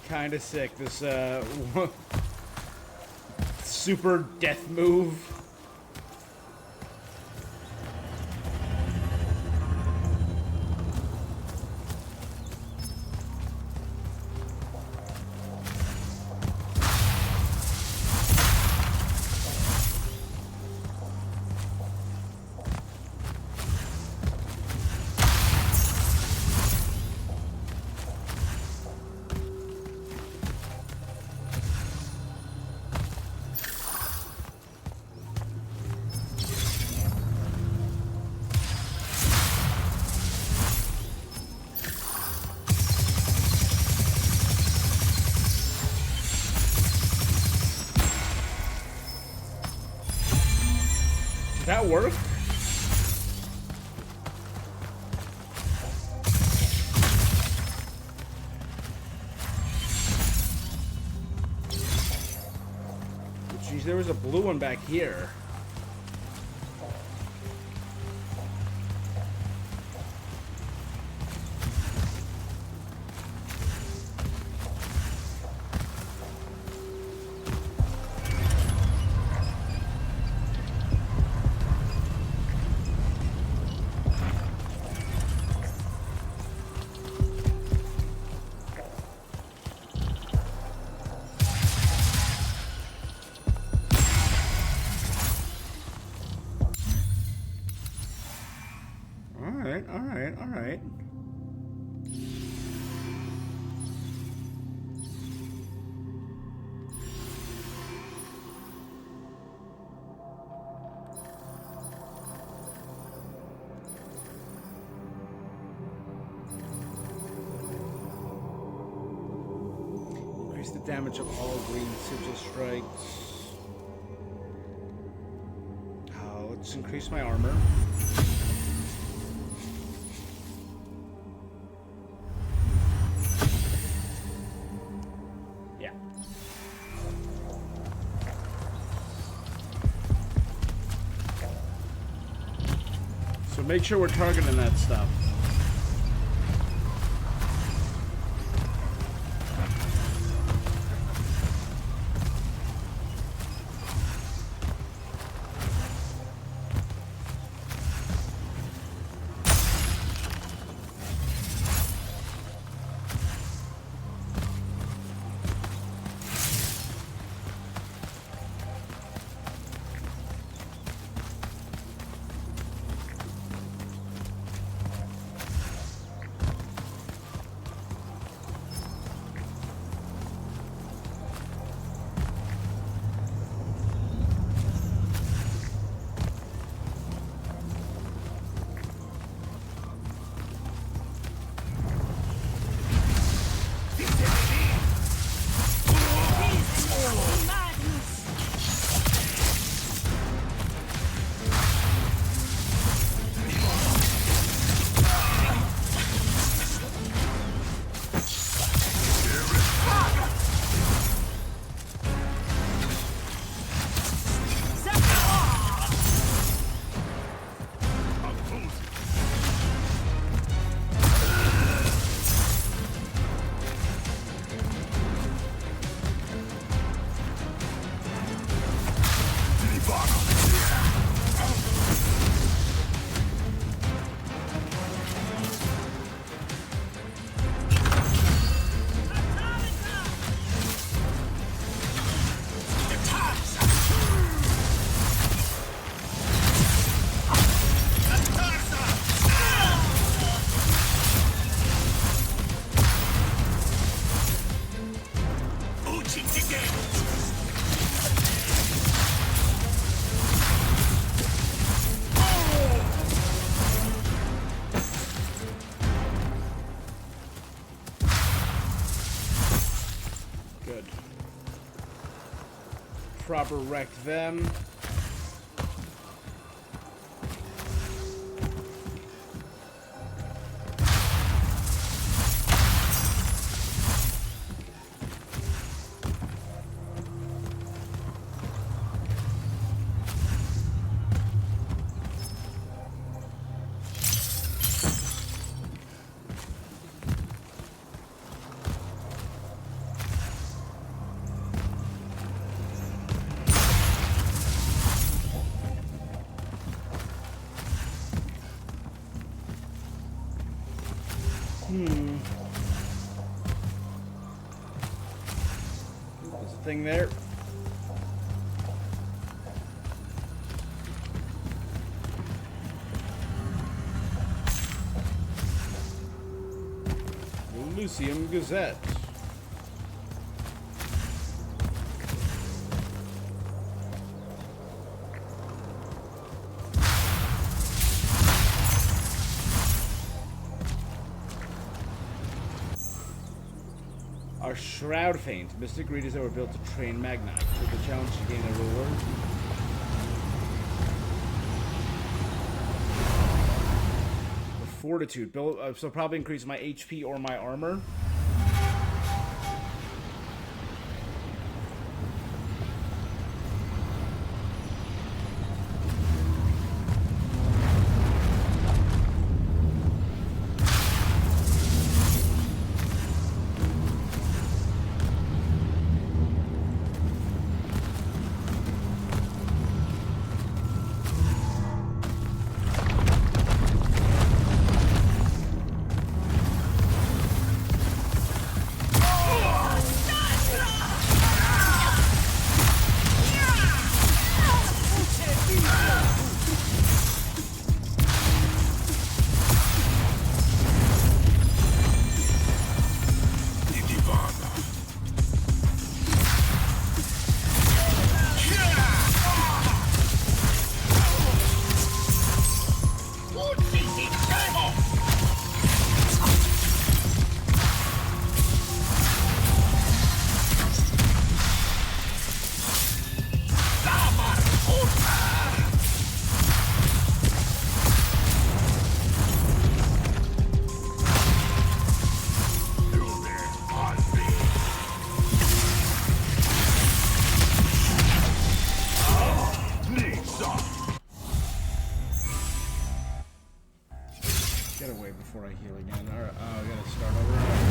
Kind of sick, this super death move. that work? Jeez, there was a blue one back here. All right. Increase the damage of all green sigil strikes. Let's increase my armor. Make sure we're targeting that stuff. Proper wreck them. There's a thing there. The Lucium Gazette. Our Shroud Feint. Mystic readers that were built to train Magnite. With the challenge to gain a reward. fortitude. So probably increase my HP or my armor. Before I heal again. Alright, I gotta start over.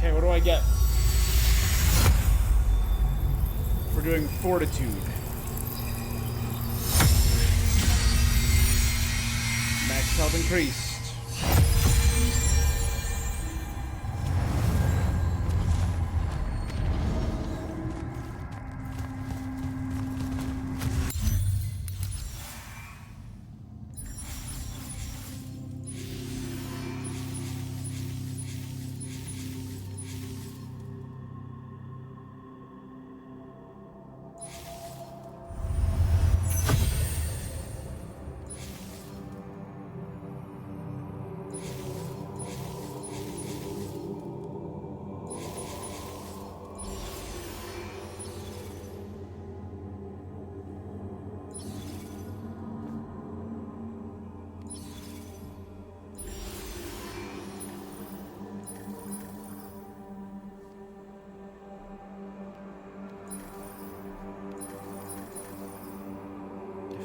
Okay, what do I get for doing fortitude? Max health increased.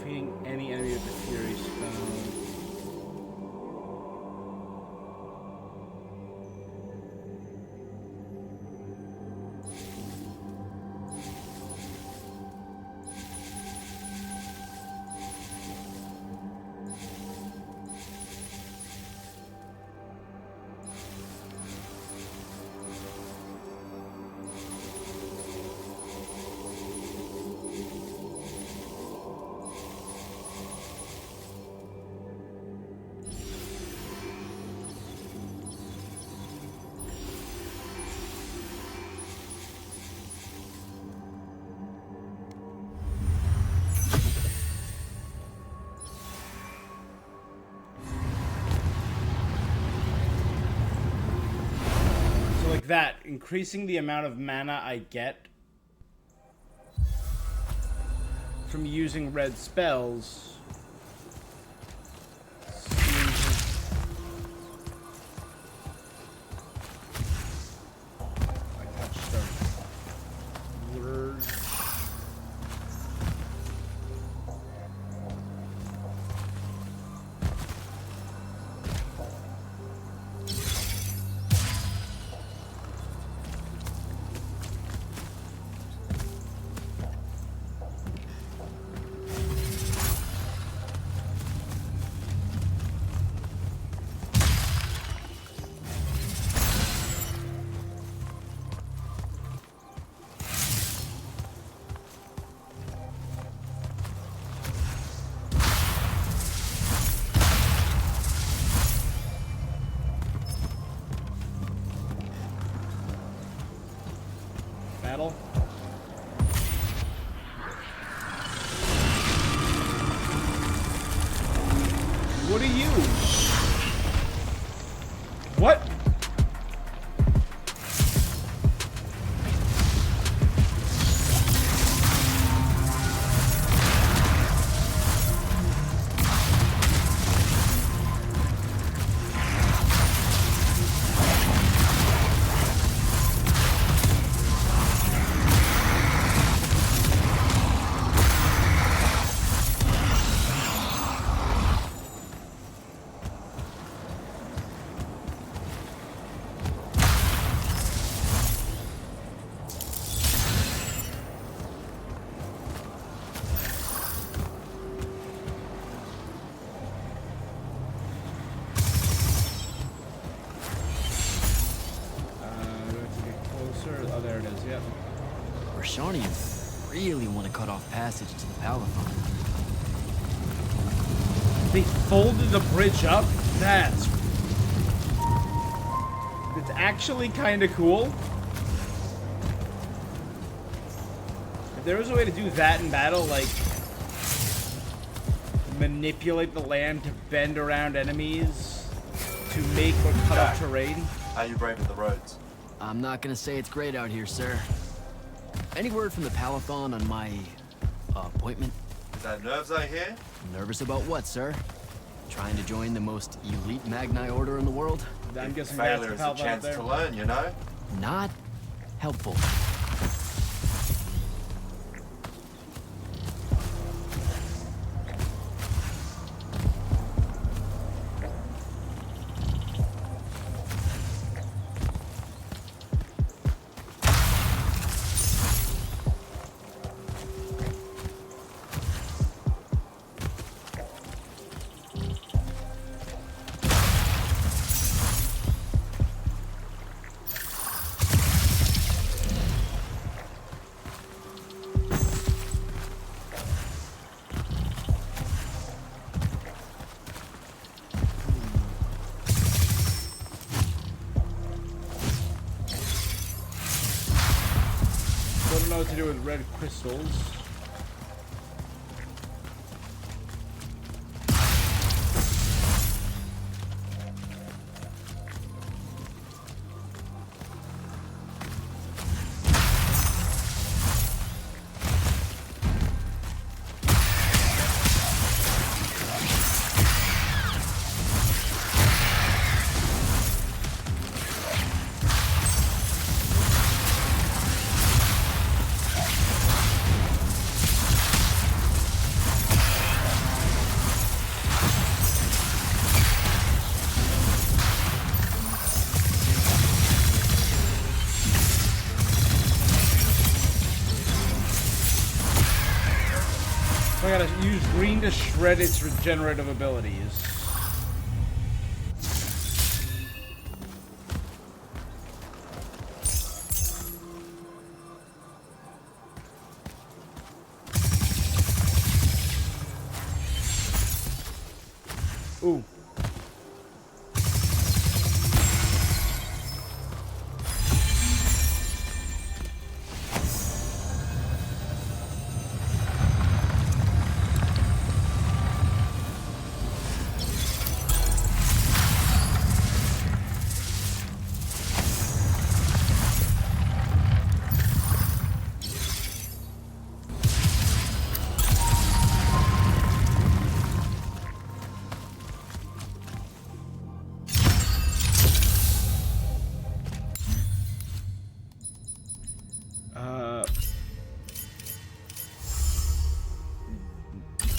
defeating any enemy with the Fury spell. That, increasing the amount of mana I get from using red spells I touched a word. Battle. What are you? What? Oh, there it is, yep. Rashanians really want to cut off passage to the Palathon. They folded the bridge up? That's actually kind of cool. If there was a way to do that in battle, like manipulate the land to bend around enemies to make or cut off terrain. How you braving the roads? I'm not gonna say it's great out here, sir. Any word from the Palathon on my appointment? Is that nerves I hear? Nervous about what, sir? Trying to join the most elite Magni order in the world? I'm guessing failure that's is a chance to learn, you know? Not helpful. Don't know what to do with red crystals. So I gotta use green to shred its regenerative abilities. Ooh.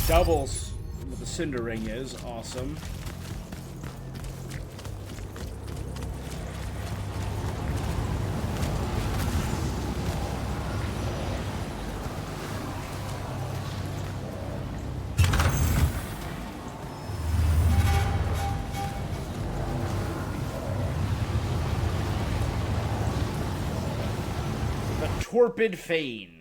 Doubles what the Cinder Ring is. Awesome. The Torpid Fane.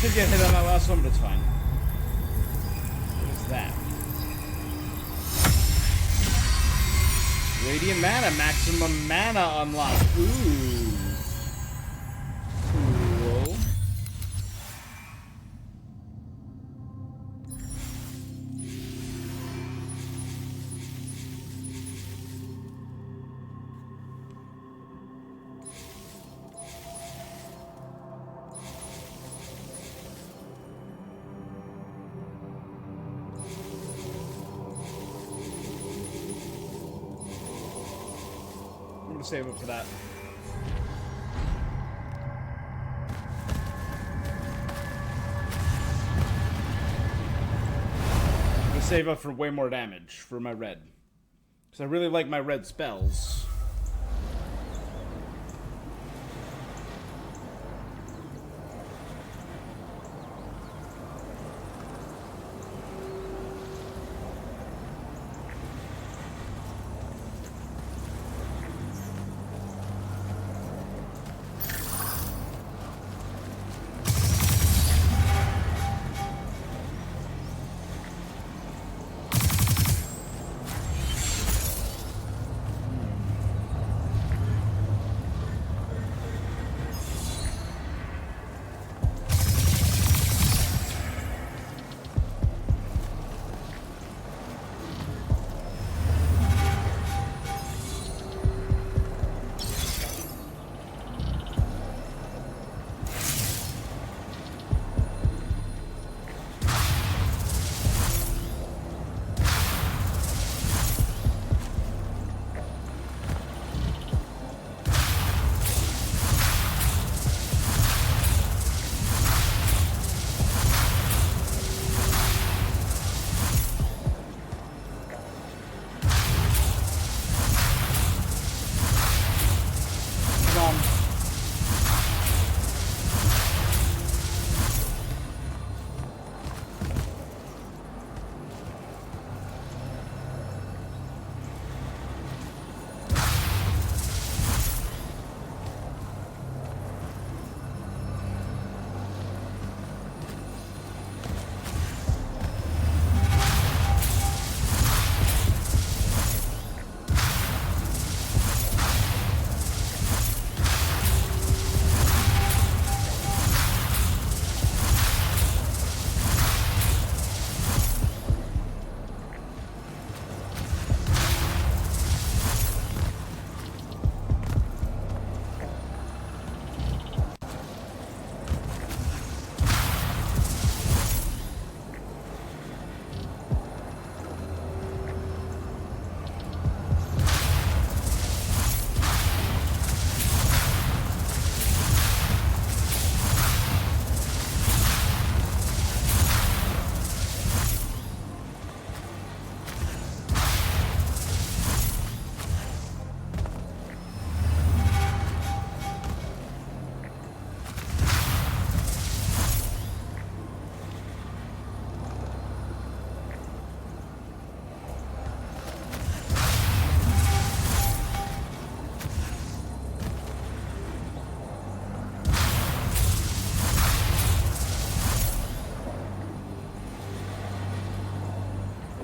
Did get hit on that last one, but it's fine. What is that? Radiant mana, maximum mana unlocked. Ooh. Cool. Save it for that. I'm gonna save up for way more damage for my red, because I really like my red spells.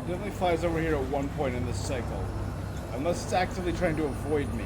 definitely flies over here at one point in this cycle. Unless it's actively trying to avoid me.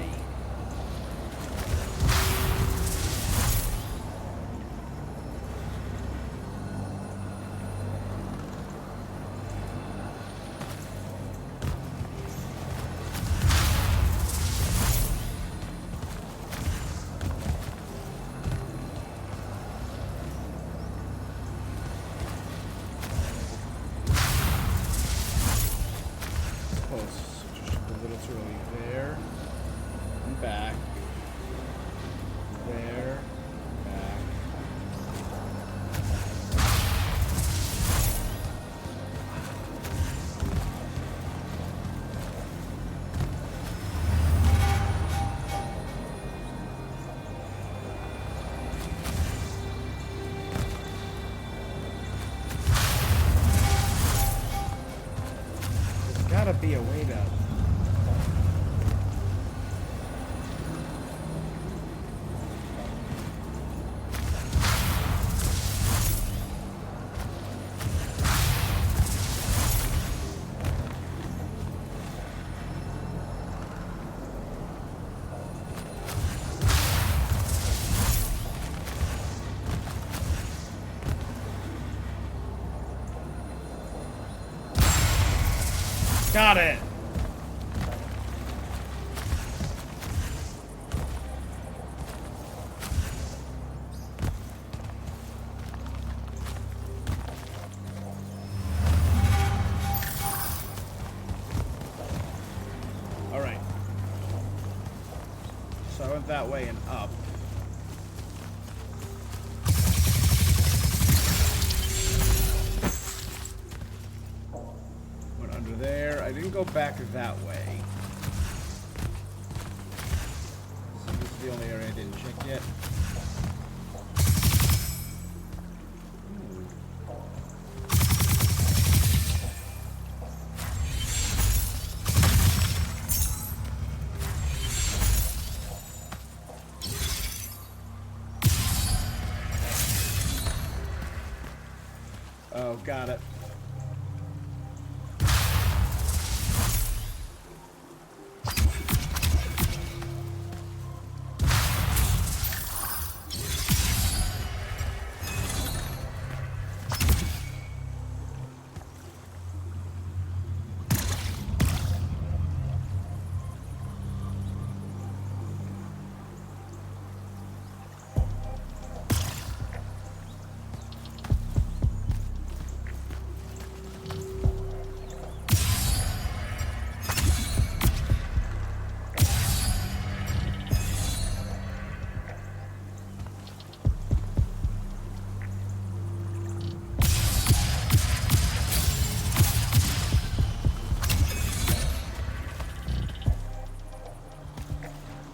Gotta be a way to... Got it! Alright. So I went that way and up. There. I didn't go back that way. So this is the only area I didn't check yet. Oh, got it.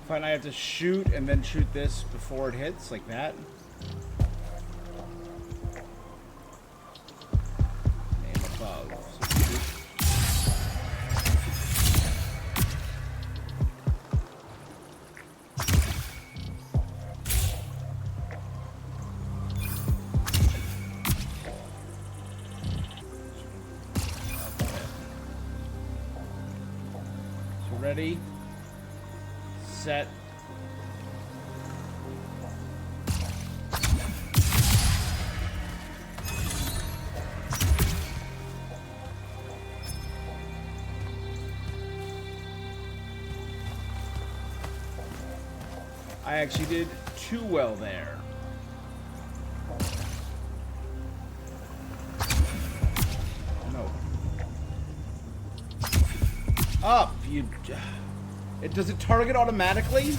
Fine, I have to shoot and then shoot this before it hits, like that. Name above. So shoot. So ready? Set. I actually did too well there. No. Up, you... Does it target automatically?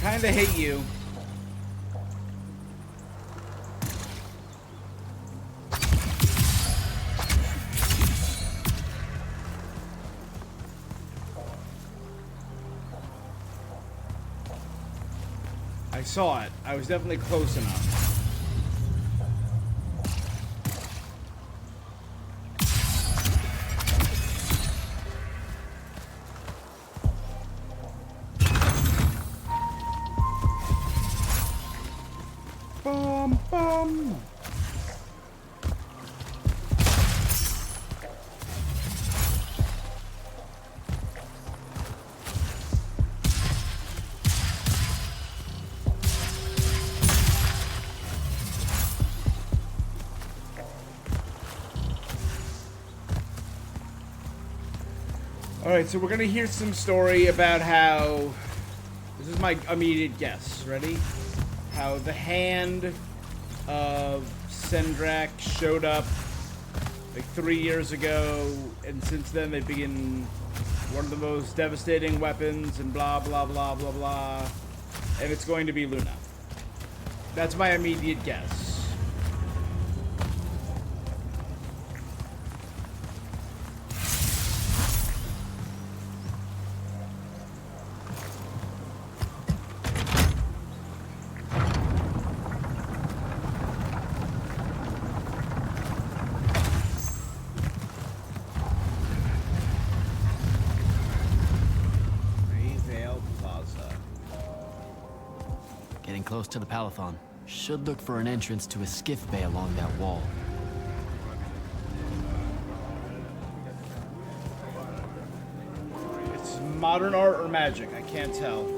Kinda hate you. saw it. I was definitely close enough. Bum, bum. Alright, so we're gonna hear some story about how... This is my immediate guess. Ready? How the hand of Sendrak showed up like 3 years ago, and since then they've been one of the most devastating weapons, and blah, blah, blah, blah, blah. And it's going to be Luna. That's my immediate guess. Getting close to the Palathon. Should look for an entrance to a skiff bay along that wall. It's modern art or magic, I can't tell.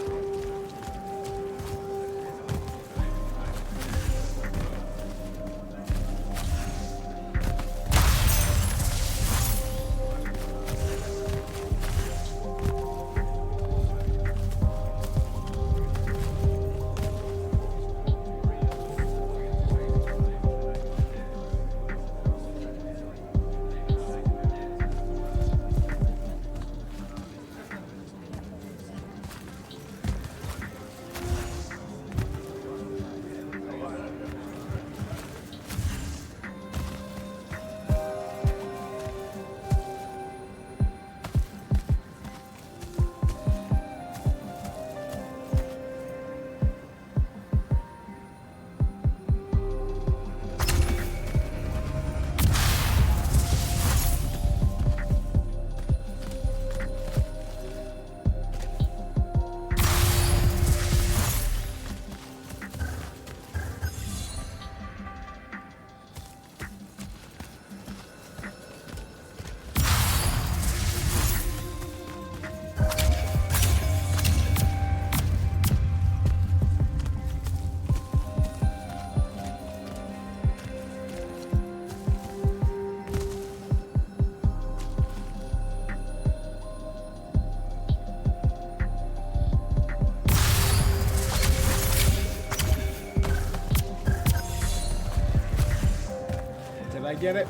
I get it?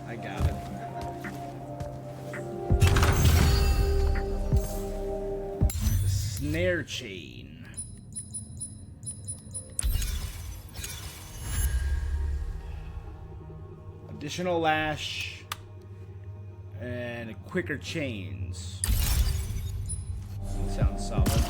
I got it. The snare chain. Additional lash and quicker chains. Sounds solid.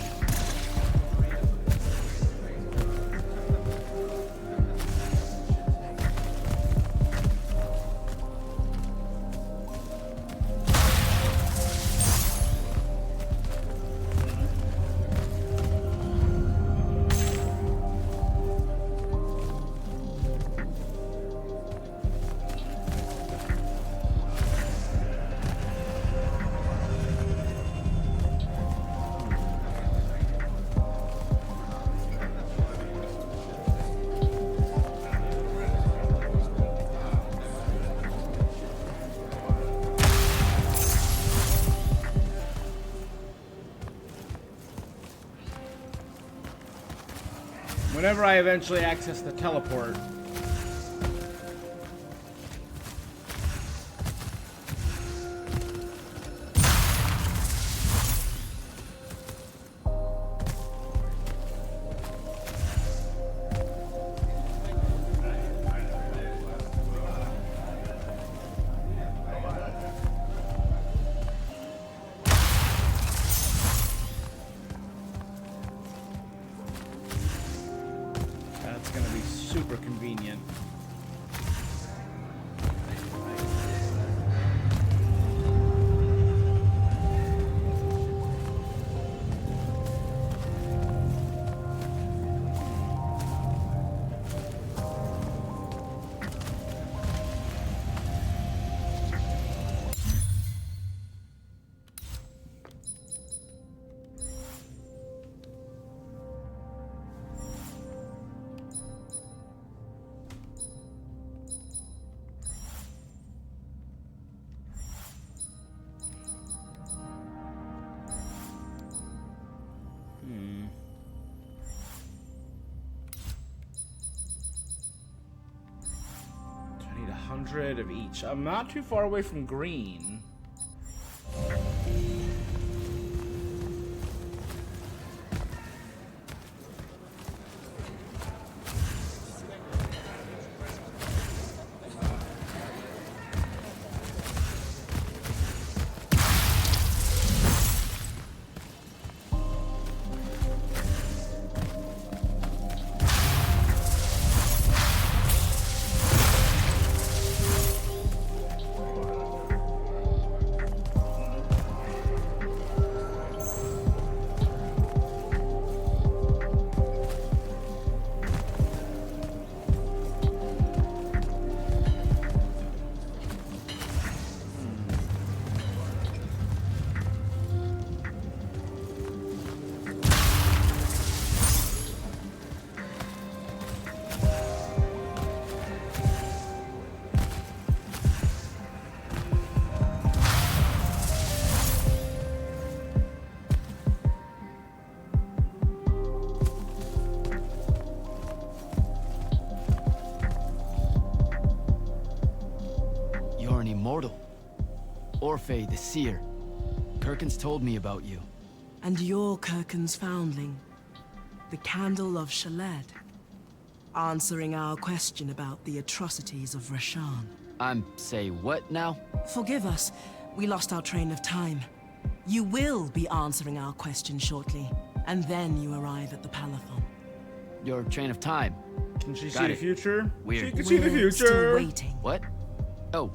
Whenever I eventually access the teleport, super convenient. I need 100 of each. I'm not too far away from green. You're an immortal. Orphe the Seer. Kirkin's told me about you. And you're Kirkin's foundling, the Candle of Shaled, answering our question about the atrocities of Rasharn. Say what now? Forgive us, we lost our train of time. You will be answering our question shortly, and then you arrive at the Palathon. Your train of time. Can she Got see the it. future? Weird. She can see the We're still future. waiting. What? Oh,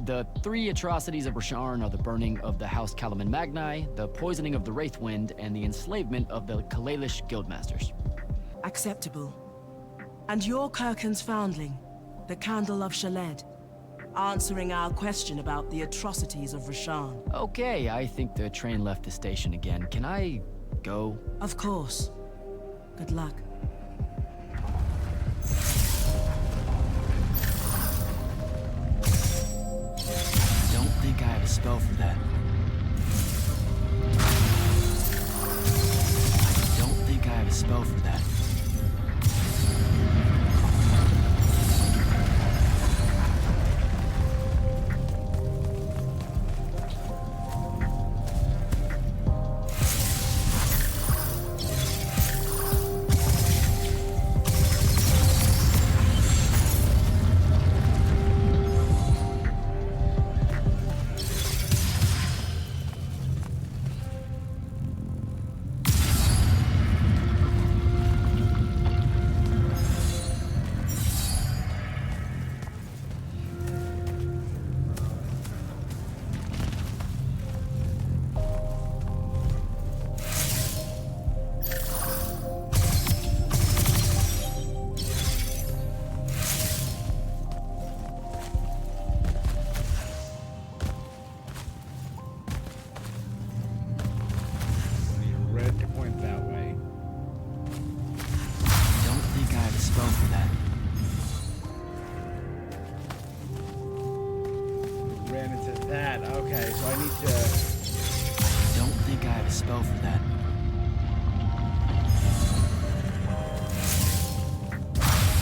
the 3 atrocities of Rasharn are the burning of the House Kalaman Magni, the poisoning of the Wraithwind, and the enslavement of the Kalalish Guildmasters. Acceptable. And you're Kirkin's foundling, the Candle of Shaled, answering our question about the atrocities of Rasharn. Okay, I think the train left the station again. Can I go? Of course. Good luck. Don't think I have a spell for that. I don't think I have a spell for that. Red to point that way. Don't think I have a spell for that. Ran into that. Okay, so I need to. Don't think I have a spell for that.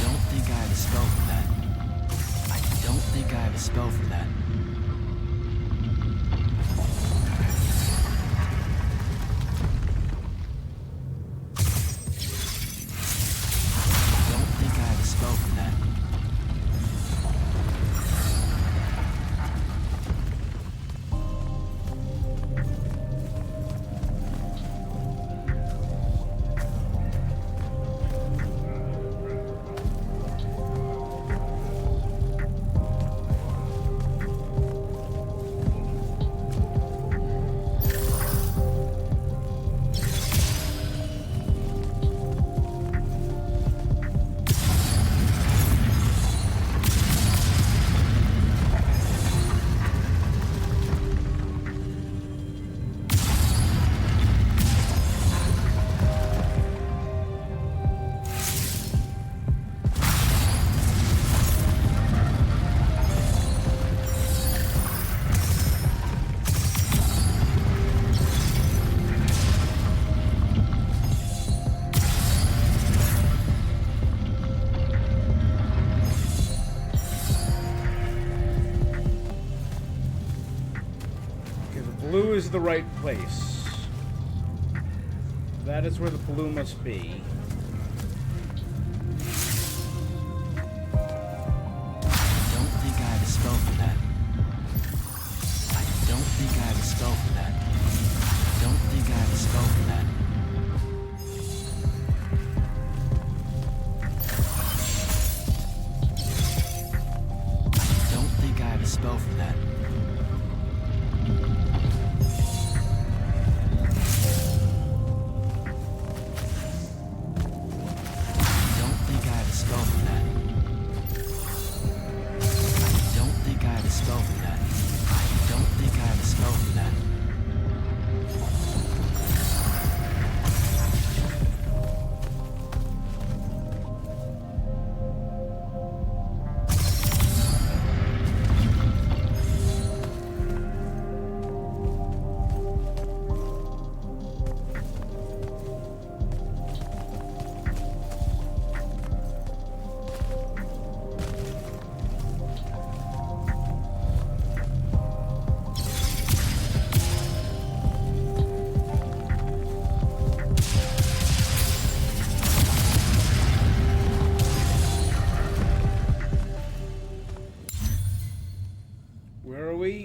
Don't think I have a spell for that. I don't think I have a spell for that. Don't think I have a spell for that. is the right place. That is where the balloon must be. I don't think I have a spell for that. I don't think I have a spell for that. I don't think I have a spell for that. I don't think I have a spell for that.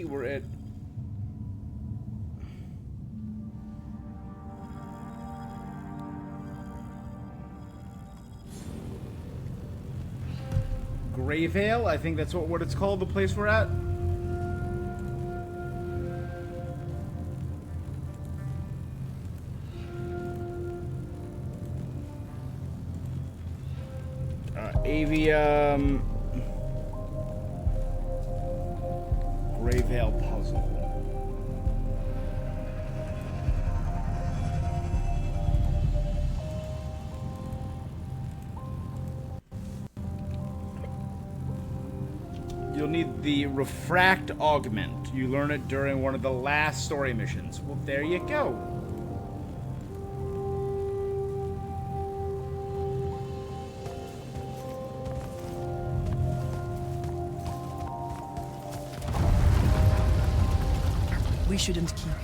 We're at... Greyvale? I think that's what it's called, the place we're at. Aveum... Greyvale puzzle. You'll need the Refract Augment. You learn it during one of the last story missions. Well, there you go. We shouldn't keep him.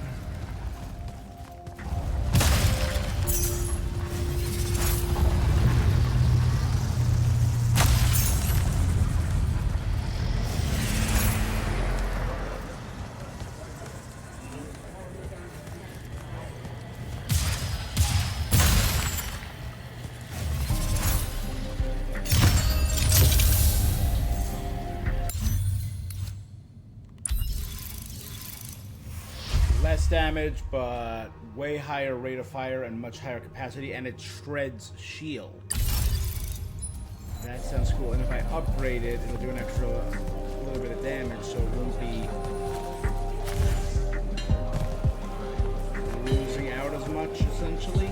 Less damage, but way higher rate of fire and much higher capacity, and it shreds shield. That sounds cool. And if I upgrade it, it'll do an extra little bit of damage, so it won't be losing out as much, essentially.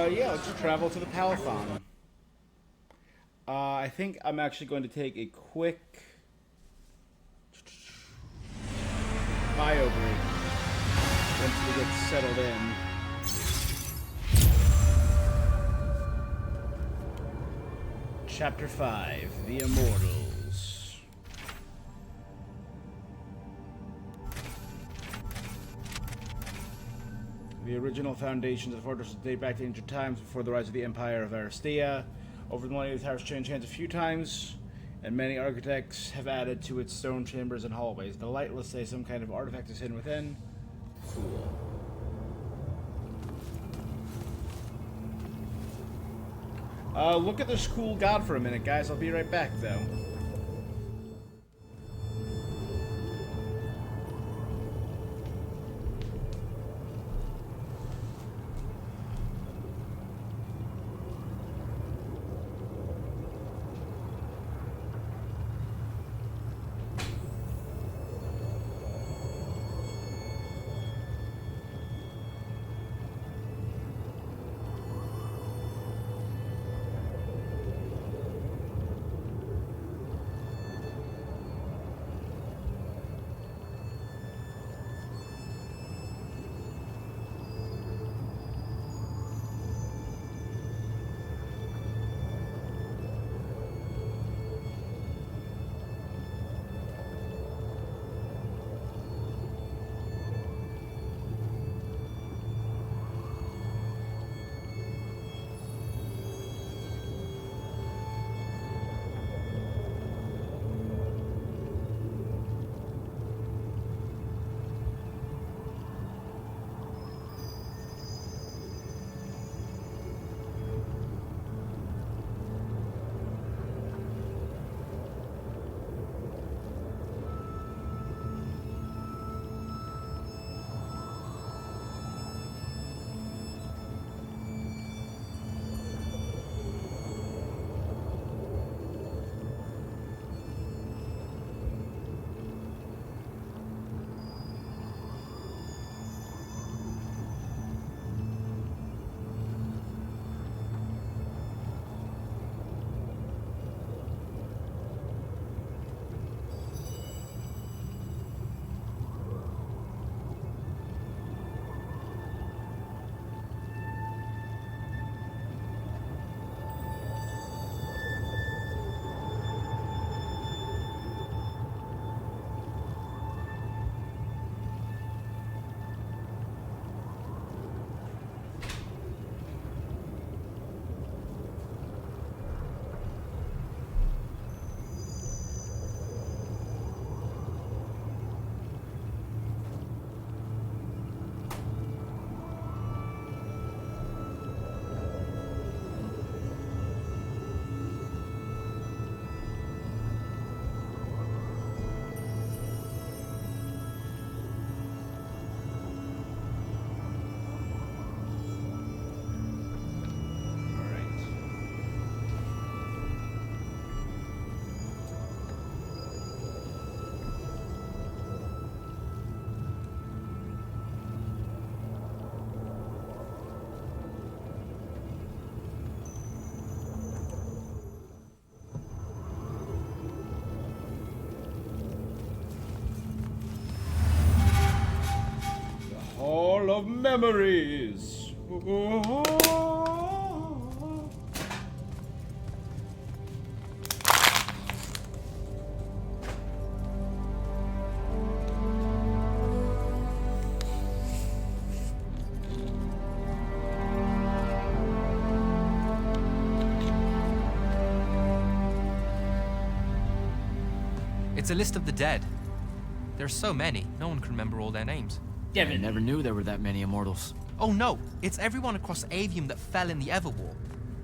Yeah, let's just travel to the Palathon. I think I'm actually going to take a quick bio break once we get settled in. Chapter 5, The Immortals. The original foundations of the fortress date back to ancient times before the rise of the Empire of Aristea. Over the millennia, the tower's changed hands a few times, and many architects have added to its stone chambers and hallways. The lightless say some kind of artifact is hidden within. Cool. Look at this cool god for a minute, guys. I'll be right back, though. Hall of Memories. It's a list of the dead. There's so many, no one can remember all their names. I never knew there were that many Immortals. Oh no, it's everyone across Aveum that fell in the Everwar.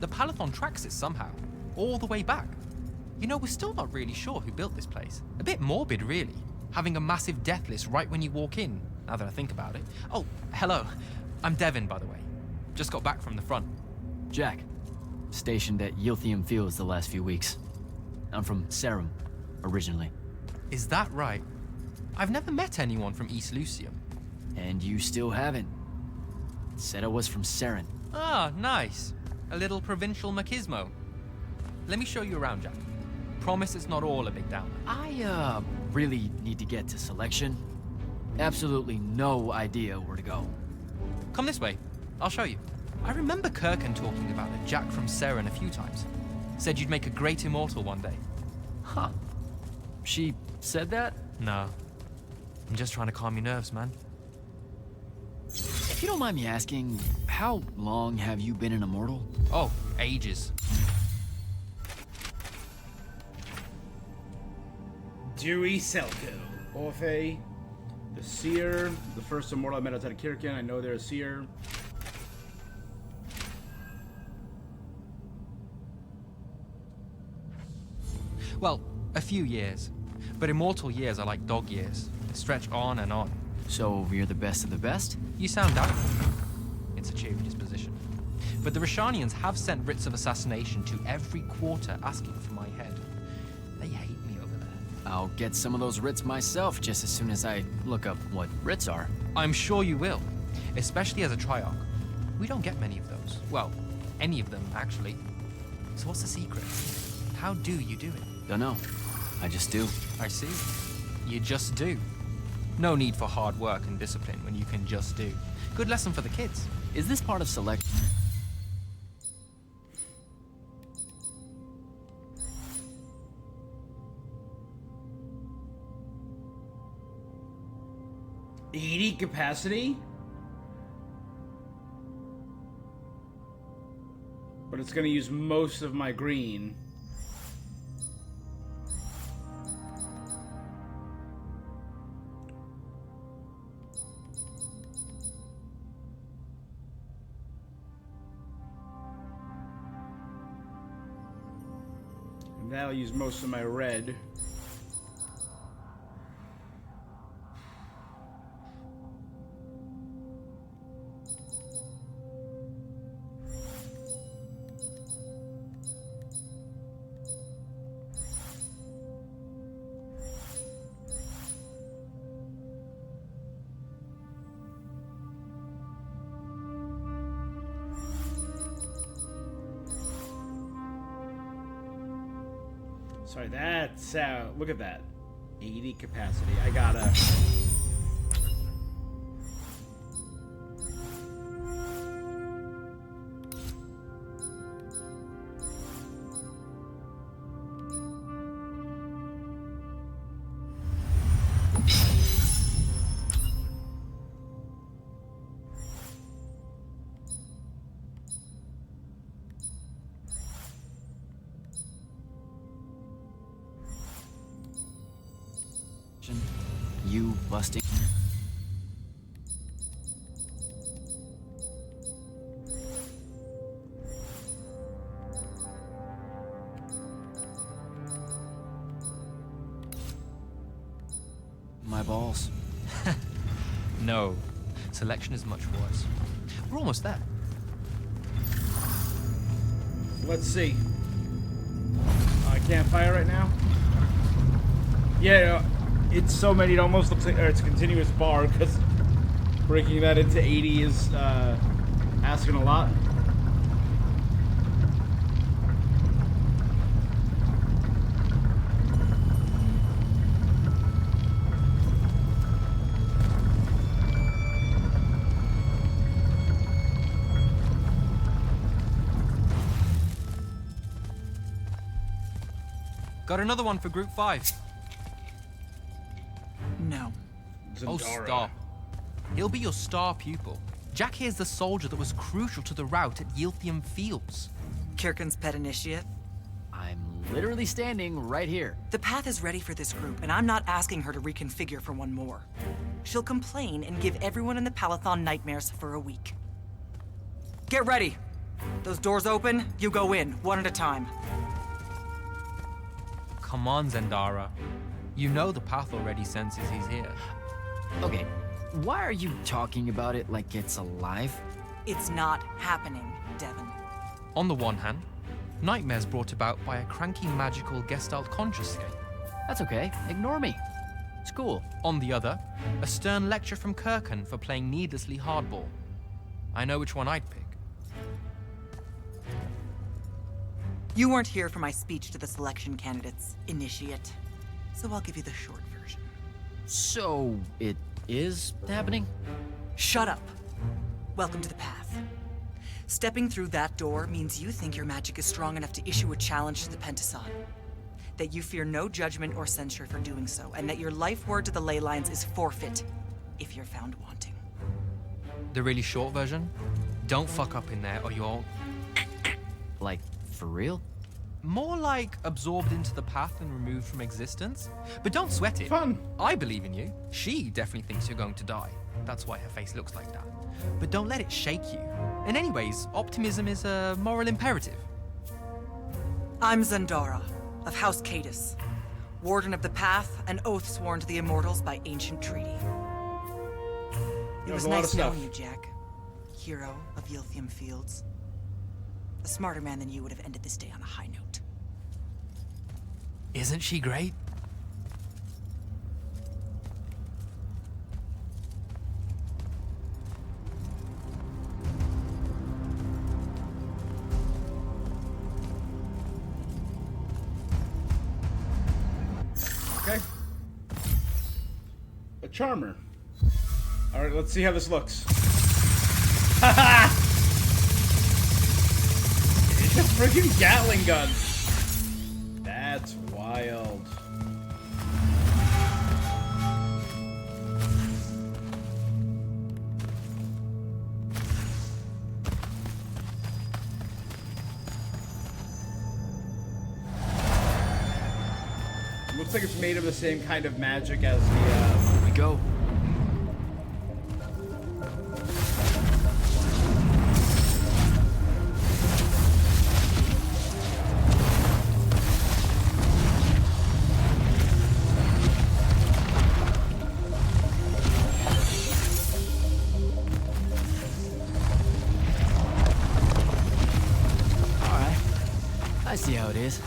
The Palathon tracks it somehow, all the way back. You know, we're still not really sure who built this place. A bit morbid, really, having a massive death list right when you walk in, now that I think about it. Oh, hello. I'm Devin, by the way. Just got back from the front. Jack, stationed at Yilthium Fields the last few weeks. I'm from Serum, originally. Is that right? I've never met anyone from East Lucium. And you still haven't. Said I was from Seren. Ah, nice. A little provincial machismo. Let me show you around, Jack. Promise it's not all a big downer. I, really need to get to selection. Absolutely no idea where to go. Come this way. I'll show you. I remember Kirkan talking about a Jack from Seren a few times. Said you'd make a great immortal one day. Huh. She said that? No. I'm just trying to calm your nerves, man. If you don't mind me asking, how long have you been an immortal? Oh, ages. Dewey Selko. Orphe. The Seer. The first immortal I met outside of Kirkin. I know they're a Seer. Well, a few years. But immortal years are like dog years. They stretch on and on. So you're the best of the best? You sound doubtful. It's a cheery disposition. But the Rashanians have sent writs of assassination to every quarter asking for my head. They hate me over there. I'll get some of those writs myself just as soon as I look up what writs are. I'm sure you will, especially as a Triarch. We don't get many of those. Well, any of them, actually. So what's the secret? How do you do it? Don't know. I just do. I see. You just do. No need for hard work and discipline when you can just do. Good lesson for the kids. Is this part of select? $80 capacity? But it's gonna use most of my green. And that'll use most of my red. Sorry, that's look at that. 80 capacity. I gotta. You busting. My balls. No. Selection is much worse. We're almost there. Let's see. I can't fire right now. Yeah. It's so many, it almost looks like it's a continuous bar, because breaking that into 80 is asking a lot. Got another one for Group 5. No. Oh, stop. He'll be your star pupil. Jack here's the soldier that was crucial to the rout at Yilthium Fields. Kirkin's pet initiate? I'm literally standing right here. The path is ready for this group, and I'm not asking her to reconfigure for one more. She'll complain and give everyone in the Palathon nightmares for a week. Get ready! Those doors open, you go in, one at a time. Come on, Zendara. You know the path already senses he's here. Okay, why are you talking about it like it's alive? It's not happening, Devon. On the one hand, nightmares brought about by a cranky magical Gestalt consciousness. That's okay, ignore me. It's cool. On the other, a stern lecture from Kirkin for playing needlessly hardball. I know which one I'd pick. You weren't here for my speech to the selection candidates, Initiate. So I'll give you the short version. So, it is happening? Shut up. Welcome to the path. Stepping through that door means you think your magic is strong enough to issue a challenge to the Pentason. That you fear no judgment or censure for doing so, and that your life word to the ley lines is forfeit if you're found wanting. The really short version? Don't fuck up in there or you'll... Like, for real? More like absorbed into the path and removed from existence. But don't sweat it. Fun. I believe in you. She definitely thinks you're going to die. That's why her face looks like that. But don't let it shake you. And anyways, optimism is a moral imperative. I'm Zendara, of House Cadus, Warden of the Path, an oath sworn to the Immortals by ancient treaty. It was nice knowing you, Jack. Hero of Yilthium Fields. A smarter man than you would have ended this day on a high note. Isn't she great? Okay. A charmer. Alright, let's see how this looks. Haha! It's a freaking Gatling gun. That's wild. Looks like it's made of the same kind of magic as the, Here we go. Alright. I see how it is.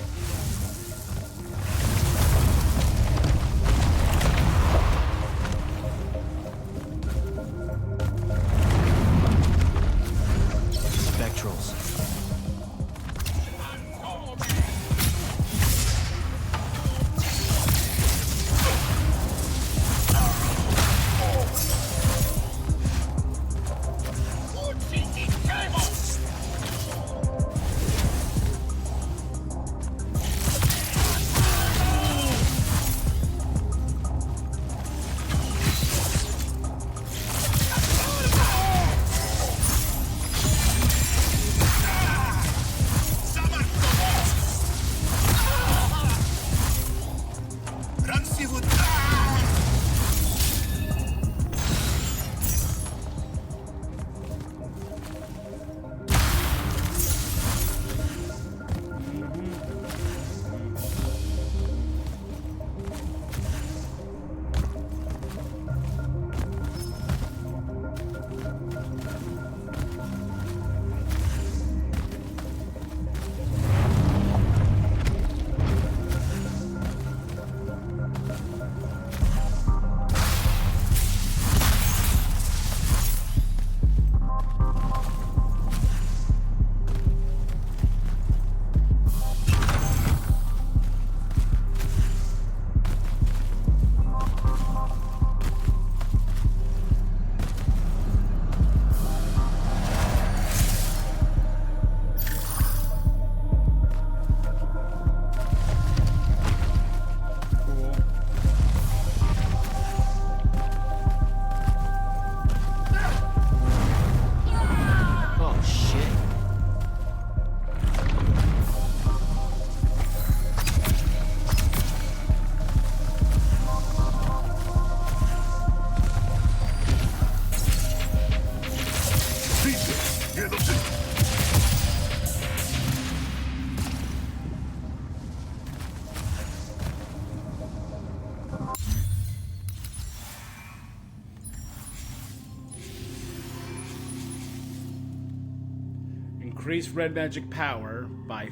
Increase red magic power by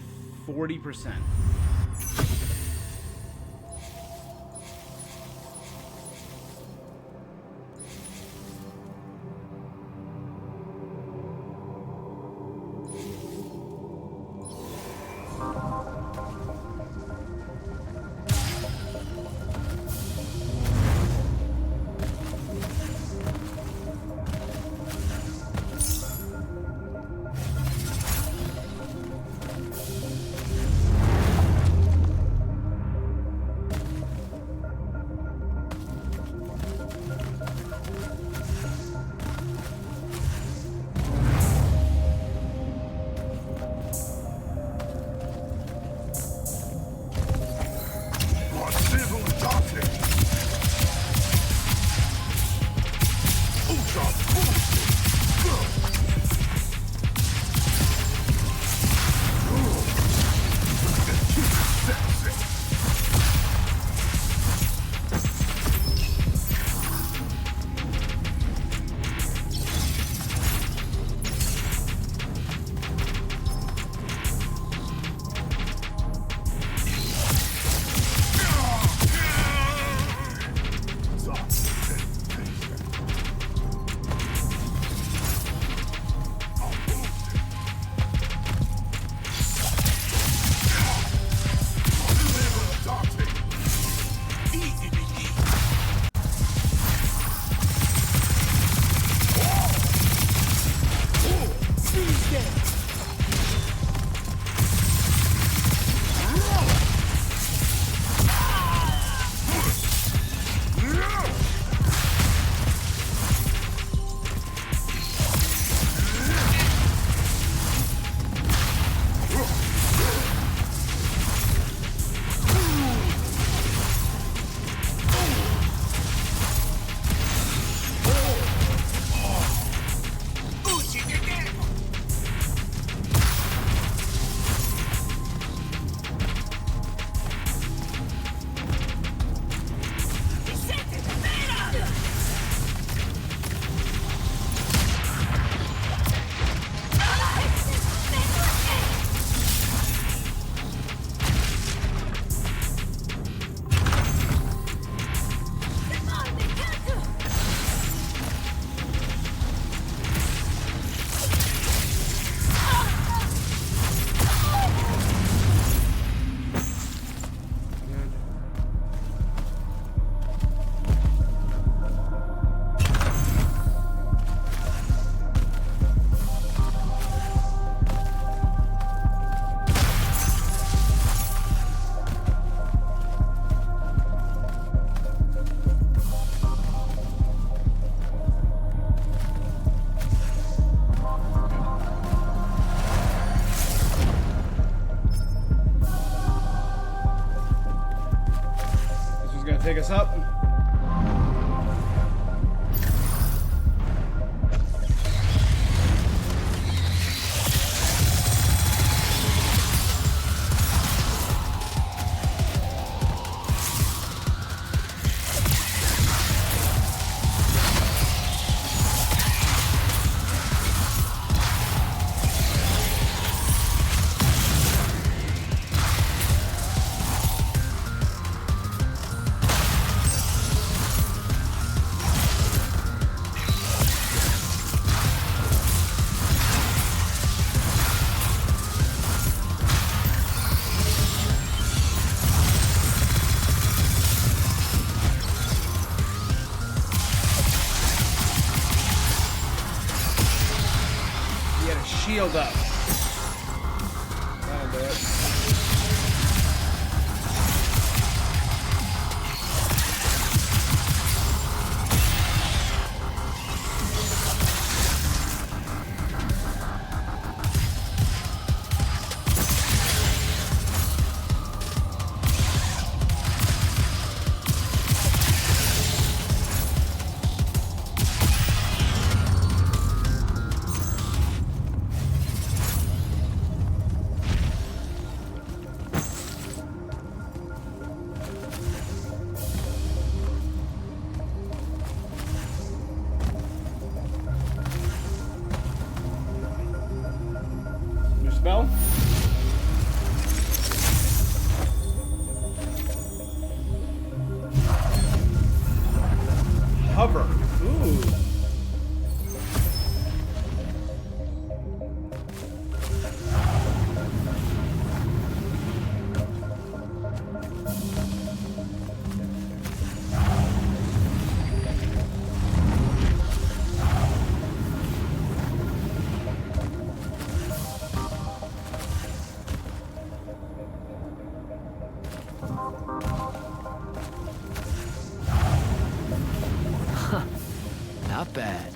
40%. us up. Shield up. That'll do it. Spell? Hover. Ooh. Not bad.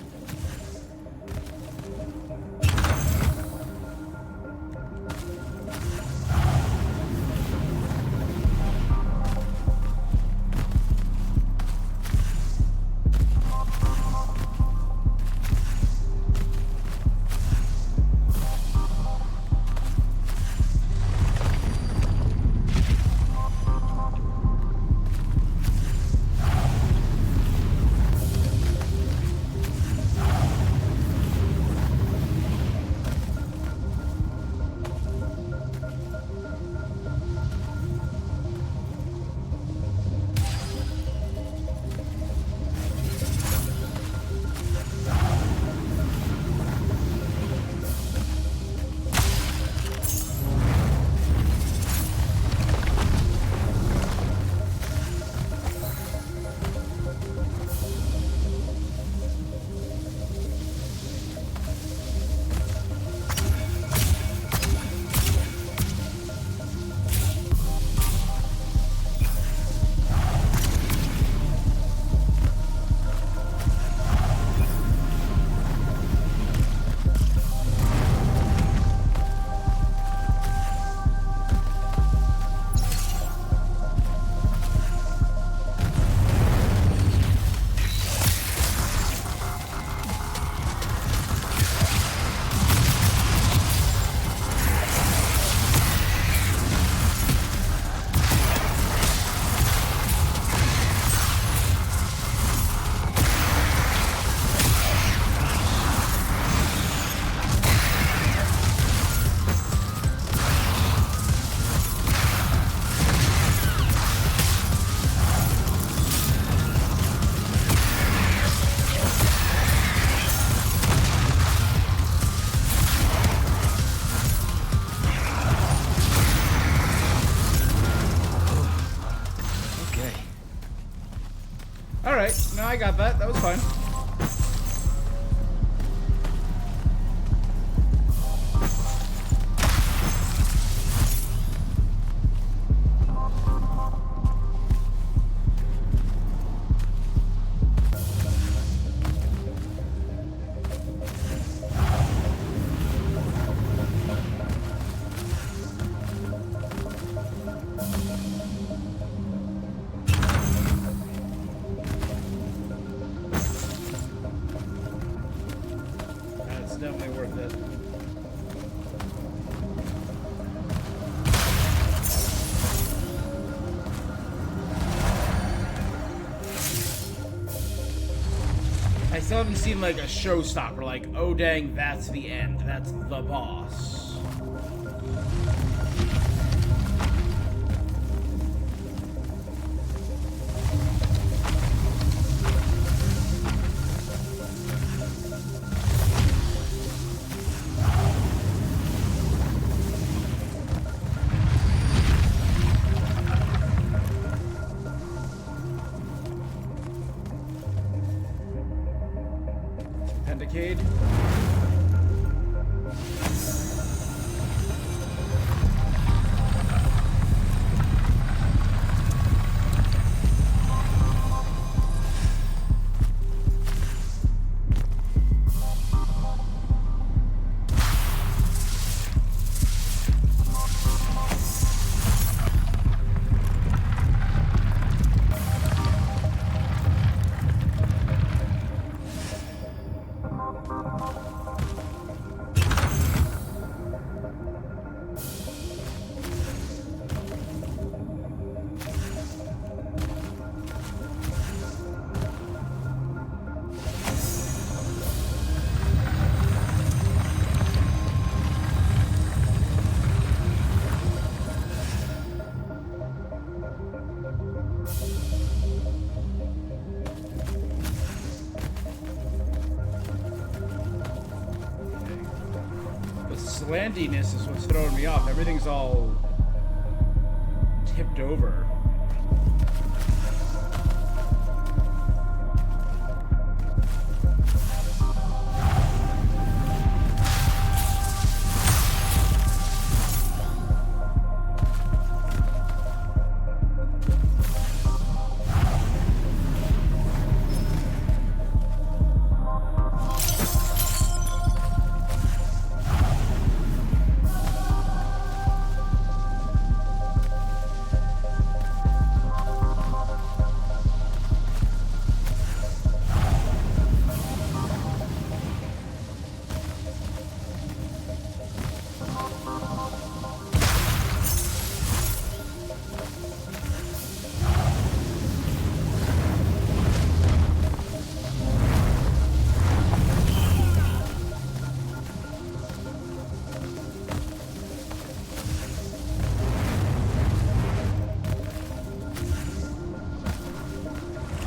Alright, no, I got that. That was fine. still haven't seen like a showstopper, like, oh dang, that's the end, that's the boss. Pendicade. Slantiness is what's throwing me off. Everything's all tipped over.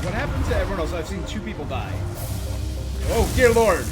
What happened to everyone else? I've seen 2 people die. Oh, dear Lord.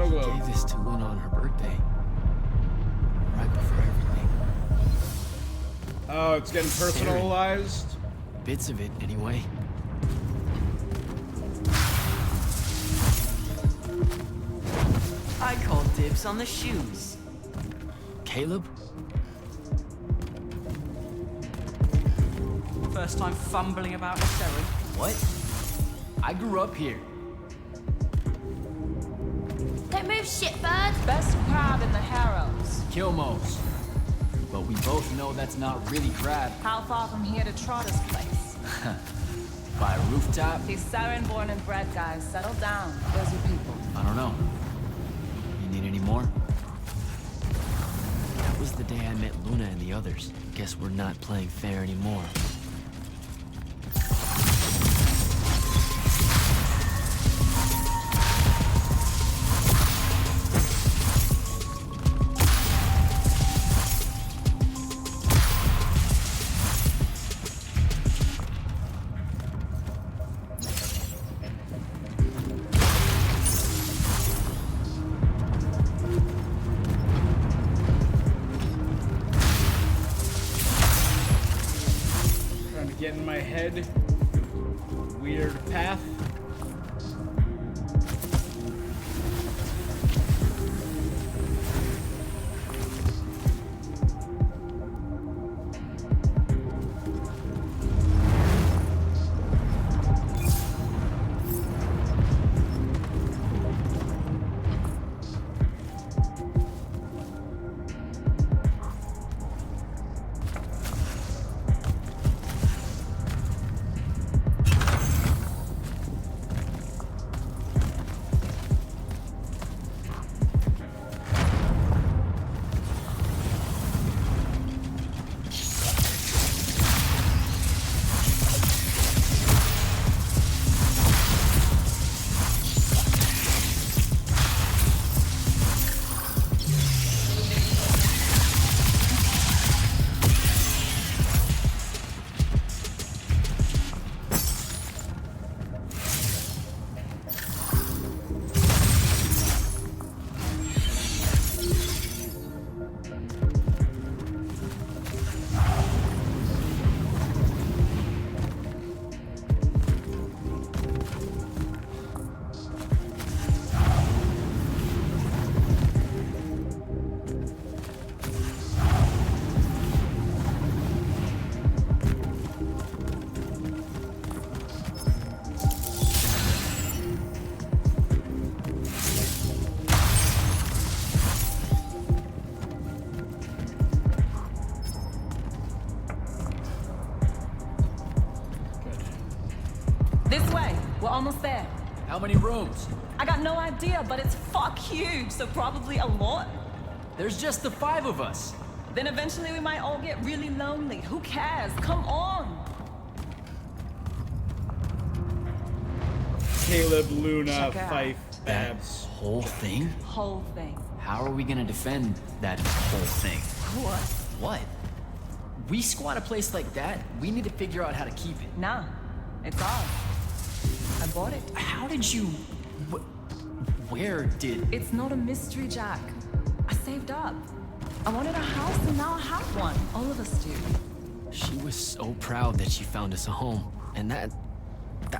Gave this to Luna on her birthday. Right before everything. Oh, it's getting personalized? Bits of it, anyway. I call dibs on the shoes. Caleb? First time fumbling about a Sherry. What? I grew up here. Don't move, shitbird! Best crab in the Harrows. Kilmos. But we both know that's not really crab. How far from here to Trotter's place? By a rooftop? These Siren-born and bred guys, settle down. Those are people. I don't know. You need any more? That was the day I met Luna and the others. Guess we're not playing fair anymore. in my head. Weird path. This way. We're almost there. How many rooms? I got no idea, but it's fuck huge, so probably a lot. There's just the 5 of us. Then eventually we might all get really lonely. Who cares? Come on. Caleb, Luna, Check out. Fife, That Babs. whole thing? Whole thing. How are we gonna defend that whole thing? What? What? We squat a place like that, we need to figure out how to keep it. Nah, it's ours. I bought it. How did you... Where did... It's not a mystery, Jack. I saved up. I wanted a house and now I have one. All of us do. She was so proud that she found us a home. And that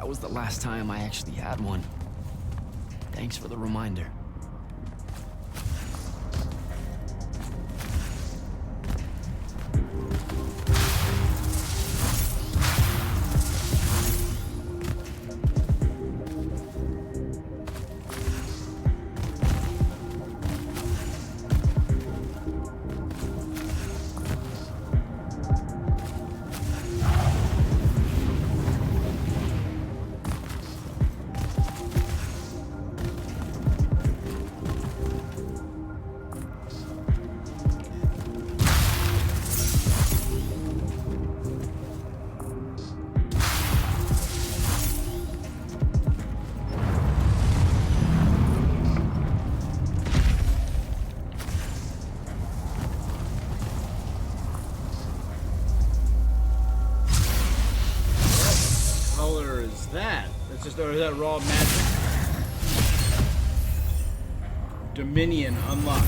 was the last time I actually had one. Thanks for the reminder. Or is that raw magic? Dominion unlocked.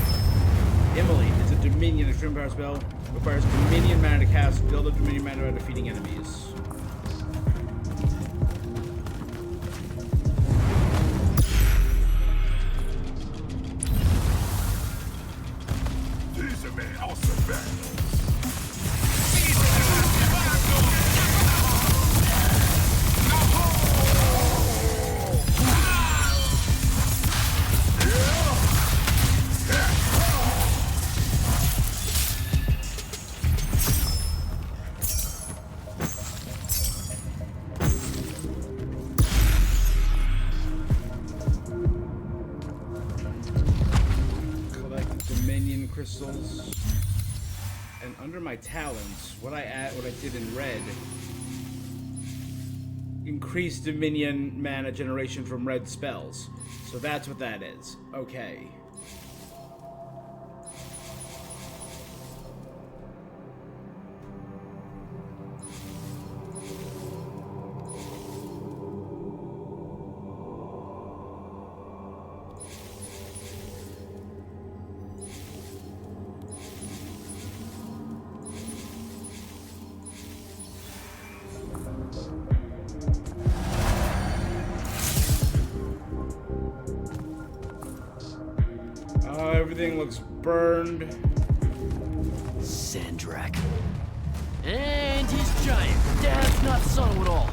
Immolate. It's a Dominion extreme power spell. Requires Dominion mana to cast. Build up Dominion mana by defeating enemies. These are my awesome back. Crystals, and under my talents, what I did in red, increased Dominion mana generation from red spells. So that's what that is. Okay. everything looks burned. Sandrak. And he's giant. That's not subtle at all.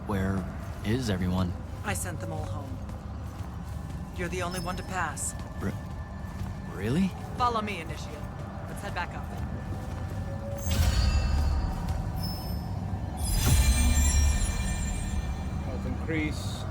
Where is everyone? I sent them all home. You're the only one to pass. Really? Follow me, Initiate. Let's head back up. Health increased.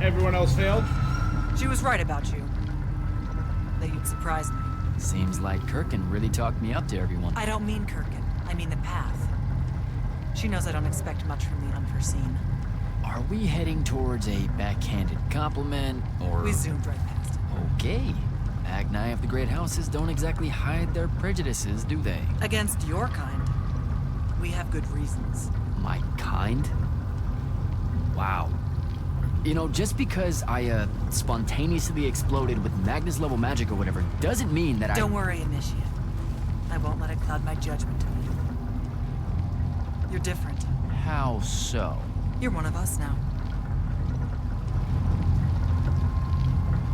Everyone else failed? She was right about you. That you'd surprise me. Seems like Kirkin really talked me up to everyone. I don't mean Kirkin. I mean the path. She knows I don't expect much from the unforeseen. Are we heading towards a backhanded compliment, or...? We zoomed right past it. Okay. Magni of the Great Houses don't exactly hide their prejudices, do they? Against your kind. We have good reasons. My kind? Wow. You know, just because I, spontaneously exploded with Magnus-level magic or whatever, doesn't mean that Don't worry, Initiate. I won't let it cloud my judgment of you. You're different. How so? You're one of us now.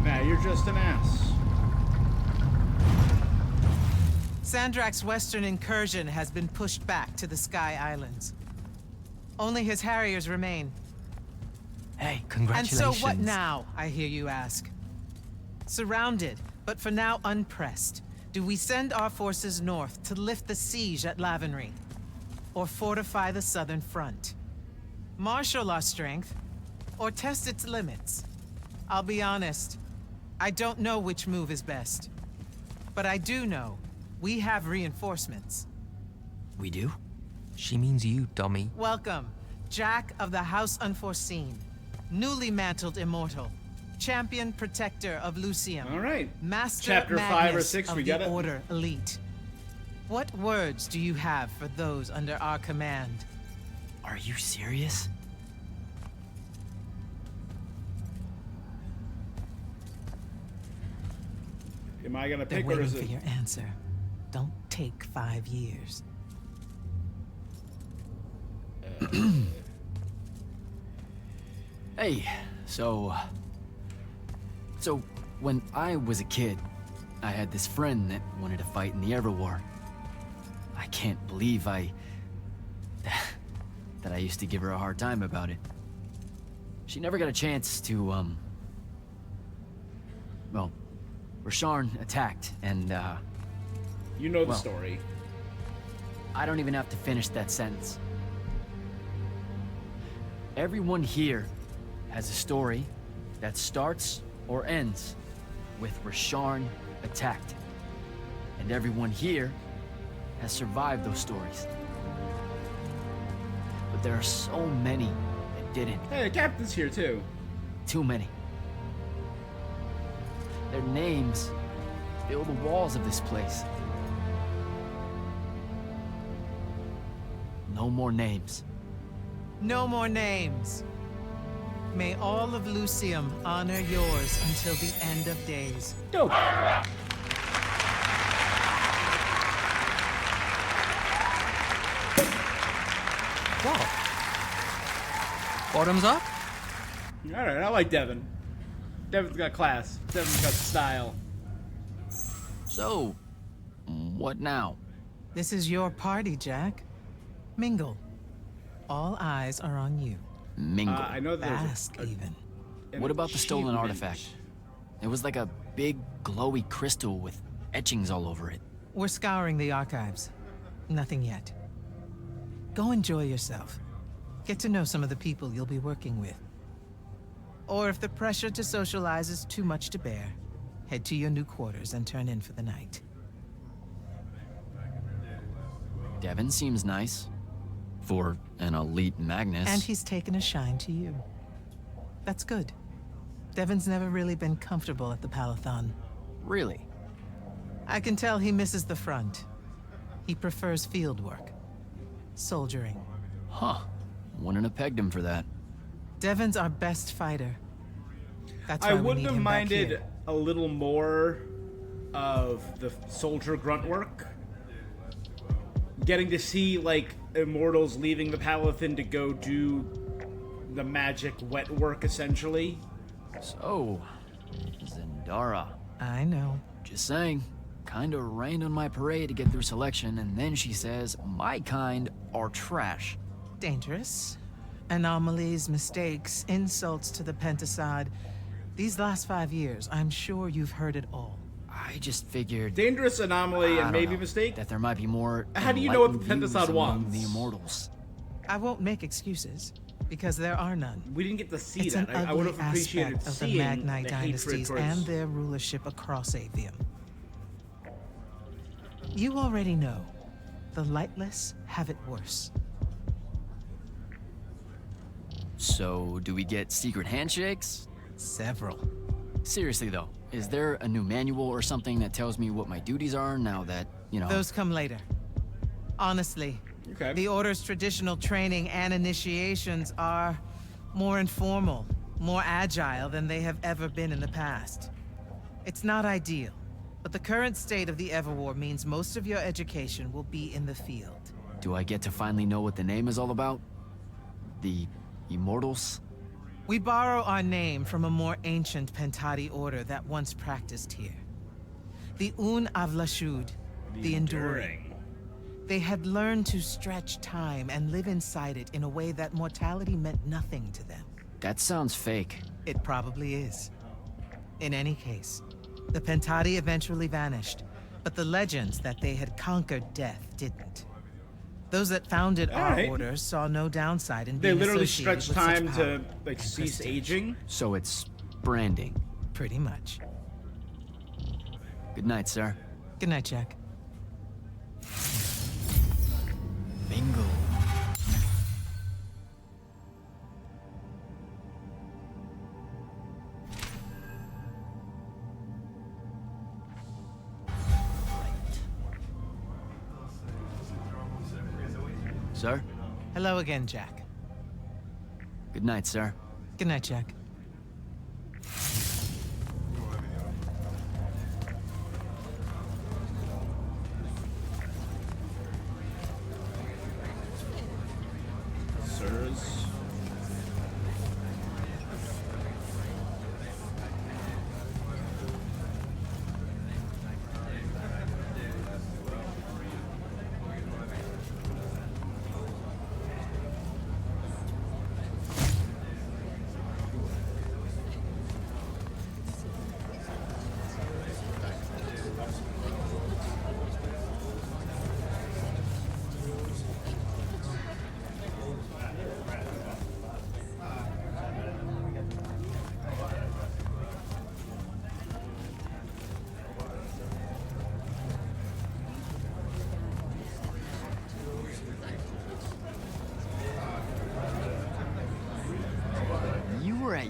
Nah, you're just an ass. Sandrak's western incursion has been pushed back to the Sky Islands. Only his Harriers remain. Hey, congratulations. And so what now, I hear you ask? Surrounded, but for now unpressed, do we send our forces north to lift the siege at Lavenry? Or fortify the southern front? Marshal our strength, or test its limits? I'll be honest, I don't know which move is best. But I do know, we have reinforcements. We do? She means you, dummy. Welcome, Jack of the House Unforeseen. Newly mantled Immortal. Champion Protector of Lucium. All right. Master Chapter 5 or Magnus 6, of we the get it. Order Elite. What words do you have for those under our command? Are you serious? Am I gonna They're pick or waiting is for it? your answer. Don't take 5 years. Hey, so when I was a kid, I had this friend that wanted to fight in the Everwar. I can't believe that I used to give her a hard time about it. She never got a chance to, well, Rasharn attacked, and, You know the well, story. I don't even have to finish that sentence. Everyone here has a story that starts or ends with Rasharn attacked. And everyone here has survived those stories. But there are so many that didn't. Hey, the captain's here too. Too many. Their names fill the walls of this place. No more names. No more names. May all of Lucium honor yours until the end of days. Dope. What? Bottoms up? Alright, I like Devin. Devin's got class. Devin's got style. So, what now? This is your party, Jack. Mingle. All eyes are on you. Mingle. I know there's Ask, even. What about the stolen achievement. artifact? It was like a big, glowy crystal with etchings all over it. We're scouring the archives. Nothing yet. Go enjoy yourself. Get to know some of the people you'll be working with. Or if the pressure to socialize is too much to bear, head to your new quarters and turn in for the night. Devin seems nice. For an elite Magnus. And he's taken a shine to you. That's good. Devin's never really been comfortable at the Palathon. Really? I can tell he misses the front. He prefers field work. Soldiering. Huh. Wouldn't have pegged him for that. Devin's our best fighter. That's I why we wouldn't need have him back minded here. a little more of the soldier grunt work. Getting to see, like, Immortals leaving the Palathon to go do the magic wet work, essentially. So, Zendara. I know. Just saying. Kinda rained on my parade to get through selection, and then she says my kind are trash. Dangerous. Anomalies, mistakes, insults to the Pentasod. These last 5 years, I'm sure you've heard it all. I just figured... Dangerous anomaly I and don't maybe know, mistake? that there might be more... How do you know what the enlightened views Pentasod among wants? the Immortals. I won't make excuses, because there are none. We didn't get to see It's that. an I would ugly have appreciated aspect of the seeing Magnite the hatred dynasties towards... and their rulership across Aveum. You already know, the lightless have it worse. So, do we get secret handshakes? Several. Seriously though, is there a new manual or something that tells me what my duties are now that, you know... Those come later. Honestly, Okay. the Order's traditional training and initiations are more informal, more agile than they have ever been in the past. It's not ideal, but the current state of the Everwar means most of your education will be in the field. Do I get to finally know what the name is all about? The Immortals? We borrow our name from a more ancient Pentati order that once practiced here. The Un Avlashud, the Enduring. They had learned to stretch time and live inside it in a way that mortality meant nothing to them. That sounds fake. It probably is. In any case, the Pentati eventually vanished, but the legends that they had conquered death didn't. Those that founded our Alright. order saw no downside in They being literally associated stretch with such time power to, like, and cease prestige. aging? So it's branding. Pretty much. Good night, sir. Good night, Jack. Bingo. Sir? Hello again, Jack. Good night, sir. Good night, Jack. Sirs.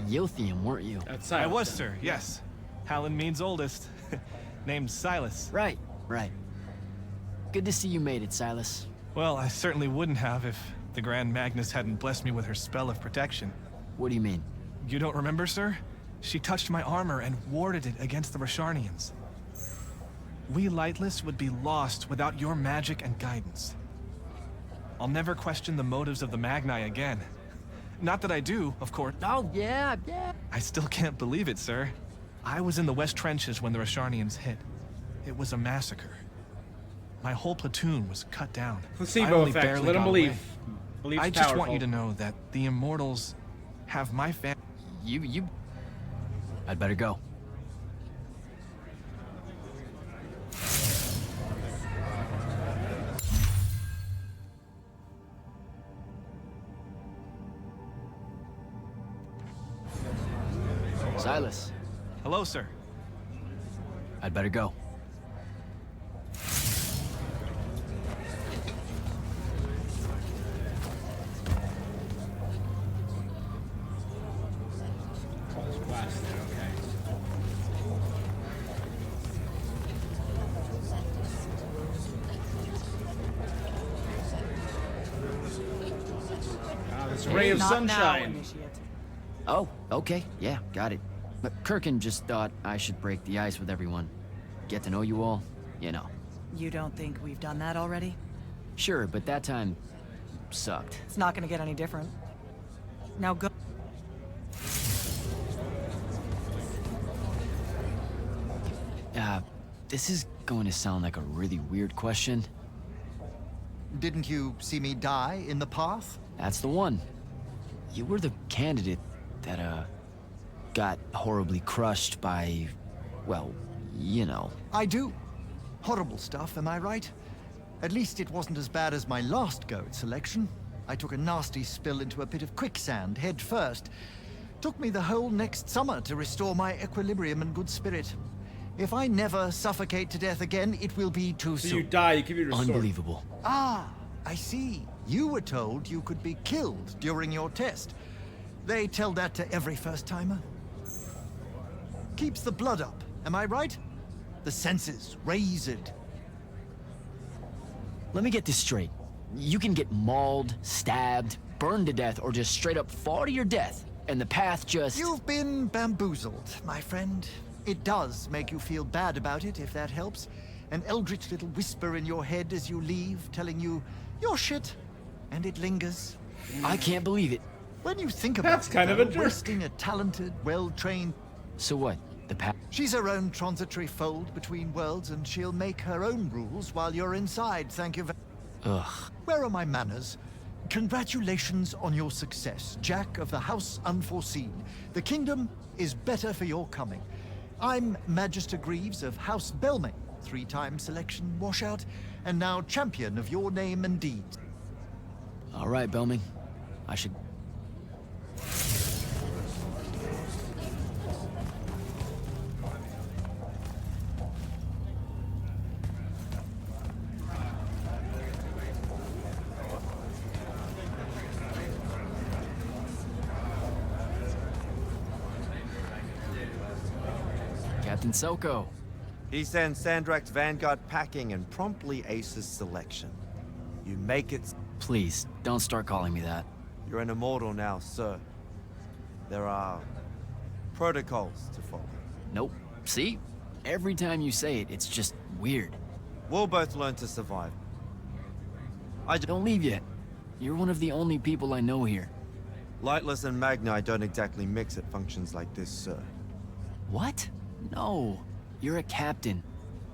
Yothium, weren't you? That's I Silas. was, sir, yes. Hallen means oldest. Named Silas. Right, right. Good to see you made it, Silas. Well, I certainly wouldn't have if the Grand Magnus hadn't blessed me with her spell of protection. What do you mean? You don't remember, sir? She touched my armor and warded it against the Rasharnians. We Lightless would be lost without your magic and guidance. I'll never question the motives of the Magni again. Not that I do, of course. Oh, yeah. I still can't believe it, sir. I was in the West Trenches when the Rasharnians hit. It was a massacre. My whole platoon was cut down. Placebo effect. Let him believe. Belief's I just want powerful. you to know that the Immortals have my family. I'd better go. Silas. Hello, sir. I'd better go. This ray of sunshine. Oh, okay. Yeah, got it. But Kirkin just thought I should break the ice with everyone. Get to know you all, you know. You don't think we've done that already? Sure, but that time sucked. It's not gonna get any different. Now go. This is going to sound like a really weird question. Didn't you see me die in the path? That's the one. You were the candidate that, got horribly crushed by, well, you know. I do. Horrible stuff, am I right? At least it wasn't as bad as my last go at selection. I took a nasty spill into a pit of quicksand head first. Took me the whole next summer to restore my equilibrium and good spirit. If I never suffocate to death again, it will be too soon. So you die, you can be restored. Unbelievable. Ah, I see. You were told you could be killed during your test. They tell that to every first-timer. Keeps the blood up, am I right? The senses raised. Let me get this straight. You can get mauled, stabbed, burned to death, or just straight up fall to your death, and the path just... You've been bamboozled, my friend. It does make you feel bad about it, if that helps. An eldritch little whisper in your head as you leave, telling you, you're shit. And it lingers. I can't believe it. When you think about That's it, kind of a though, jerk. wasting a talented, well-trained... So what? The path? She's her own transitory fold between worlds, and she'll make her own rules while you're inside, thank you very... Ugh. Where are my manners? Congratulations on your success, Jack of the House Unforeseen. The kingdom is better for your coming. I'm Magister Greaves of House Belmay, 3-time selection washout, and now champion of your name and deeds. All right, Belming. I should... Captain Soko. He sends Sandrak's vanguard packing and promptly aces selection. You make it... Please, don't start calling me that. You're an immortal now, sir. There are protocols to follow. Nope. See? Every time you say it, it's just weird. We'll both learn to survive. Don't leave yet. You're one of the only people I know here. Lightless and Magni don't exactly mix at functions like this, sir. What? No. You're a captain.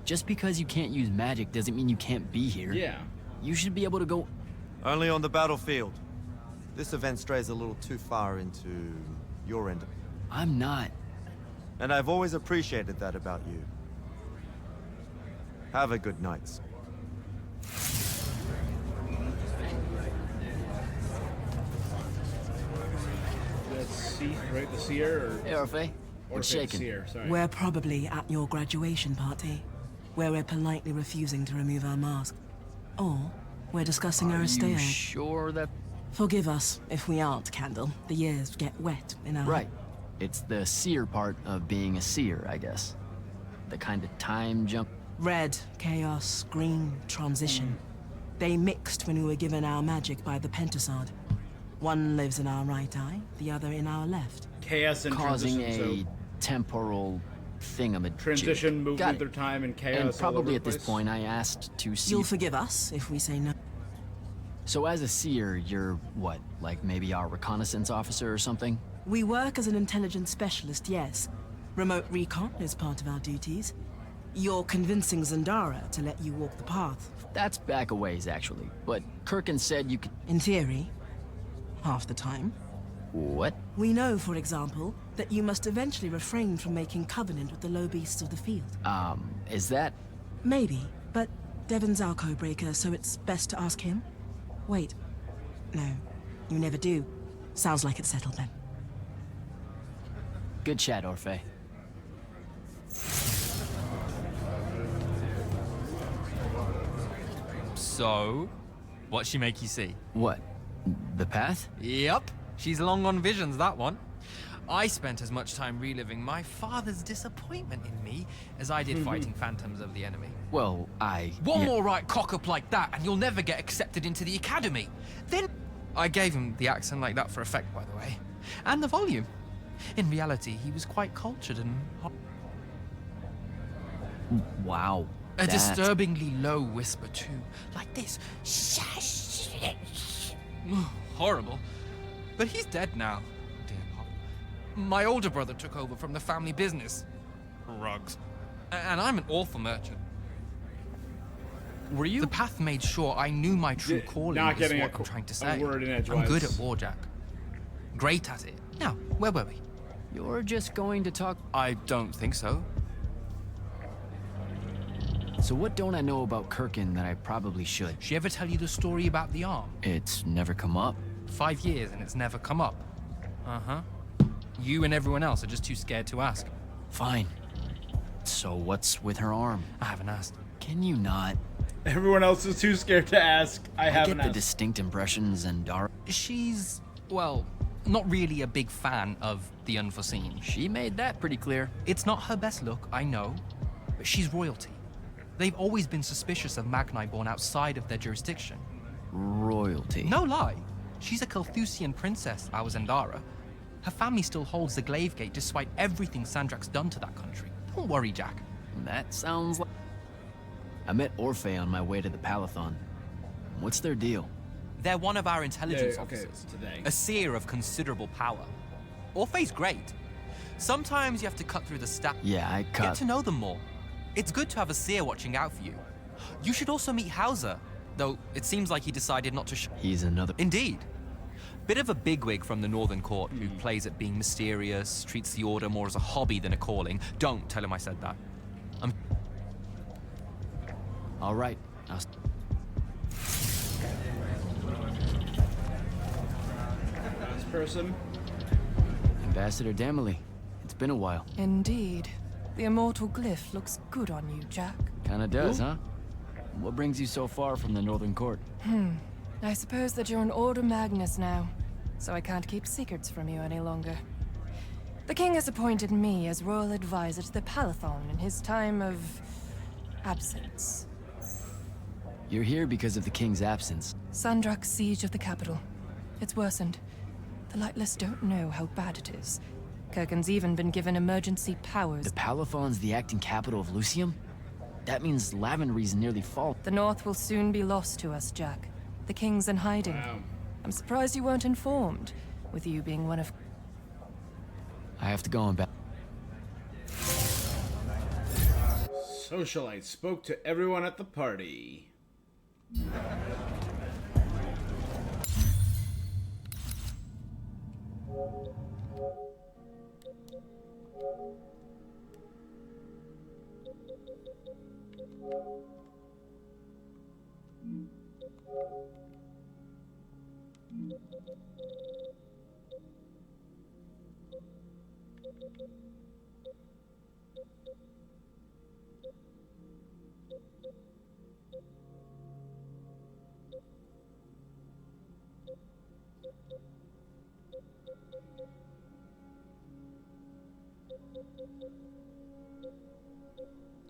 Just because you can't use magic doesn't mean you can't be here. Yeah. You should be able to go... Only on the battlefield. This event strays a little too far into your end. I'm not. And I've always appreciated that about you. Have a good night. That's Seath, right? The Seer? Hey, Orphe. What's Orphe, shaking? Seer, sorry. We're probably at your graduation party, where we're politely refusing to remove our mask. Or we're discussing our Are stay. you sure that... Forgive us if we aren't, Candle. The years get wet in our... Right. It's the seer part of being a seer, I guess. The kind of time jump. Red, chaos, green, transition. They mixed when we were given our magic by the Pentasod. One lives in our right eye, the other in our left. Chaos and causing transition, a temporal thingamajig. Transition, movement Got it. through time, and chaos. And all probably over at the this place. point, I asked to see. You'll forgive us if we say no. So as a seer, you're what? Like maybe our reconnaissance officer or something? We work as an intelligence specialist, yes. Remote recon is part of our duties. You're convincing Zendara to let you walk the path. That's back a ways, actually. But Kirkin said you could. In theory, half the time. What? We know, for example, that you must eventually refrain from making covenant with the low beasts of the field. Is that? Maybe, but Devon's our codebreaker, so it's best to ask him. Wait. No, you never do. Sounds like it's settled then. Good chat, Orphe. So, what'd she make you see? What? The path? Yep. She's long on visions, that one. I spent as much time reliving my father's disappointment in me as I did fighting phantoms of the enemy. Well, One more right cock-up like that, and you'll never get accepted into the academy. Then I gave him the accent like that for effect, by the way. And the volume. In reality, he was quite cultured and... Wow. A disturbingly low whisper, too. Like this. Horrible. But he's dead now, dear Pop. My older brother took over from the family business. Rugs. And I'm an awful merchant. Were you? The path made sure I knew my true calling not is getting what I'm trying to say. a word in edgewise. I'm good at war, Jack. Great at it. Now, where were we? You're just going to talk. I don't think so. So what don't I know about Kirkin that I probably should? She ever tell you the story about the arm? It's never come up. 5 years and it's never come up. Uh-huh. You and everyone else are just too scared to ask. Fine. So what's with her arm? I haven't asked. Can you not? Everyone else is too scared to ask. I haven't get the asked. distinct impression Zendara. She's, well, not really a big fan of the unforeseen. She made that pretty clear. It's not her best look, I know, but she's royalty. They've always been suspicious of Magni born outside of their jurisdiction. Royalty? No lie. She's a Kelthusian princess, our Zendara. Her family still holds the Glaive Gate despite everything Sandrak's done to that country. Don't worry, Jack. That sounds like... I met Orphe on my way to the Palathon. What's their deal? They're one of our intelligence Yeah, okay, officers. today. A seer of considerable power. Orphe's great. Sometimes you have to cut through the staff. Yeah, I cut. Get to know them more. It's good to have a seer watching out for you. You should also meet Hauser, though it seems like he decided not to He's another... Indeed. Bit of a bigwig from the Northern Court who plays at being mysterious, treats the Order more as a hobby than a calling. Don't tell him I said that. All right. This person. Ambassador Damley. It's been a while. Indeed. The immortal glyph looks good on you, Jack. Kinda does, huh? What brings you so far from the Northern Court? I suppose that you're an Order Magnus now, so I can't keep secrets from you any longer. The king has appointed me as royal advisor to the Palathon in his time of... absence. You're here because of the king's absence. Sandrak's siege of the capital. It's worsened. The Lightless don't know how bad it is. Kirkin's even been given emergency powers. The Palathon's the acting capital of Lucium? That means Lavenry's nearly fallen. The North will soon be lost to us, Jack. The king's in hiding. Wow. I'm surprised you weren't informed, with you being one of... I have to go and back. Socialite spoke to everyone at the party.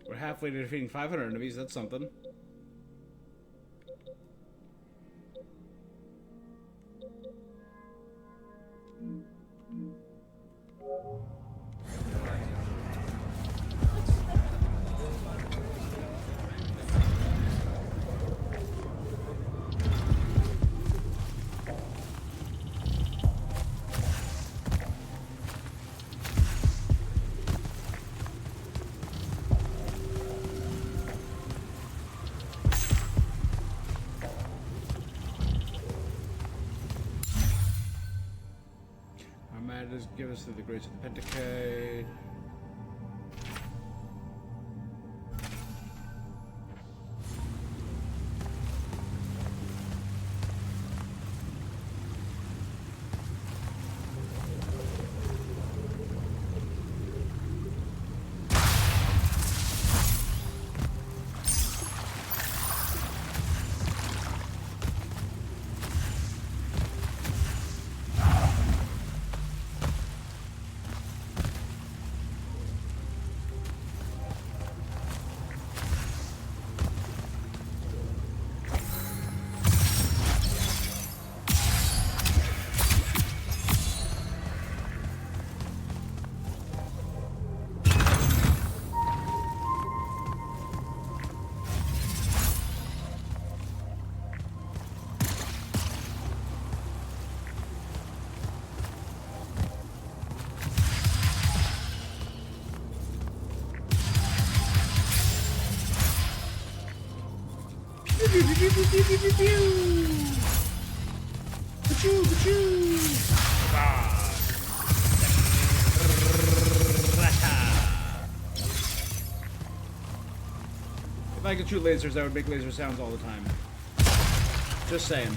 We're halfway to defeating 500 enemies. That's something. Just give us through the grace of the Pentacade. If I could shoot lasers, I would make laser sounds all the time. Just saying.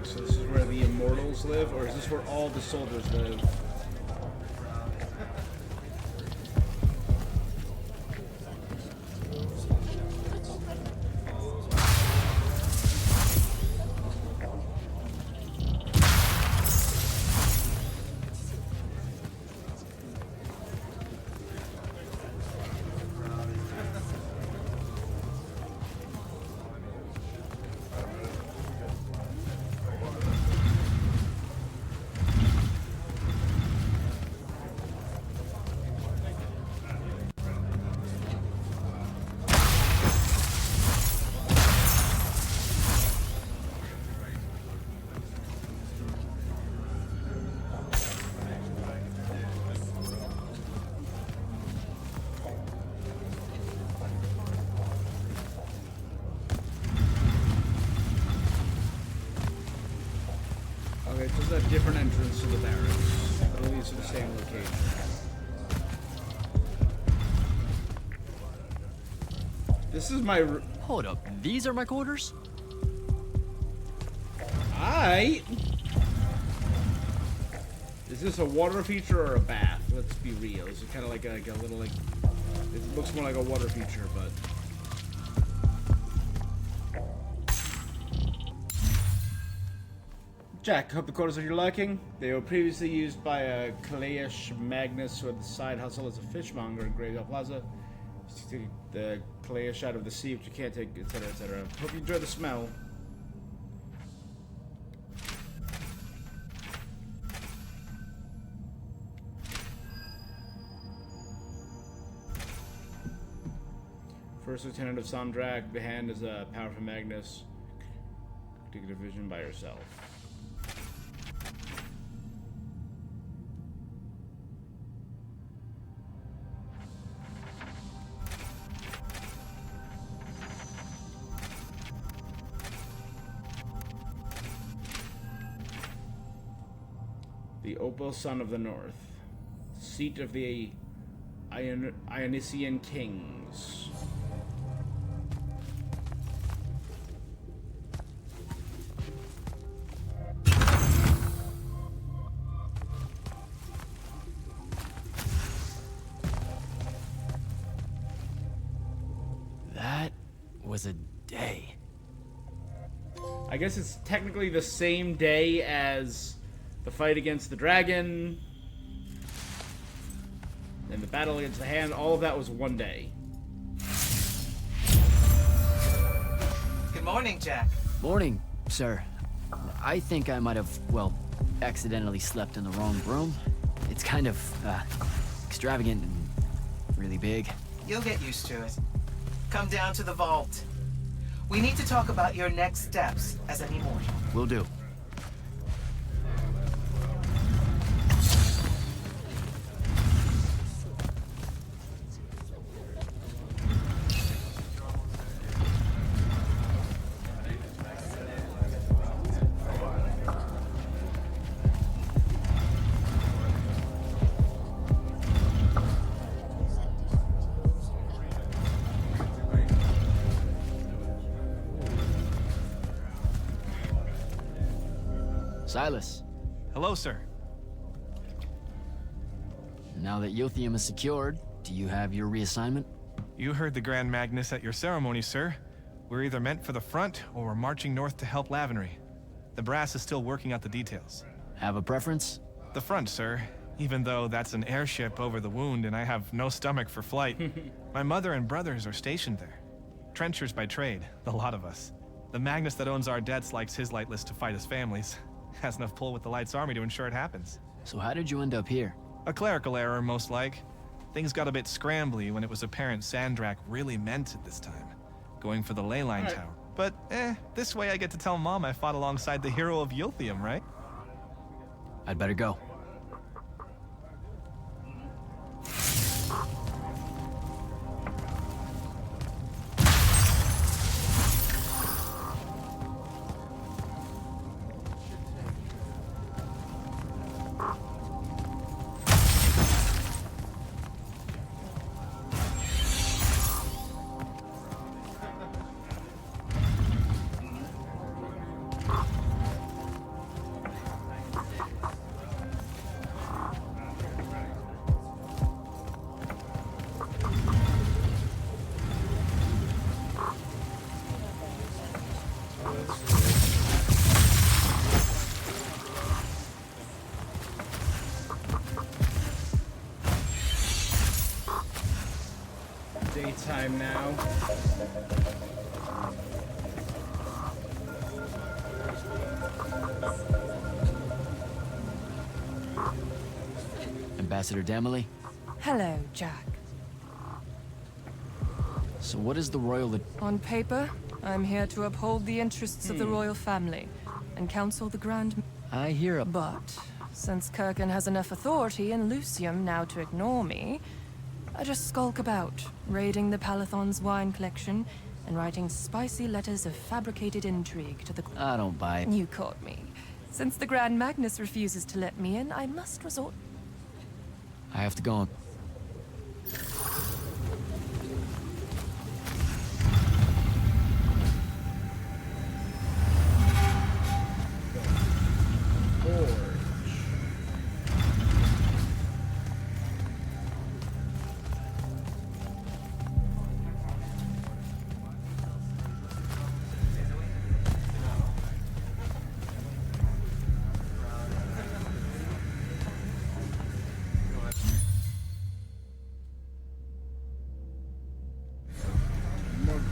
So this is where the Immortals live, or is this where all the soldiers live? Okay, so there's a different entrance to the barracks. That leads to the same location. This is my... Hold up, these are my quarters? Is this a water feature or a bath? Let's be real. Is it kind of like a little, like... It looks more like a water feature, but... Jack, hope the quarters are your liking. They were previously used by a Kalaesh Magnus who had the side hustle as a fishmonger in Graveyard Plaza. Take the Kalaesh out of the sea, which you can't take, etc., etc. Hope you enjoy the smell. First Lieutenant of Sondrak, the hand is a powerful Magnus. Take a division by yourself. The Opal Sun of the North. Seat of the Ionian Kings. That was a day. I guess it's technically the same day as the fight against the dragon and the battle against the hand. All of that was one day. Good morning, Jack. Morning, sir. I think I might have, well, accidentally slept in the wrong room. It's kind of, extravagant and really big. You'll get used to it. Come down to the vault. We need to talk about your next steps as an immortal. Will do. Silas. Hello, sir. Now that Yothium is secured, do you have your reassignment? You heard the Grand Magnus at your ceremony, sir. We're either meant for the front, or we're marching north to help Lavenry. The brass is still working out the details. Have a preference? The front, sir. Even though that's an airship over the wound and I have no stomach for flight. My mother and brothers are stationed there. Trenchers by trade, the lot of us. The Magnus that owns our debts likes his lightless to fight his families. Has enough pull with the Light's army to ensure it happens. So how did you end up here? A clerical error, most like. Things got a bit scrambly when it was apparent Sandrak really meant it this time. Going for the Leyline Tower. But, this way I get to tell Mom I fought alongside the hero of Yothium, right? I'd better go. Daytime now. Ambassador Damley? Hello, Jack. So what is the royal... On paper, I'm here to uphold the interests of the royal family and counsel the Grand... I hear a... But, since Kirkin has enough authority in Lucium now to ignore me, I just skulk about, raiding the Palathon's wine collection and writing spicy letters of fabricated intrigue to the... I don't buy it. You caught me. Since the Grand Magnus refuses to let me in, I must resort... I have to go on.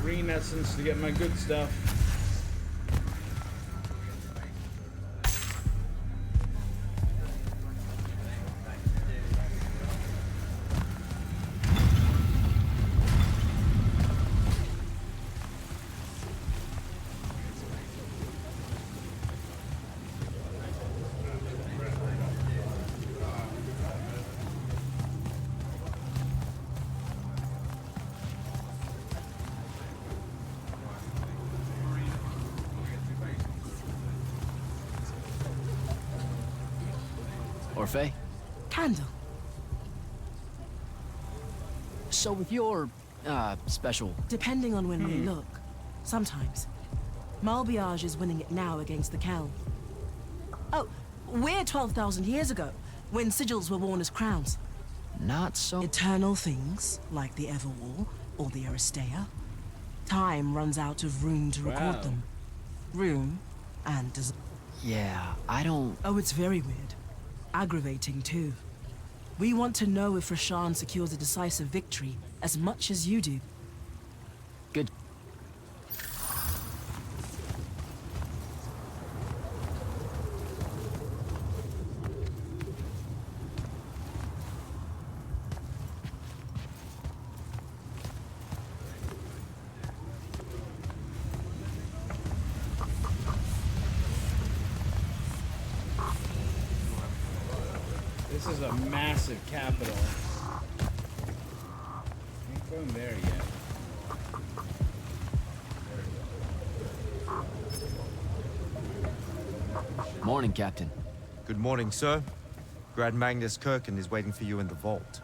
Green essence to get my good stuff. Orphe? Candle. So with your, special... Depending on when we look. Sometimes. Malbiage is winning it now against the Kel. Oh, we're 12,000 years ago, when sigils were worn as crowns. Not so... Eternal things, like the Everwall or the Aristea. Time runs out of room to record them. Room and Yeah, I don't... Oh, it's very weird. Aggravating, too. We want to know if Rasharn secures a decisive victory as much as you do. Good. This is a massive capital. Ain't going there yet. Morning, Captain. Good morning, sir. Grand Magnus Kirken is waiting for you in the vault.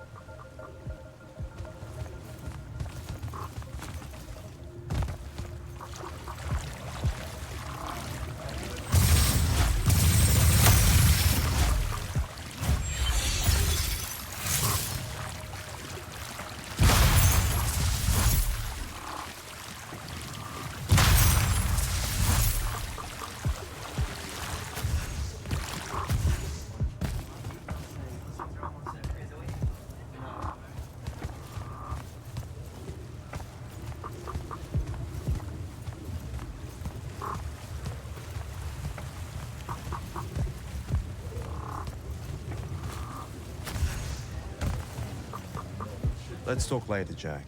Let's talk later, Jack.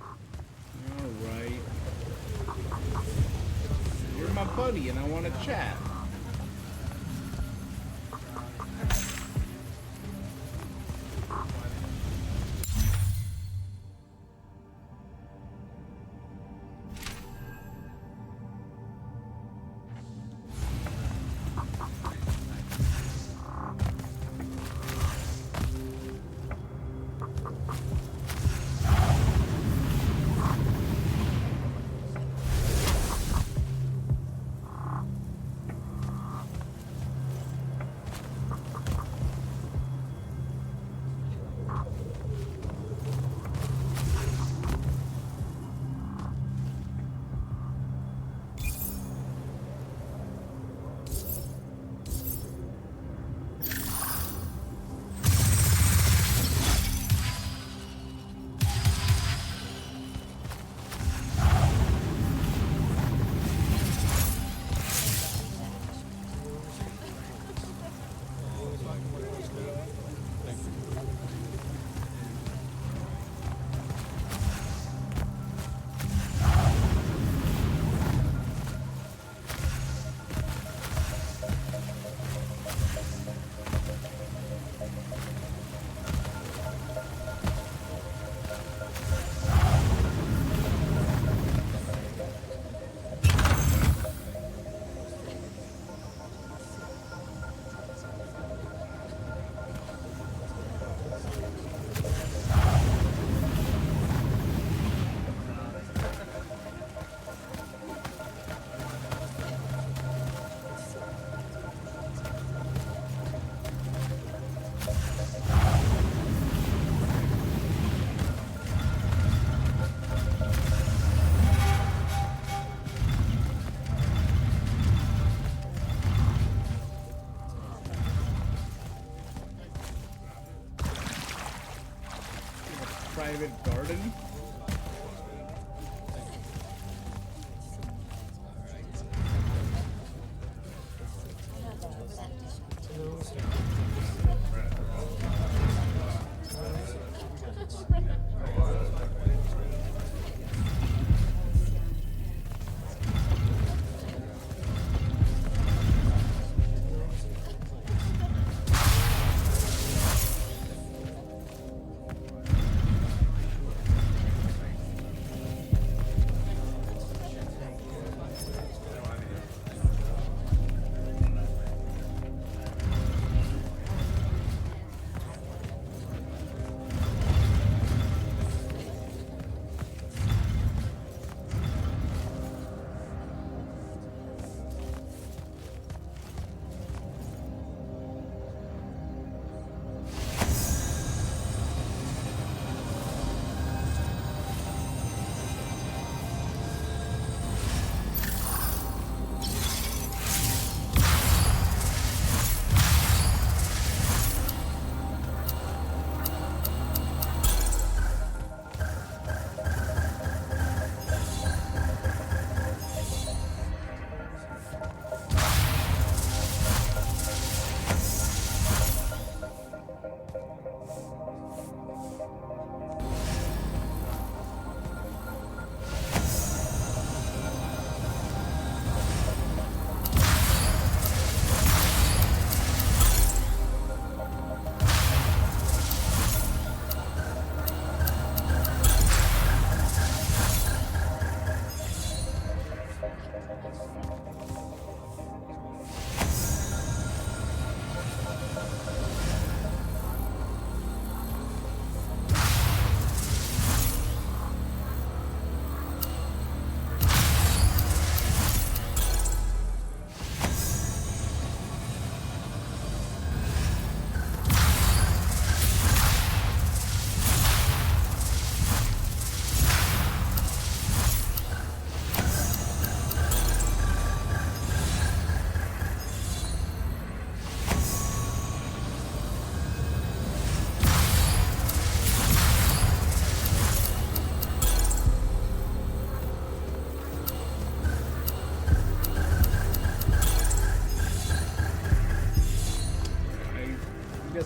Alright. You're my buddy and I want to chat. Private garden?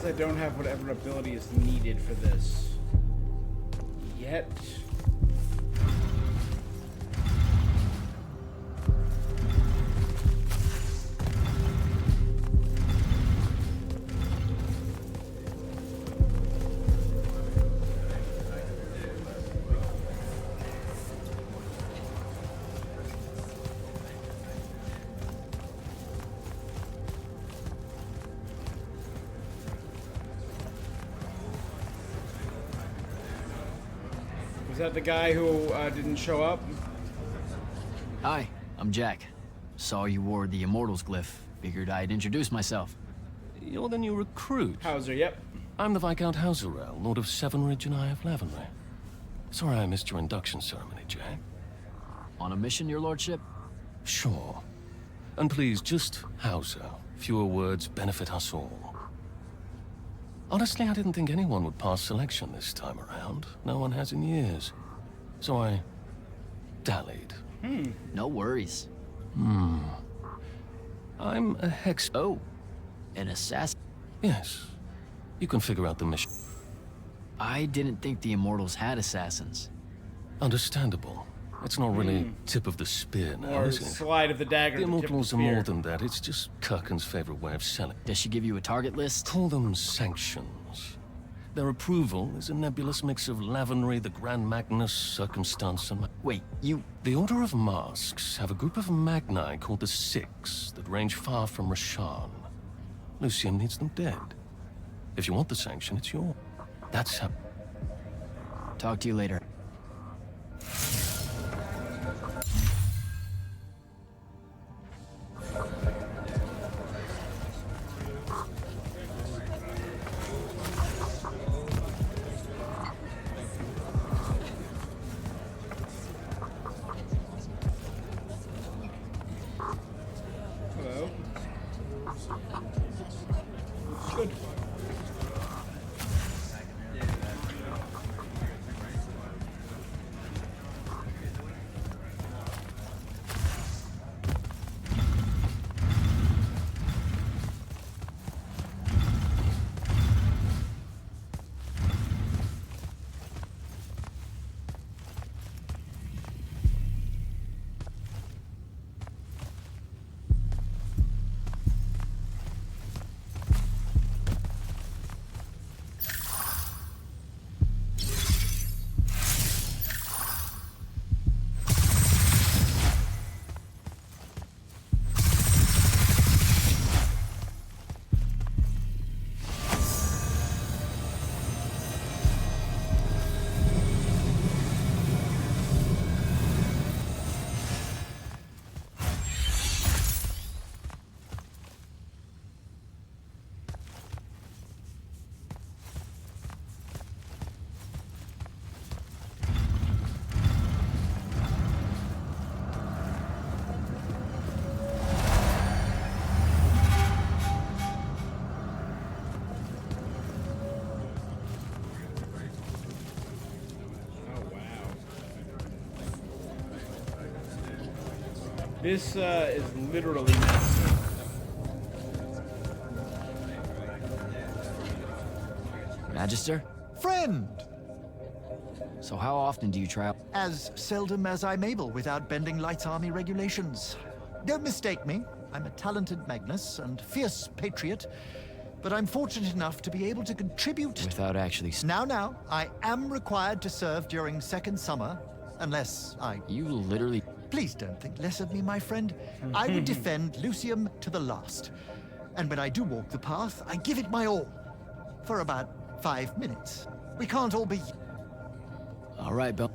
I don't have whatever ability is needed for this yet. Is that the guy who didn't show up? Hi, I'm Jack. Saw you wore the Immortals glyph. Figured I'd introduce myself. You're the new recruit. Hauser, yep. I'm the Viscount Hauserel, Lord of Sevenridge and Eye of Lavenry. Sorry I missed your induction ceremony, Jack. On a mission, your lordship? Sure. And please, just Hauser. Fewer words benefit us all. Honestly, I didn't think anyone would pass selection this time around. No one has in years. So I dallied. No worries. I'm a hex... Oh, an assassin? Yes. You can figure out the mission. I didn't think the Immortals had assassins. Understandable. It's not really tip of the spear now, Or is it? slide of the dagger. The to tip of Immortals the are more spear. than that. It's just Kirkin's favorite way of selling. Does she give you a target list? Call them sanctions. Their approval is a nebulous mix of Lavenry, the Grand Magnus, circumstance, and... Wait, you... The Order of Masks have a group of Magni called the Six that range far from Rasharn. Lucium needs them dead. If you want the sanction, it's yours. That's how... Talk to you later. Hello. Good. This is literally massive. Magister? Friend! So how often do you travel? As seldom as I'm able without bending Light's army regulations. Don't mistake me. I'm a talented Magnus and fierce patriot, but I'm fortunate enough to be able to contribute... Without actually... Now, I am required to serve during second summer, unless I... You literally... Please don't think less of me, my friend. I would defend Lucium to the last. And when I do walk the path, I give it my all. For about 5 minutes. We can't all be... All right, Bill.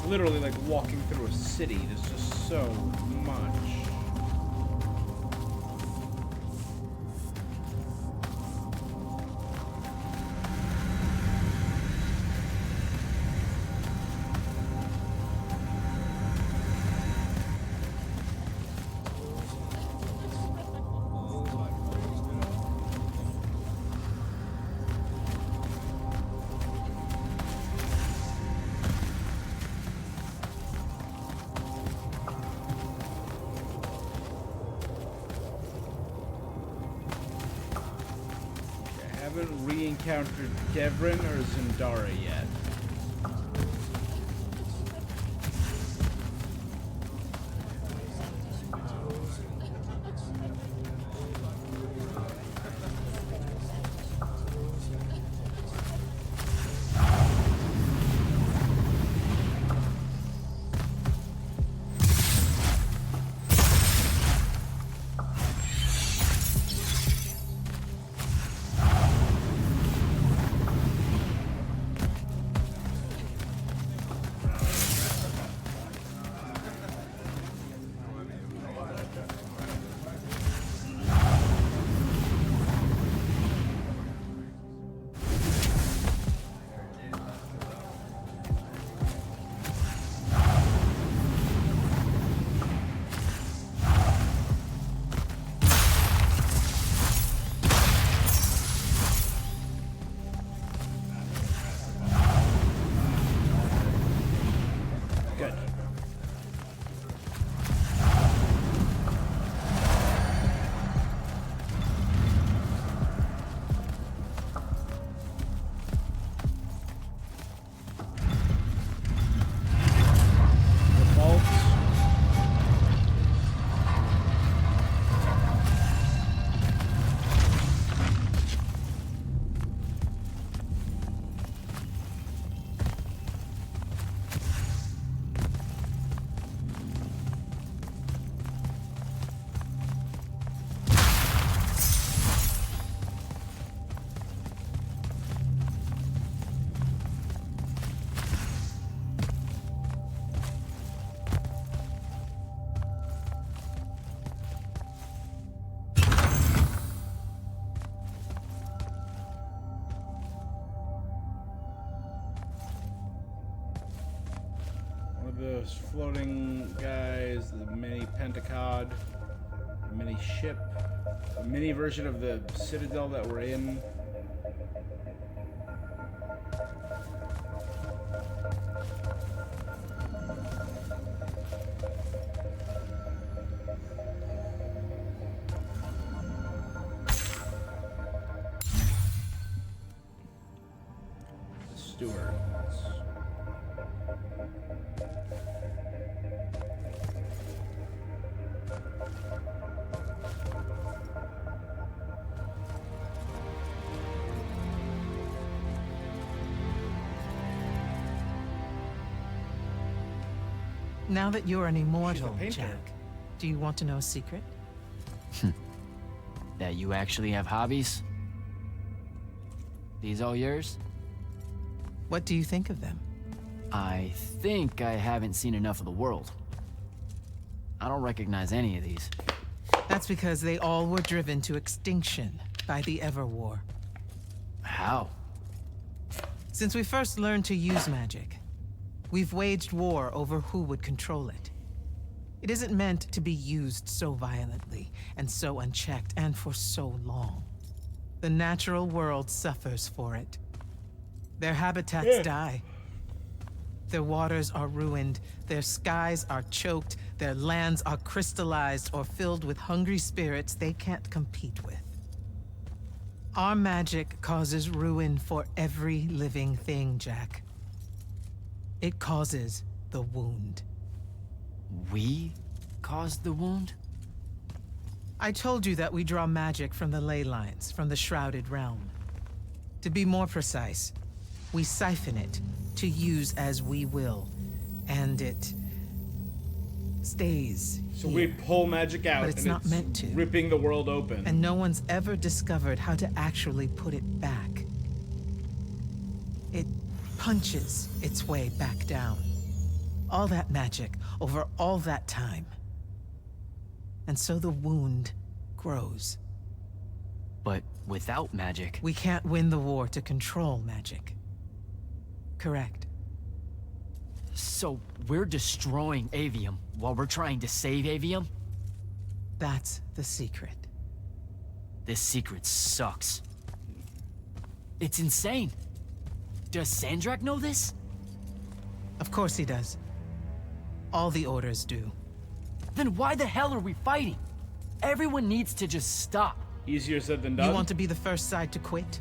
Literally like walking through a city. There's just so much. haven't re-encountered Devrin or Zendara yet. Those floating guys, the mini Pentacod, the mini ship, a mini version of the Citadel that we're in. The Steward. Now that you're an immortal, Jack, do you want to know a secret? That you actually have hobbies? These all yours? What do you think of them? I think I haven't seen enough of the world. I don't recognize any of these. That's because they all were driven to extinction by the Everwar. How? Since we first learned to use magic, we've waged war over who would control it. It isn't meant to be used so violently and so unchecked and for so long. The natural world suffers for it. Their habitats die. Their waters are ruined, their skies are choked, their lands are crystallized or filled with hungry spirits they can't compete with. Our magic causes ruin for every living thing, Jack. It causes the wound. We caused the wound? I told you that we draw magic from the ley lines, from the Shrouded Realm. To be more precise, we siphon it to use as we will, and it stays So here. we pull magic out, But it's and not meant to. ripping the world open. And no one's ever discovered how to actually put it back. It punches its way back down. All that magic over all that time. And so the wound grows. But without magic... We can't win the war to control magic. Correct. So we're destroying Aveum while we're trying to save Aveum? That's the secret. This secret sucks. It's insane. Does Sandrak know this? Of course he does. All the orders do. Then why the hell are we fighting? Everyone needs to just stop. Easier said than done. You want to be the first side to quit?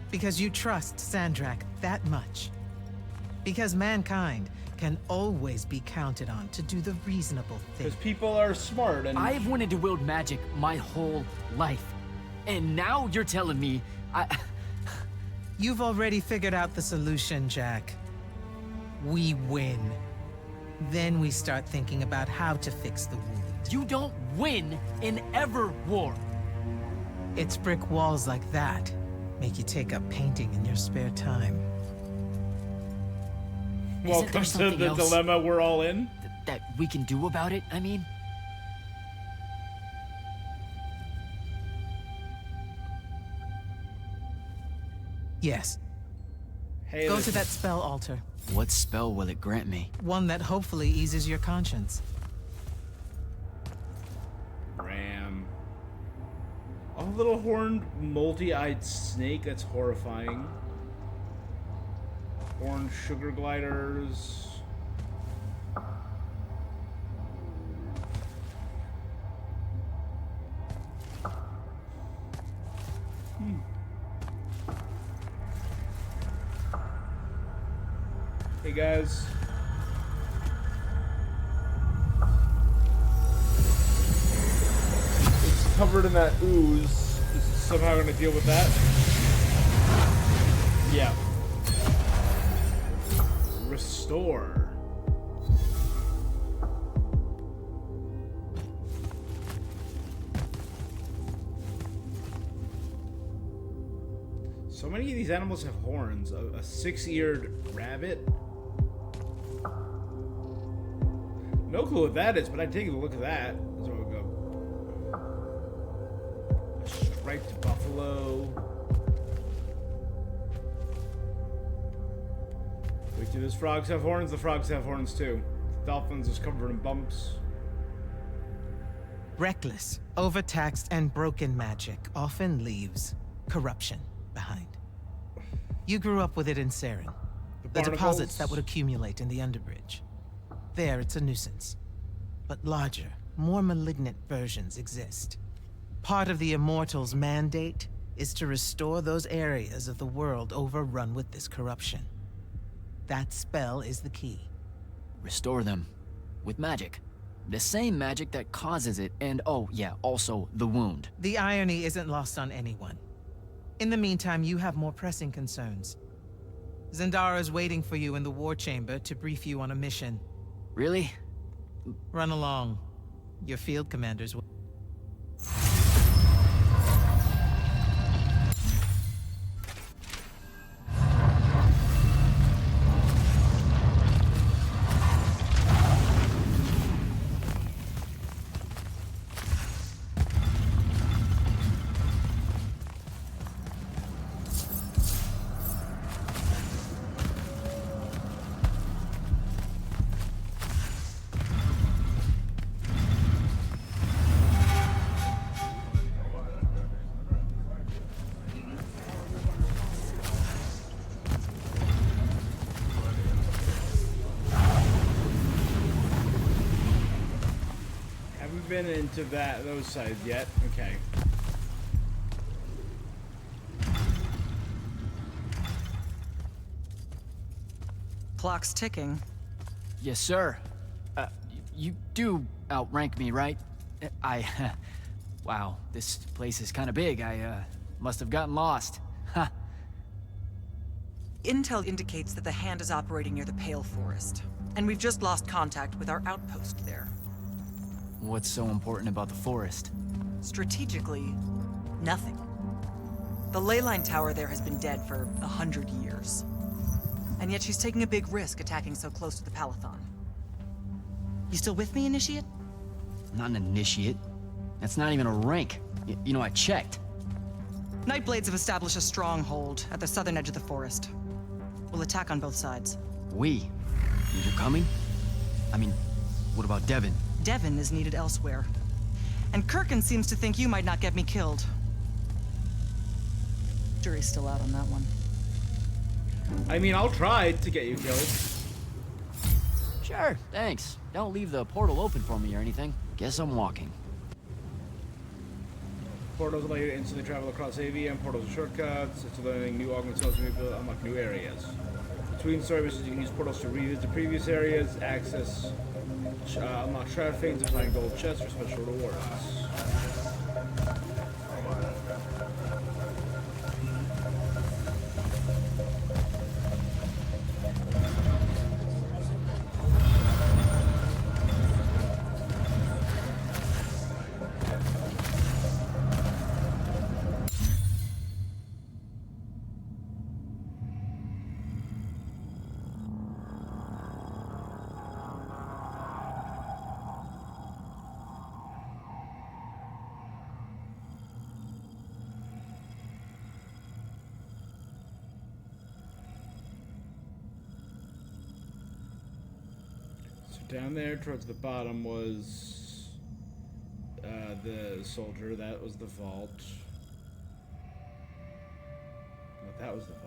Because you trust Sandrak that much. Because mankind can always be counted on to do the reasonable thing. Because people are smart and... I've wanted to wield magic my whole life. And now you're telling me You've already figured out the solution, Jack. We win. Then we start thinking about how to fix the wound. You don't win in ever war. It's brick walls like that make you take up painting in your spare time. Welcome to the dilemma we're all in. That we can do about it, I mean? Yes. Hey, go to that spell altar. What spell will it grant me? One that hopefully eases your conscience. Ram. A little horned, multi-eyed snake. That's horrifying. Horned sugar gliders. Hey guys. It's covered in that ooze. Is it somehow going to deal with that? Yeah. Restore. So many of these animals have horns. A six-eared rabbit. No clue what that is, but I'd take a look at that. That's where we'll go. A striped buffalo. Wait, do those frogs have horns? The frogs have horns too. The dolphins is covered in bumps. Reckless, overtaxed, and broken magic often leaves corruption behind. You grew up with it in Saren. The deposits that would accumulate in the Underbridge. There, it's a nuisance. But larger, more malignant versions exist. Part of the Immortals' mandate is to restore those areas of the world overrun with this corruption. That spell is the key. Restore them. With magic. The same magic that causes it, and oh yeah, also the wound. The irony isn't lost on anyone. In the meantime, you have more pressing concerns. Zendara's waiting for you in the war chamber to brief you on a mission. Really? Run along. Your field commanders will... Been into those sides yet. Okay. Clock's ticking. Yes, sir. You do outrank me, right? Wow, this place is kind of big. I must have gotten lost. Huh. Intel indicates that the Hand is operating near the Pale Forest, and we've just lost contact with our outpost there. What's so important about the forest? Strategically, nothing. The ley line tower there has been dead for 100 years. And yet she's taking a big risk attacking so close to the Palathon. You still with me, Initiate? I'm not an initiate. That's not even a rank. You know, I checked. Nightblades have established a stronghold at the southern edge of the forest. We'll attack on both sides. We? You're coming? I mean, what about Devin? Devin is needed elsewhere. And Kirkin seems to think you might not get me killed. Jury's still out on that one. I mean, I'll try to get you killed. Sure, thanks. Don't leave the portal open for me or anything. Guess I'm walking. Portals allow you to instantly travel across Aveum. Portals are shortcuts. It's learning new augment cells to unlock new areas. Between story missions, you can use portals to revisit previous areas, access, unlock shroud fanes, and find gold chests for special rewards. Down there towards the bottom was the soldier. That was the vault. But that was the vault.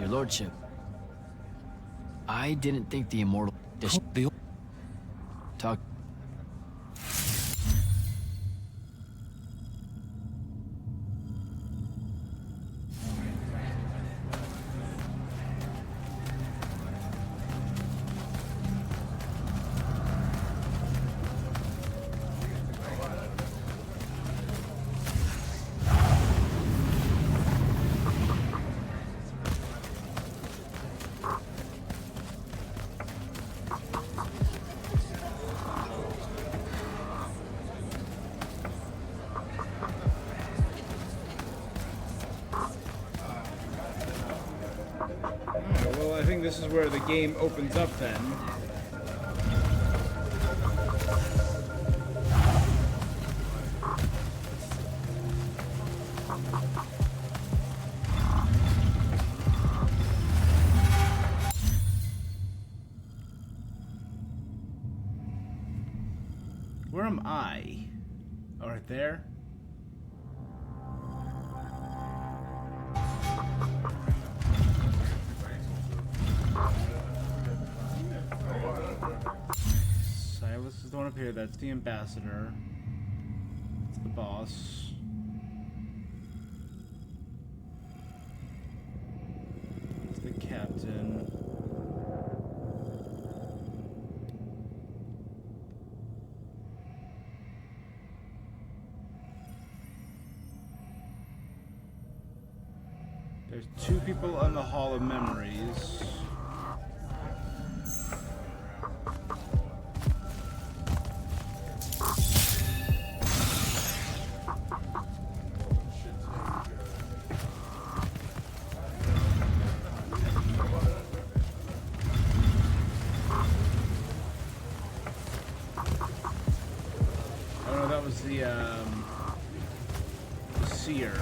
Your lordship, I didn't think the immortal talk. Well, I think this is where the game opens up then. Where am I? Oh, right there? Silas is the one up here. That's the ambassador. That's the boss. That's the captain. There's two people on the Hall of Memories. Oh no, that was the seer.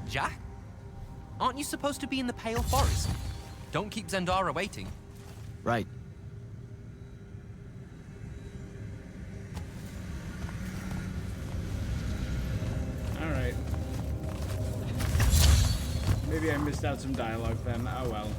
Jack? Aren't you supposed to be in the Pale Forest? Don't keep Zendara waiting. Right. Alright. Maybe I missed out some dialogue then. Oh well.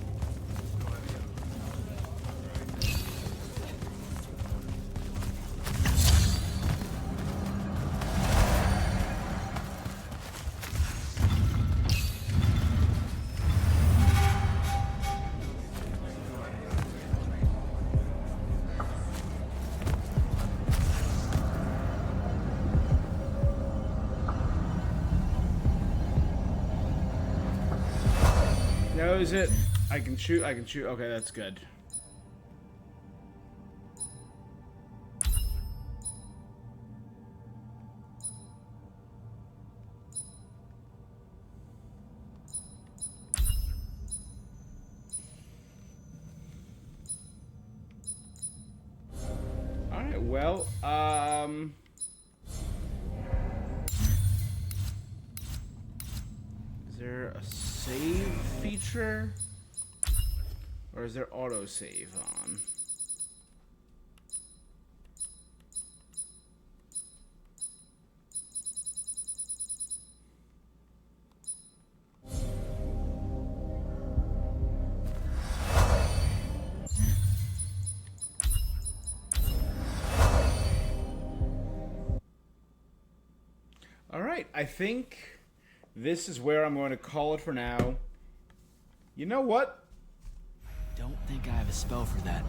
is it? I can shoot. Okay, that's good. Alright, well, is there a save feature? Or is there autosave on? Alright, I think this is where I'm going to call it for now. You know what? Don't think I have a spell for that.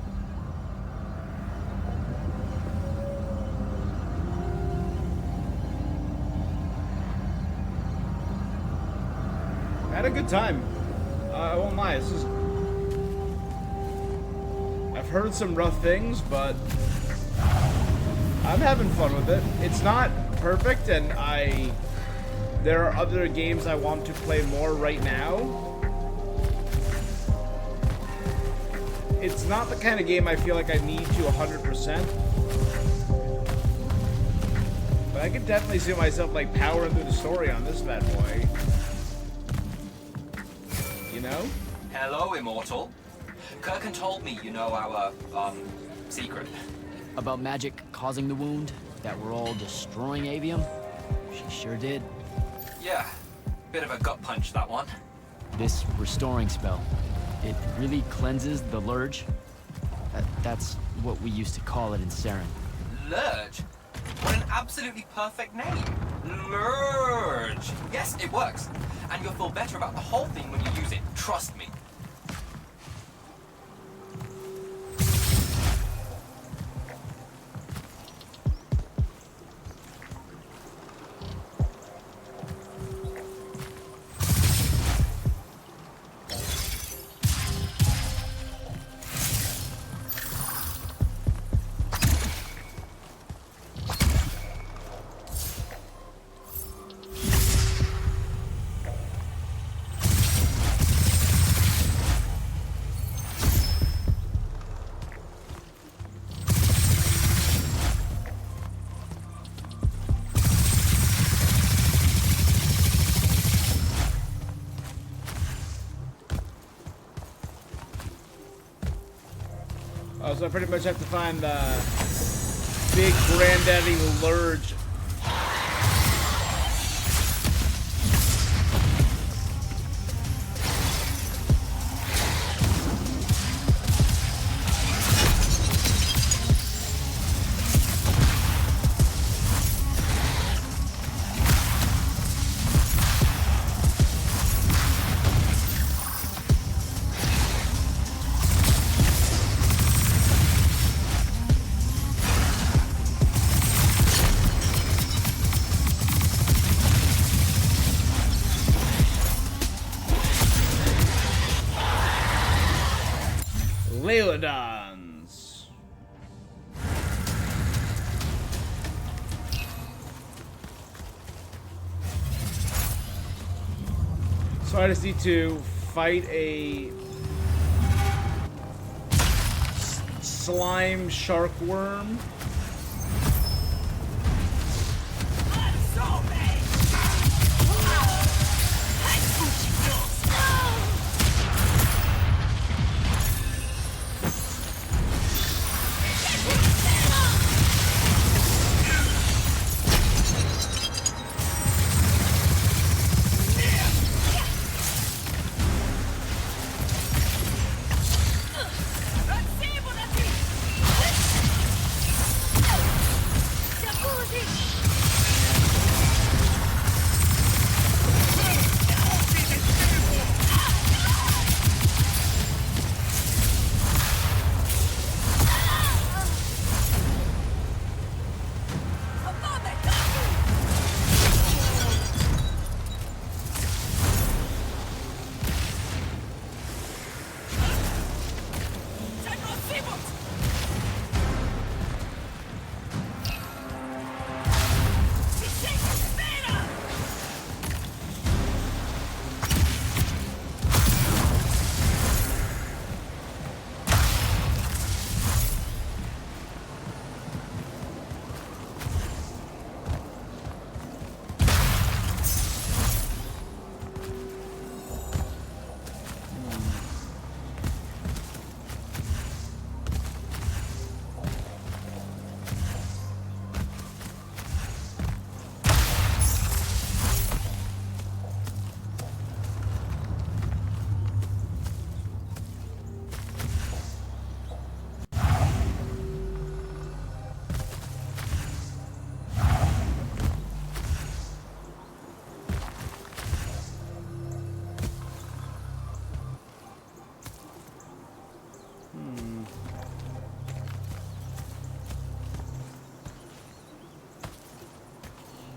I had a good time. I won't lie, I've heard some rough things, but I'm having fun with it. It's not perfect, and there are other games I want to play more right now. It's not the kind of game I feel like I need to 100%. But I could definitely see myself like powering through the story on this bad boy. You know? Hello, Immortal. Kirkin told me you know our, secret. About magic causing the wound? That we're all destroying Aveum? She sure did. Yeah, bit of a gut punch, that one. This restoring spell, it really cleanses the Lurge? That's what we used to call it in Saren. Lurge? What an absolutely perfect name. Lurge. Yes, it works. And you'll feel better about the whole thing when you use it. Trust me. So I pretty much have to find the big granddaddy Lurge. Leodons. So I just need to fight a slime shark worm.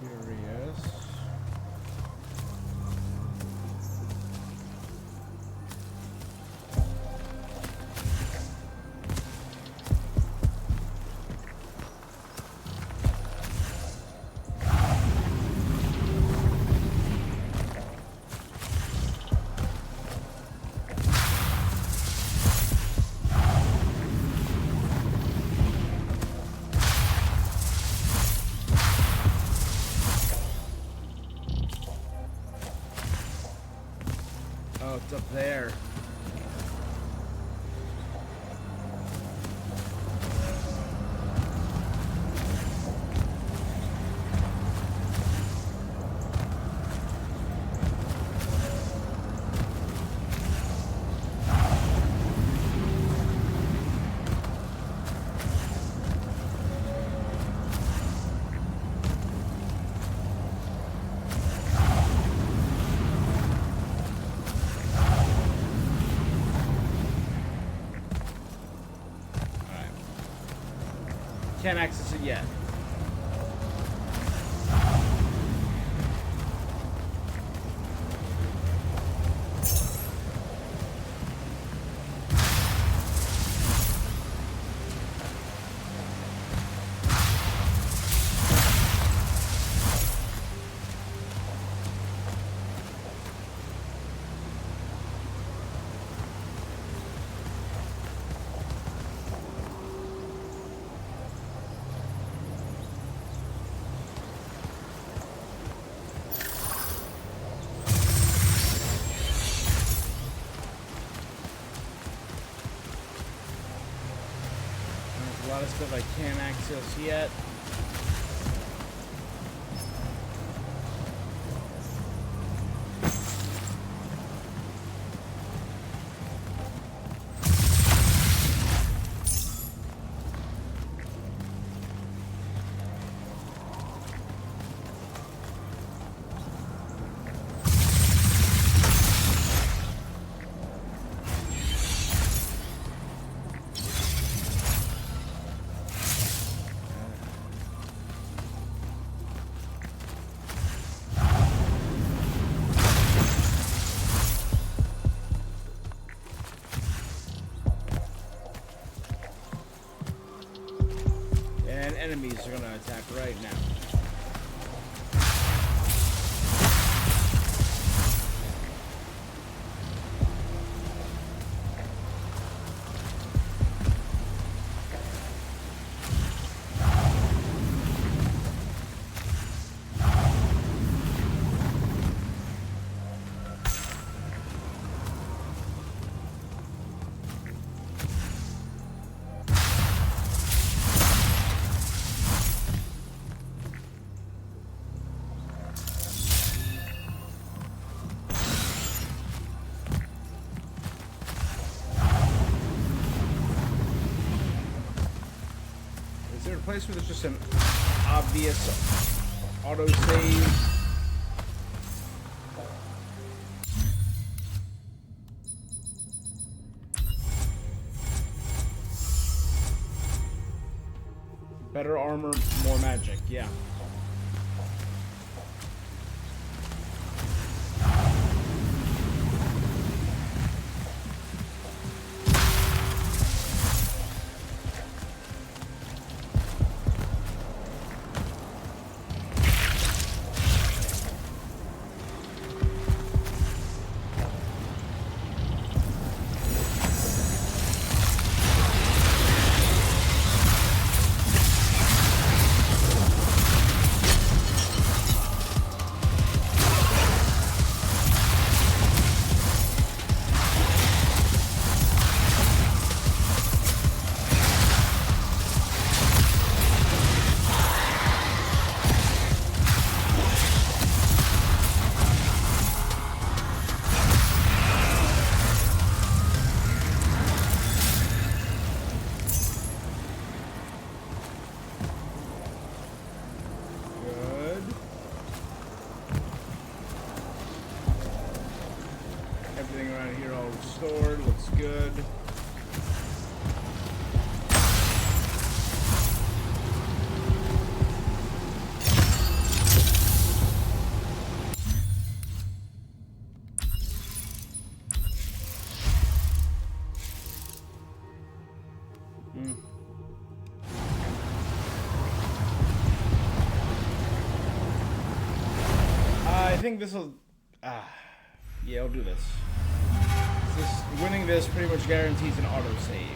Curious. Oh, it's up there. Can't access it yet. There's a lot of stuff I can't access yet. And enemies are gonna attack right now. Is there a place where there's just an obvious autosave? Better armor, more magic, yeah. Everything around here all restored, looks good. I think this will. Yeah, I'll do this. Winning this pretty much guarantees an autosave.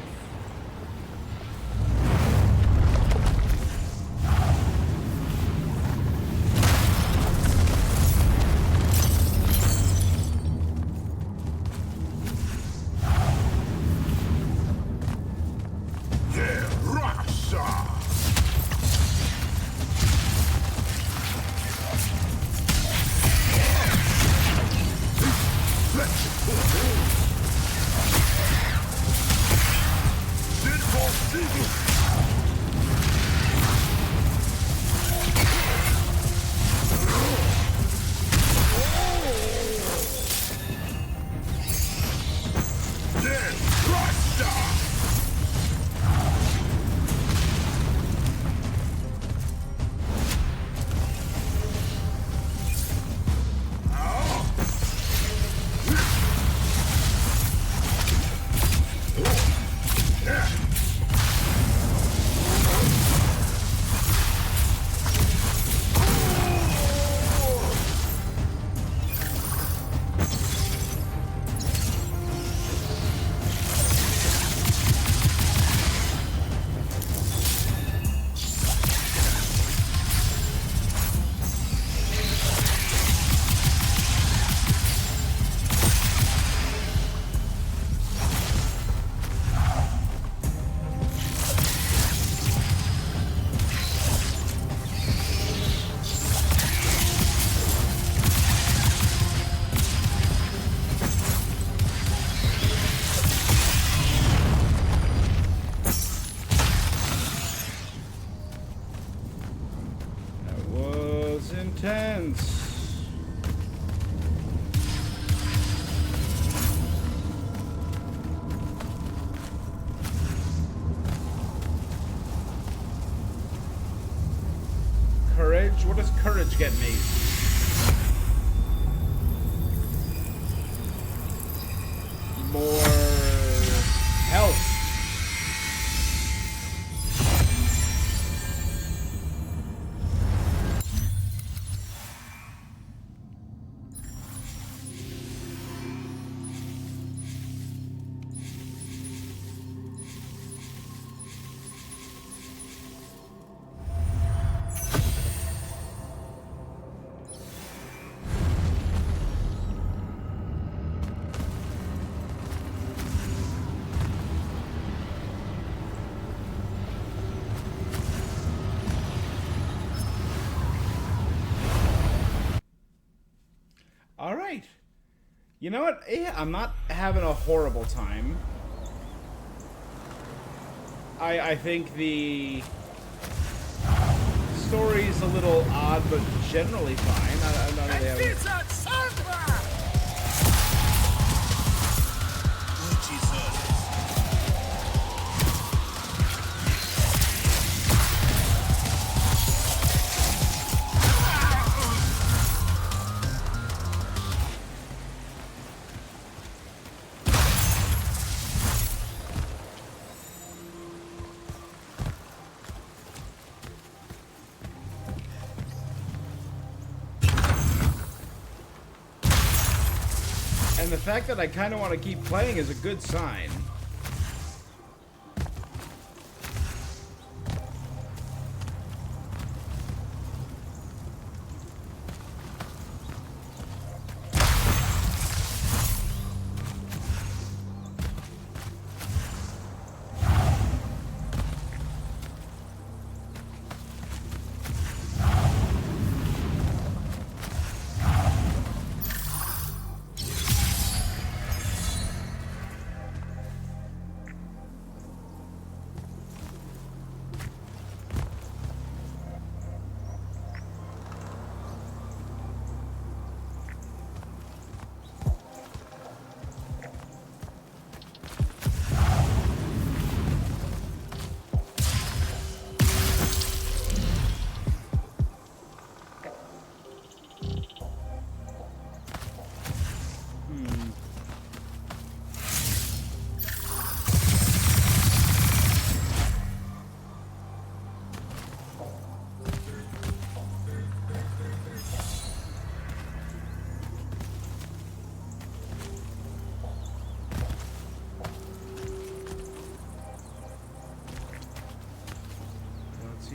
Intense. Courage? What does courage get me? More health. All right. You know what? Yeah, I'm not having a horrible time. I think the story's a little odd, but generally fine. I'm not really having... And the fact that I kind of want to keep playing is a good sign.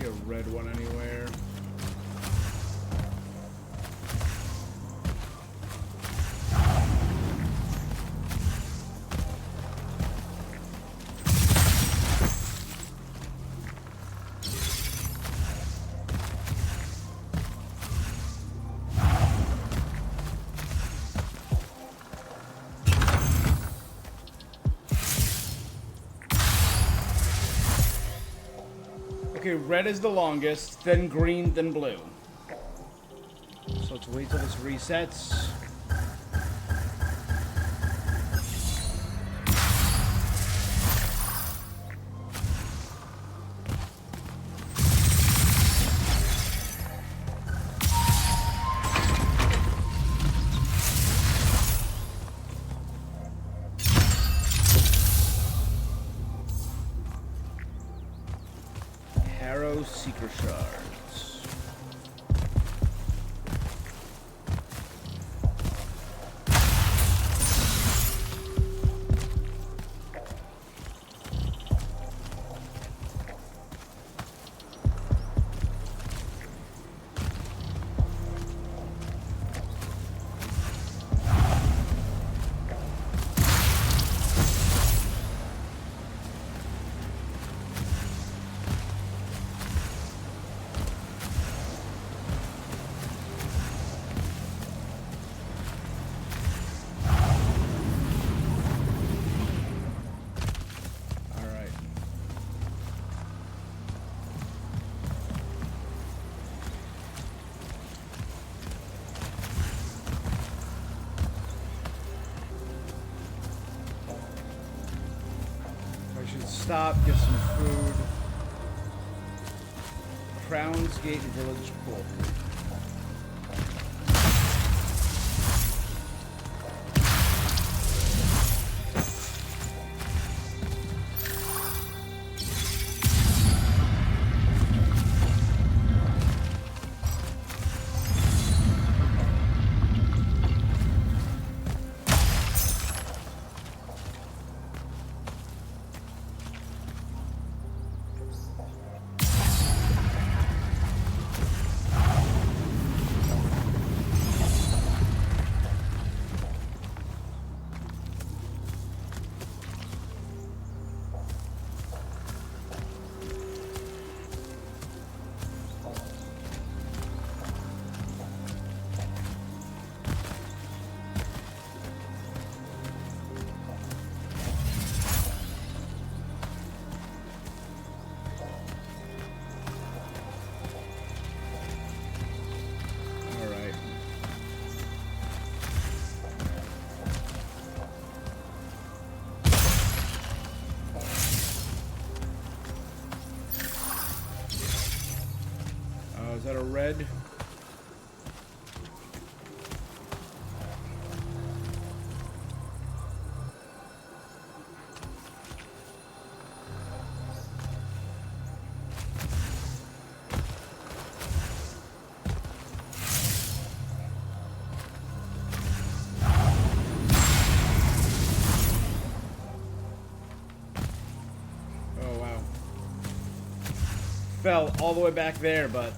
see a red one anywhere. Okay, red is the longest, then green, then blue. So let's wait till this resets. Seeker shards. Stop, get some food. Crown's Gate Village Pool. Is that a red? Oh, wow. Fell all the way back there, but...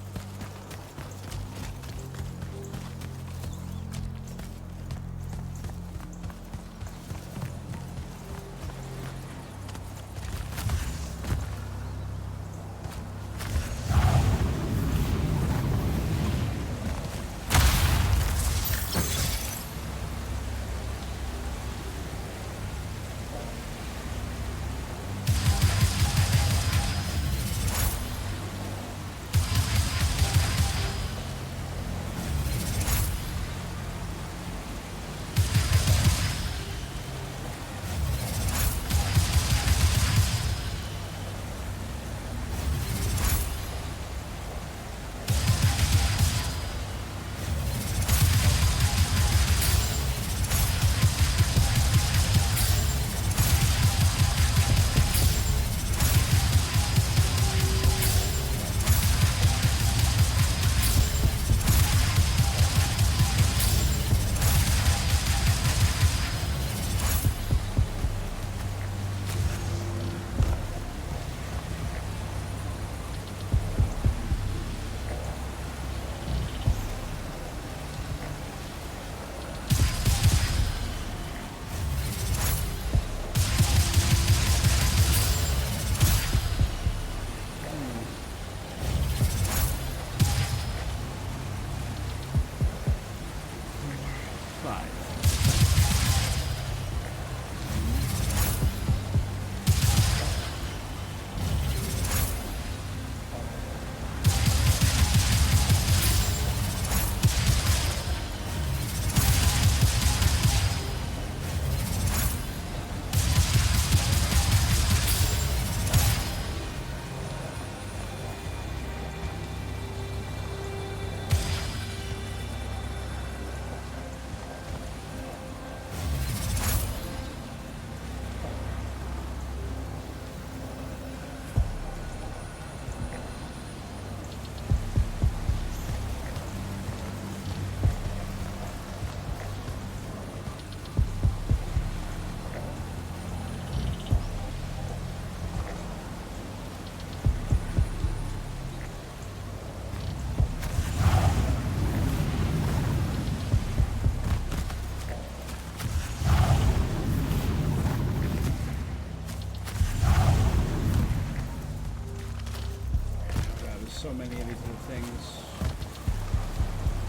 so many of these little things.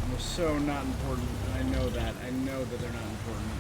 And they're so not important, and I know that. I know that they're not important.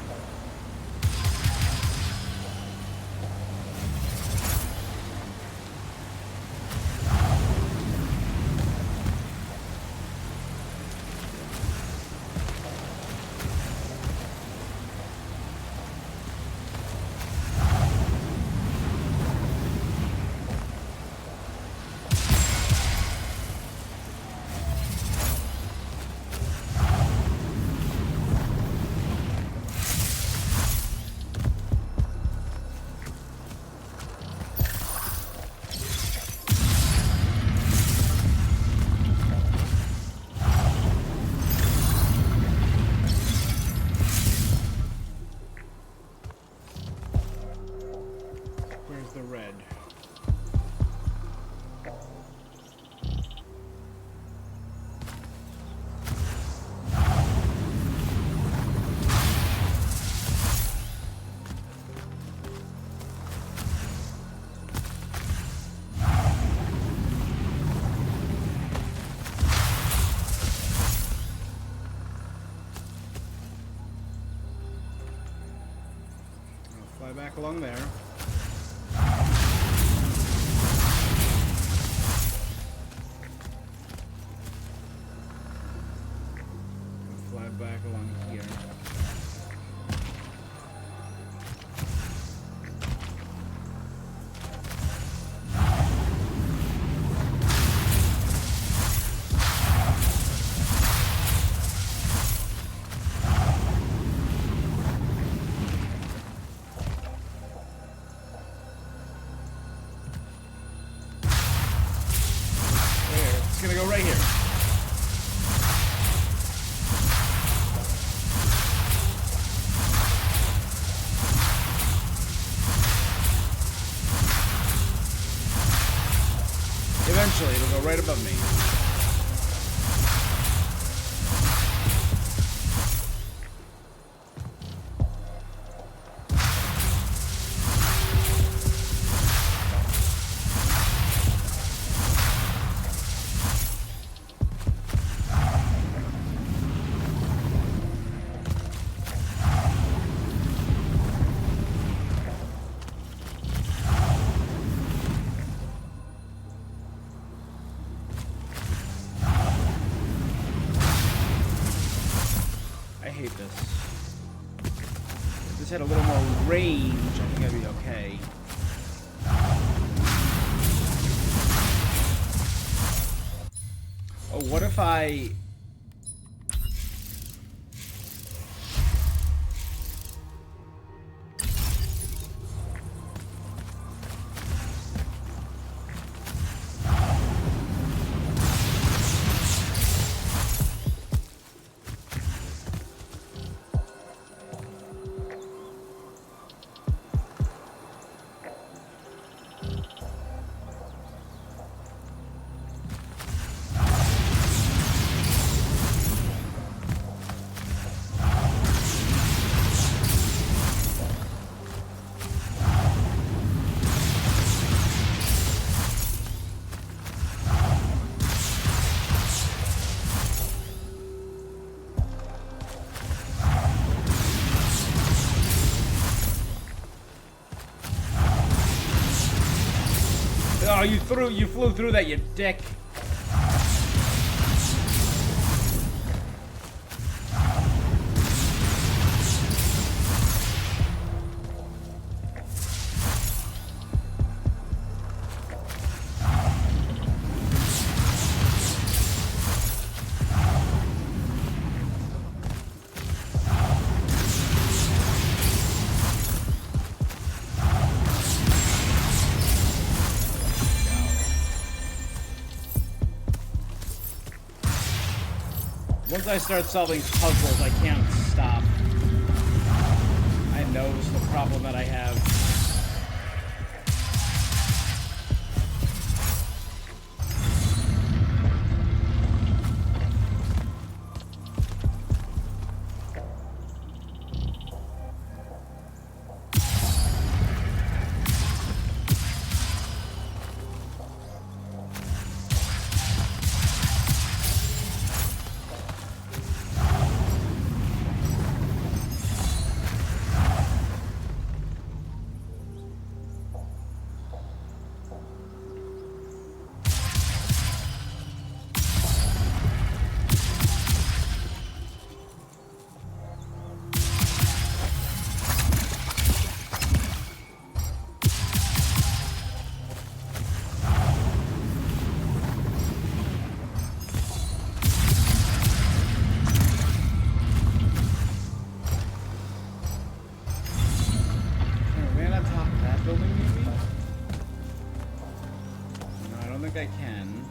The red. I'll fly back along there. Back along here. There, it's gonna go right here. Eventually, it'll go right above me. If this had a little more range, I think I'd be okay. Oh, what if I... Oh, you flew through that, you dick. Once I start solving puzzles, I can't stop. I know it's the problem that I have. think I can.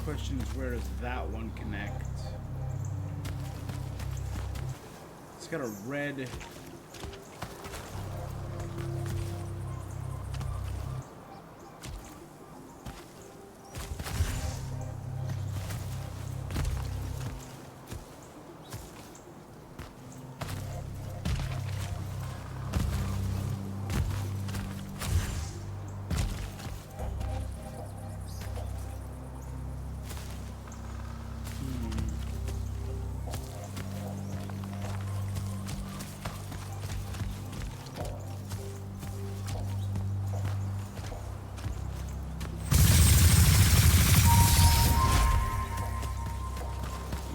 Question is, where does that one connect? It's got a red.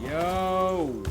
Yo!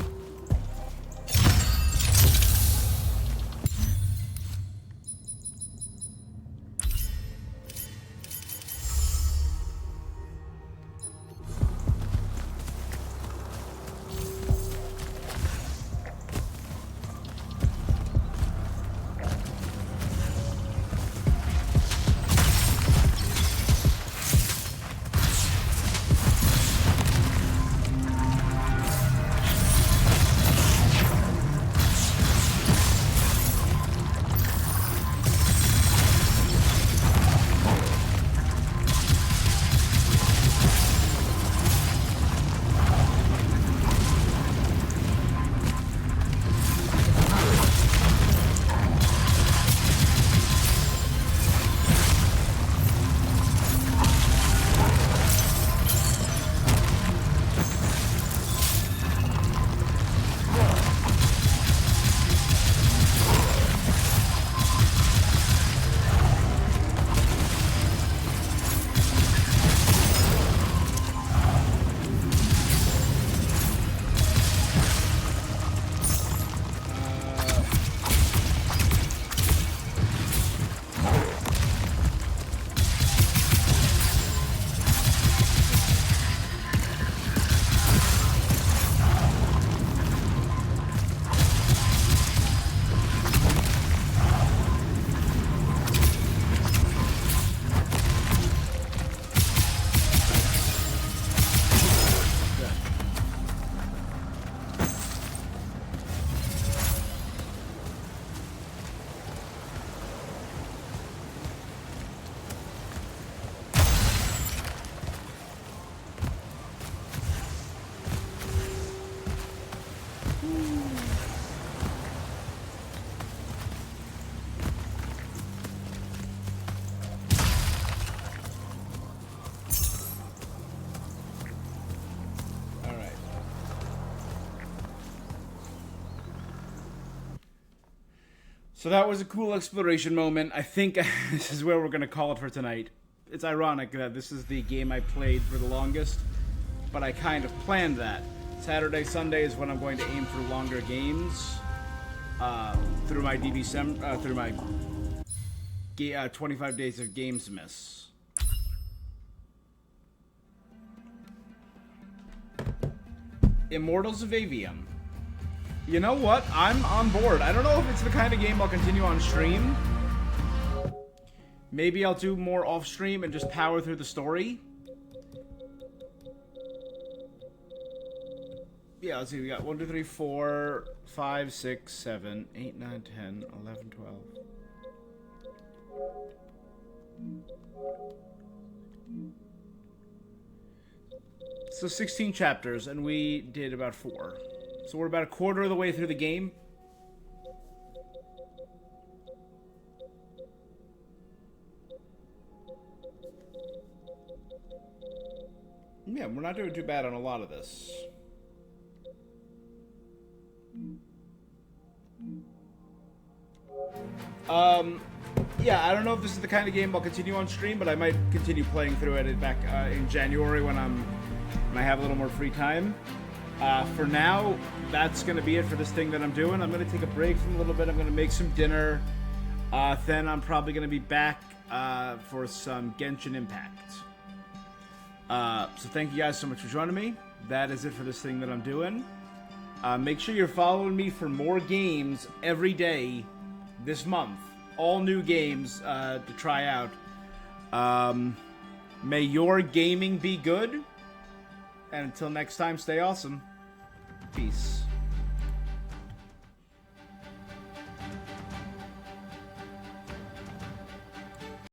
So that was a cool exploration moment. I think this is where we're going to call it for tonight. It's ironic that this is the game I played for the longest, but I kind of planned that. Saturday, Sunday is when I'm going to aim for longer games through my through my 25 days of games miss. Immortals of Aveum. You know what? I'm on board. I don't know if it's the kind of game I'll continue on stream. Maybe I'll do more off stream and just power through the story. Yeah, let's see. We got 1, 2, 3, 4, 5, 6, 7, 8, 9, 10, 11, 12. So 16 chapters, and we did about 4. So we're about a quarter of the way through the game. Yeah, we're not doing too bad on a lot of this. Yeah, I don't know if this is the kind of game I'll continue on stream, but I might continue playing through it back in January when I have a little more free time. For now, that's going to be it for this thing that I'm doing. I'm going to take a break from a little bit. I'm going to make some dinner. Then I'm probably going to be back for some Genshin Impact. So thank you guys so much for joining me. That is it for this thing that I'm doing. Make sure you're following me for more games every day this month. All new games to try out. May your gaming be good. And until next time, stay awesome. Peace.